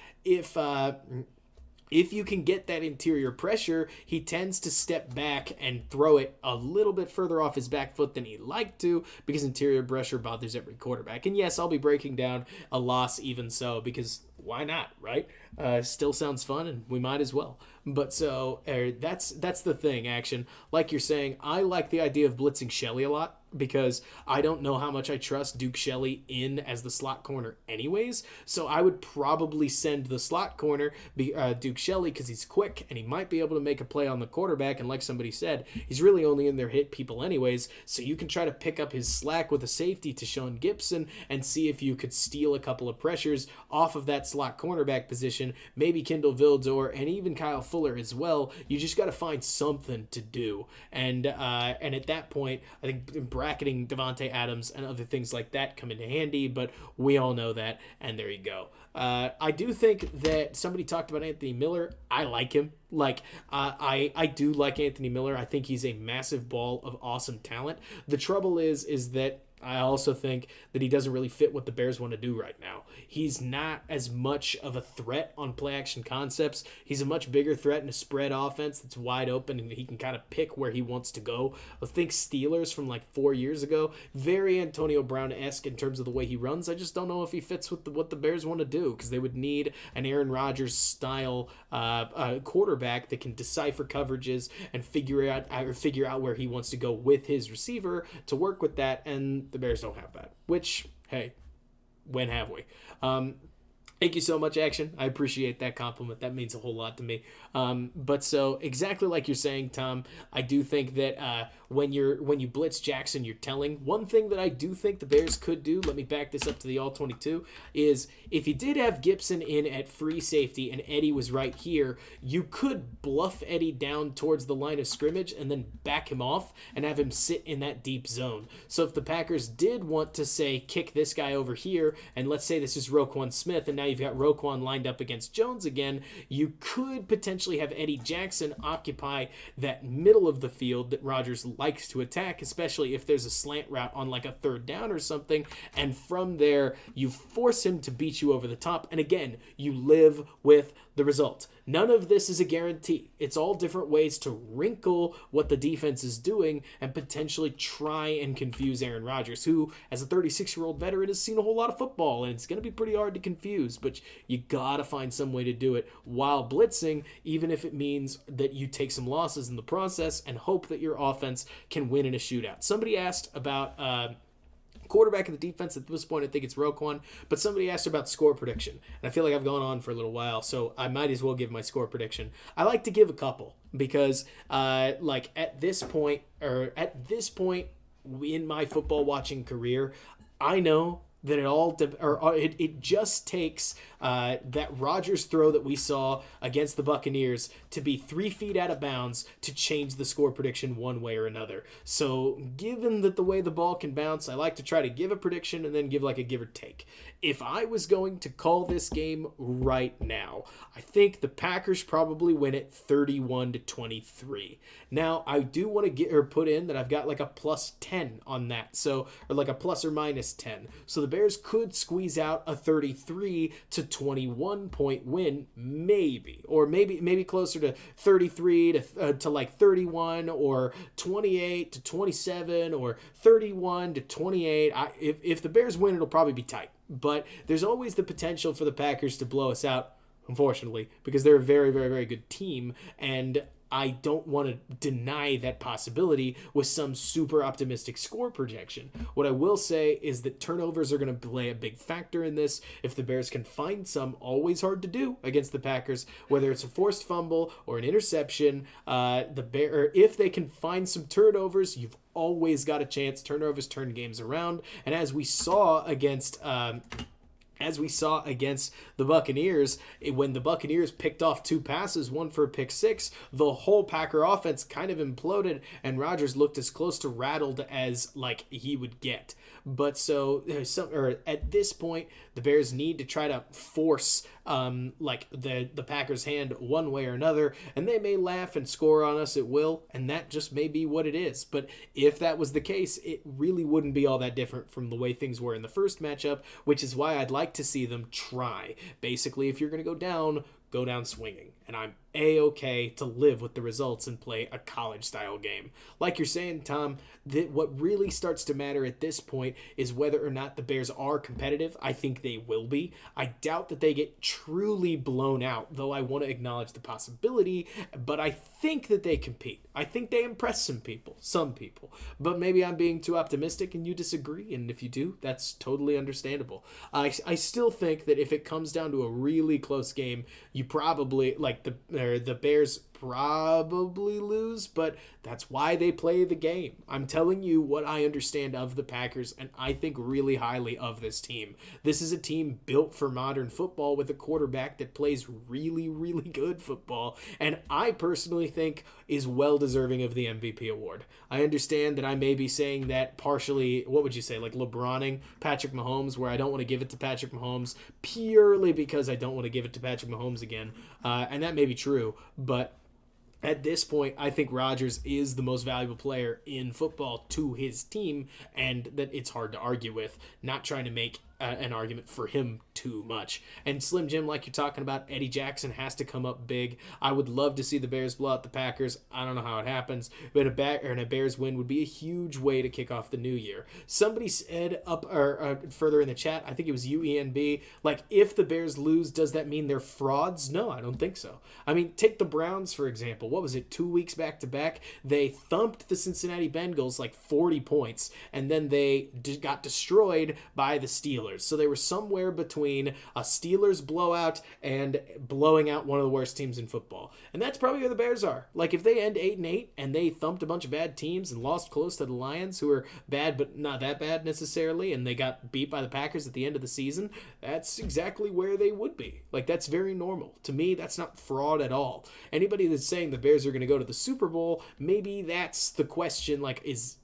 if you can get that interior pressure, he tends to step back and throw it a little bit further off his back foot than he'd like to, because interior pressure bothers every quarterback. And yes, I'll be breaking down a loss even so, because why not, right? Still sounds fun, and we might as well. But so that's the thing, Action. Like you're saying, I like the idea of blitzing Shelley a lot, because I don't know how much I trust Duke Shelley in as the slot corner anyways. So I would probably send the slot corner, Duke Shelley, because he's quick and he might be able to make a play on the quarterback. And like somebody said, he's really only in there hit people anyways. So you can try to pick up his slack with a safety to Sean Gibson and see if you could steal a couple of pressures off of that slot cornerback position. Maybe Kendall Vildor and even Kyle Fuller as well. You just got to find something to do. And at that point, I think bracketing Devontae Adams and other things like that come into handy, but we all know that, and there you go. I do think that somebody talked about Anthony Miller. I like him. I do like Anthony Miller. I think he's a massive ball of awesome talent. The trouble is that I also think that he doesn't really fit what the Bears want to do right now. He's not as much of a threat on play-action concepts. He's a much bigger threat in a spread offense that's wide open, and he can kind of pick where he wants to go. I think Steelers from like 4 years ago, very Antonio Brown-esque in terms of the way he runs. I just don't know if he fits with what the Bears want to do, because they would need an Aaron Rodgers style quarterback that can decipher coverages and figure out where he wants to go with his receiver to work with that, and the Bears don't have that, which, hey, when have we? Thank you so much, Action. I appreciate that compliment. That means a whole lot to me. But so exactly like you're saying, Tom, I do think that when you blitz Jackson, you're telling. One thing that I do think the Bears could do, let me back this up to the all 22, is if you did have Gibson in at free safety and Eddie was right here, you could bluff Eddie down towards the line of scrimmage and then back him off and have him sit in that deep zone. So if the Packers did want to say kick this guy over here, and let's say this is Roquan Smith, and now you've got Roquan lined up against Jones again, you could potentially have Eddie Jackson occupy that middle of the field that Rodgers likes to attack, especially if there's a slant route on like a third down or something, and from there you force him to beat you over the top, and again, you live with the result. None of this is a guarantee. It's all different ways to wrinkle what the defense is doing and potentially try and confuse Aaron Rodgers, who, as a 36-year-old veteran, has seen a whole lot of football, and it's going to be pretty hard to confuse, but you got to find some way to do it while blitzing, even if it means that you take some losses in the process and hope that your offense can win in a shootout. Somebody asked about quarterback of the defense. At this point, I think it's Roquan, but somebody asked about score prediction, and I feel like I've gone on for a little while, so I might as well give my score prediction. I like to give a couple because like at this point in my football watching career, I know that it just takes that Rodgers throw that we saw against the Buccaneers to be 3 feet out of bounds to change the score prediction one way or another. So given that the way the ball can bounce, I like to try to give a prediction and then give like a give or take. If I was going to call this game right now, I think the Packers probably win it 31-23. Now, I do want to put in that I've got like a plus 10 on that, so or like a plus or minus 10. So the Bears could squeeze out a 33-21 point win, maybe, or maybe closer to 33 to like 31, or 28-27, or 31-28. If the Bears win, it'll probably be tight. But there's always the potential for the Packers to blow us out, unfortunately, because they're a very, very, very good team, and I don't want to deny that possibility with some super optimistic score projection. What I will say is that turnovers are going to play a big factor in this. If the Bears can find some, always hard to do against the Packers, whether it's a forced fumble or an interception, if they can find some turnovers, you've always got a chance. Turnovers turn games around, and as we saw against the Buccaneers, when the Buccaneers picked off 2 passes, one for a pick 6, the whole Packer offense kind of imploded, and Rodgers looked as close to rattled as like he would get. But so at this point, the Bears need to try to force like the Packers' hand one way or another, and they may laugh and score on us at will, and that just may be what it is. But if that was the case, it really wouldn't be all that different from the way things were in the first matchup, which is why I'd like to see them try. Basically, if you're going to go down swinging, and I'm A-okay to live with the results and play a college-style game. Like you're saying, Tom, that what really starts to matter at this point is whether or not the Bears are competitive. I think they will be. I doubt that they get truly blown out, though I want to acknowledge the possibility, but I think that they compete. I think they impress some people, but maybe I'm being too optimistic and you disagree, and if you do, that's totally understandable. I still think that if it comes down to a really close game, you probably, like the Bears probably lose, but that's why they play the game. I'm telling you what I understand of the Packers, and I think really highly of this team. This is a team built for modern football with a quarterback that plays really, really good football, and I personally think is well deserving of the MVP award. I understand that I may be saying that partially, what would you say, like LeBroning Patrick Mahomes, where I don't want to give it to Patrick Mahomes purely because I don't want to give it to Patrick Mahomes again, and that may be true, but at this point, I think Rodgers is the most valuable player in football to his team, and that it's hard to argue with. Not trying to make an argument for him too much. And Slim Jim, like you're talking about, Eddie Jackson has to come up big. I would love to see the Bears blow out the Packers. I don't know how it happens, but a Bears win would be a huge way to kick off the new year. Somebody said further in the chat, I think it was UENB, like, if the Bears lose, does that mean they're frauds? No, I don't think so. I mean, take the Browns, for example. What was it, 2 weeks back to back? They thumped the Cincinnati Bengals like 40 points, and then they got destroyed by the Steelers. Steelers. So they were somewhere between a Steelers blowout and blowing out one of the worst teams in football. And that's probably where the Bears are. Like, if they end 8-8 and they thumped a bunch of bad teams and lost close to the Lions, who are bad but not that bad necessarily, and they got beat by the Packers at the end of the season, that's exactly where they would be. Like, that's very normal. To me, that's not fraud at all. Anybody that's saying the Bears are going to go to the Super Bowl, maybe that's the question. Like, is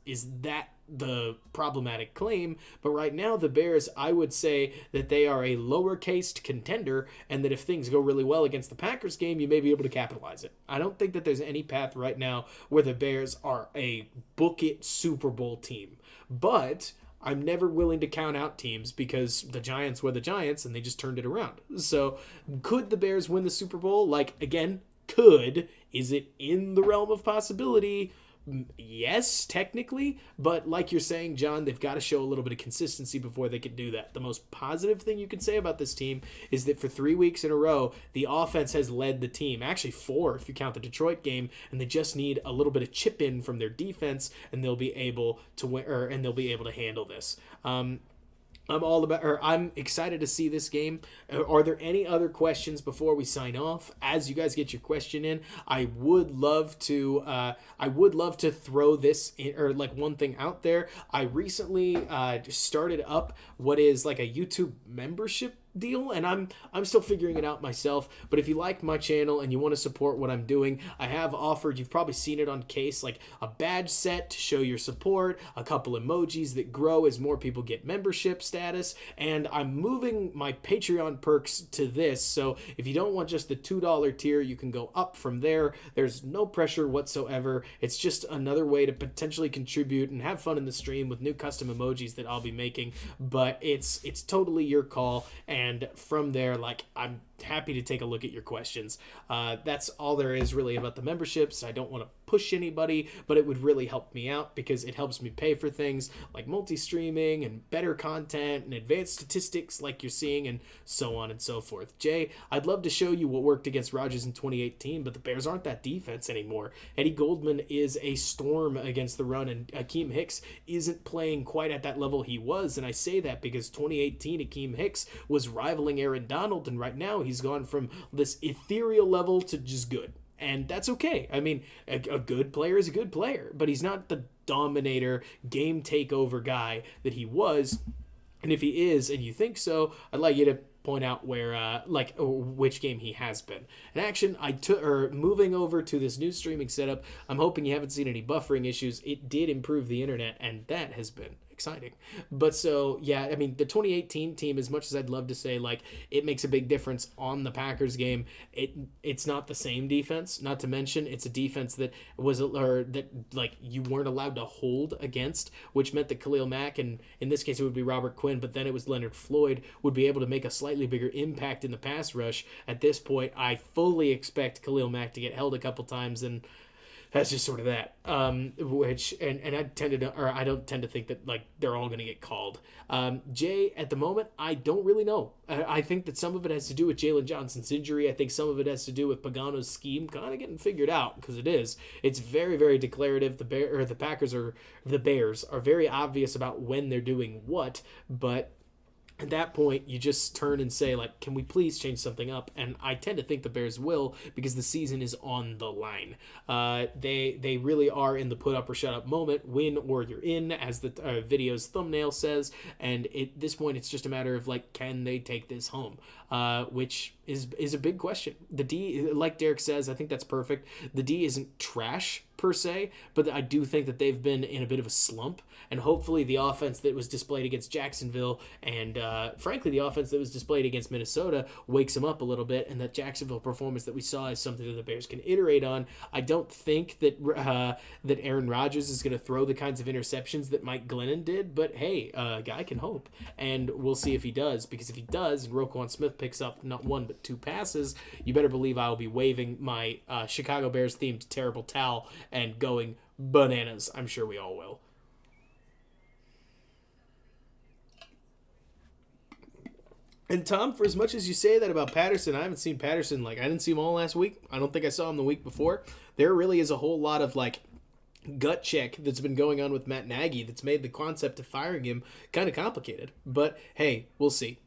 that the problematic claim? But right now, the Bears, I would say that they are a lowercase contender, and that if things go really well against the Packers game, you may be able to capitalize it. I don't think that there's any path right now where the Bears are a book it Super Bowl team. But I'm never willing to count out teams, because the Giants were the Giants and they just turned it around. So could the Bears win the Super Bowl? Like, again, could. Is it in the realm of possibility? Yes, technically, but like you're saying, John, they've got to show a little bit of consistency before they can do that. The most positive thing you can say about this team is that for 3 weeks in a row, the offense has led the team. Actually, 4 if you count the Detroit game, and they just need a little bit of chip in from their defense, and they'll be able to win, and they'll be able to handle this. I'm excited to see this game. Are there any other questions before we sign off? As you guys get your question in, I would love to throw this in, or like one thing out there. I recently started up what is like a YouTube membership deal, and I'm still figuring it out myself. But if you like my channel and you want to support what I'm doing, I have offered, you've probably seen it on Case, like a badge set to show your support, a couple emojis that grow as more people get membership status, and I'm moving my Patreon perks to this. So if you don't want just the $2 tier, you can go up from there. There's no pressure whatsoever. It's just another way to potentially contribute and have fun in the stream with new custom emojis that I'll be making. But it's totally your call. And from there, like, I'm happy to take a look at your questions. That's all there is really about the memberships. I don't want to push anybody, but it would really help me out because it helps me pay for things like multi-streaming and better content and advanced statistics like you're seeing, and so on and so forth. Jay, I'd love to show you what worked against Rodgers in 2018, but the Bears aren't that defense anymore. Eddie Goldman is a storm against the run, and Akeem Hicks isn't playing quite at that level he was, and I say that because 2018 Akeem Hicks was rivaling Aaron Donald, and right now he's gone from this ethereal level to just good. And that's okay. I mean, a good player is a good player, but he's not the dominator, game takeover guy that he was. And if he is, and you think so, I'd like you to point out where, which game he has been. And action, moving over to this new streaming setup, I'm hoping you haven't seen any buffering issues. It did improve the internet, and that has been exciting. But so, yeah, I mean, the 2018 team, as much as I'd love to say, like, it makes a big difference on the Packers game, it's not the same defense. Not to mention, it's a defense that you weren't allowed to hold against, which meant that Khalil Mack, and in this case it would be Robert Quinn, but then it was Leonard Floyd, would be able to make a slightly bigger impact in the pass rush. At this point, I fully expect Khalil Mack to get held a couple times, and that's just sort of that. I don't tend to think that like they're all going to get called. Jay, at the moment, I don't really know. I think that some of it has to do with Jalen Johnson's injury. I think some of it has to do with Pagano's scheme kind of getting figured out, because it's very, very declarative. The Bears are very obvious about when they're doing what, but at that point, you just turn and say, like, can we please change something up? And I tend to think the Bears will, because the season is on the line. They really are in the put up or shut up moment, win or you're in, as the video's thumbnail says. And at this point, it's just a matter of, like, can they take this home? Which is a big question. The D, like Derek says, I think that's perfect. The D isn't trash per se, but I do think that they've been in a bit of a slump, and hopefully the offense that was displayed against Jacksonville and frankly the offense that was displayed against Minnesota wakes them up a little bit, and that Jacksonville performance that we saw is something that the Bears can iterate on. I don't think that that Aaron Rodgers is going to throw the kinds of interceptions that Mike Glennon did, but hey, a guy can hope, and we'll see if he does, because if he does and Roquan Smith picks up not one but 2 passes, you better believe I'll be waving my Chicago Bears themed terrible towel and going bananas. I'm sure we all will. And Tom, for as much as you say that about Patterson, I haven't seen Patterson, like, I didn't see him all last week. I don't think I saw him the week before. There really is a whole lot of, like, gut check that's been going on with Matt Nagy that's made the concept of firing him kind of complicated. But hey, we'll see.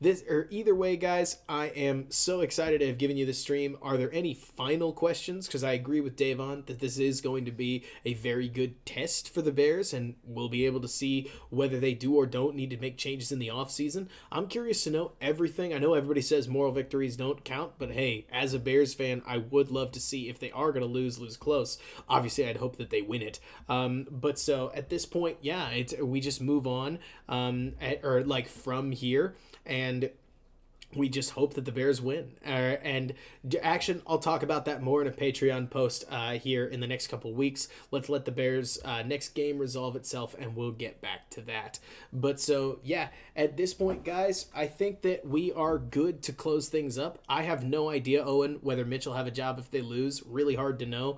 This or either way, guys, I am so excited to have given you this stream. Are there any final questions? Because I agree with Davon that this is going to be a very good test for the Bears, and we'll be able to see whether they do or don't need to make changes in the offseason. I'm curious to know everything. I know everybody says moral victories don't count, but hey, as a Bears fan, I would love to see if they are going to lose close. Obviously, I'd hope that they win it. But so at this point, yeah, we just move on, from here. And we just hope that the Bears win. And action, I'll talk about that more in a Patreon post here in the next couple of weeks. Let's let the Bears' next game resolve itself, and we'll get back to that. But so, yeah, at this point, guys, I think that we are good to close things up. I have no idea, Owen, whether Mitch will have a job if they lose. Really hard to know.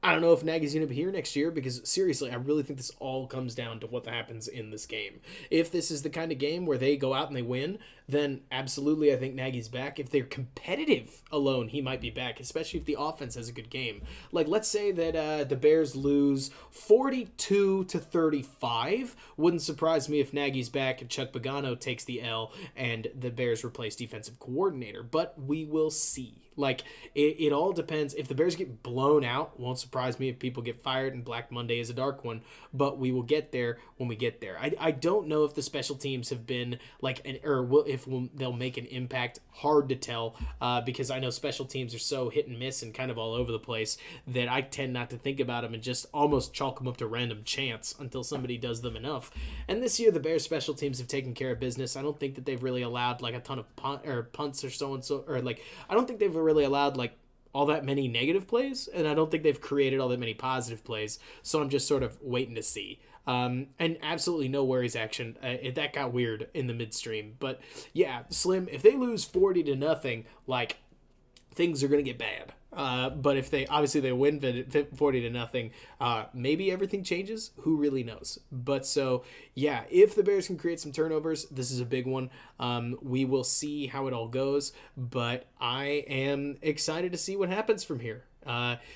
I don't know if Nagy's going to be here next year because, seriously, I really think this all comes down to what happens in this game. If this is the kind of game where they go out and they win, then absolutely I think Nagy's back. If they're competitive alone, he might be back, especially if the offense has a good game. Like, let's say that the Bears lose 42-35. Wouldn't surprise me if Nagy's back and Chuck Pagano takes the L and the Bears replace defensive coordinator. But we will see. Like, it all depends. If the Bears get blown out, won't surprise me if people get fired, and Black Monday is a dark one, but we will get there when we get there. I don't know if the special teams have been, they'll make an impact. Hard to tell, because I know special teams are so hit and miss and kind of all over the place that I tend not to think about them and just almost chalk them up to random chance until somebody does them enough. And this year, the Bears special teams have taken care of business. I don't think that they've really allowed, like, a ton of punts or so-and-so, or, like, I don't think they've really allowed, like, all that many negative plays, and I don't think they've created all that many positive plays, so I'm just sort of waiting to see. And absolutely no worries action. That got weird in the midstream, but yeah, Slim, if they lose 40-0, like, things are going to get bad. But if they win 40-0, maybe everything changes. Who really knows? But so, yeah, if the Bears can create some turnovers, this is a big one. We will see how it all goes, but I am excited to see what happens from here.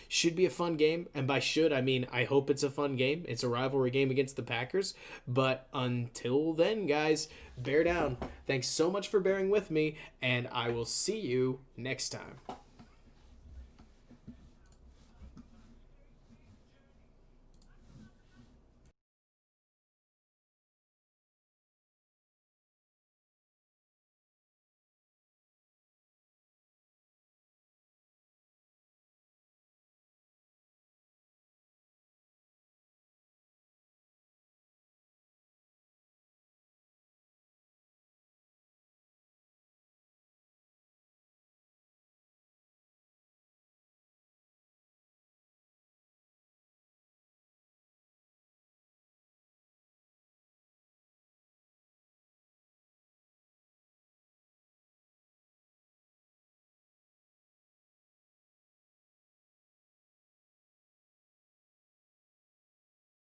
Should be a fun game, and by should I mean I hope it's a fun game. It's a rivalry game against the Packers, but until then, guys, bear down. Thanks so much for bearing with me, and I will see you next time.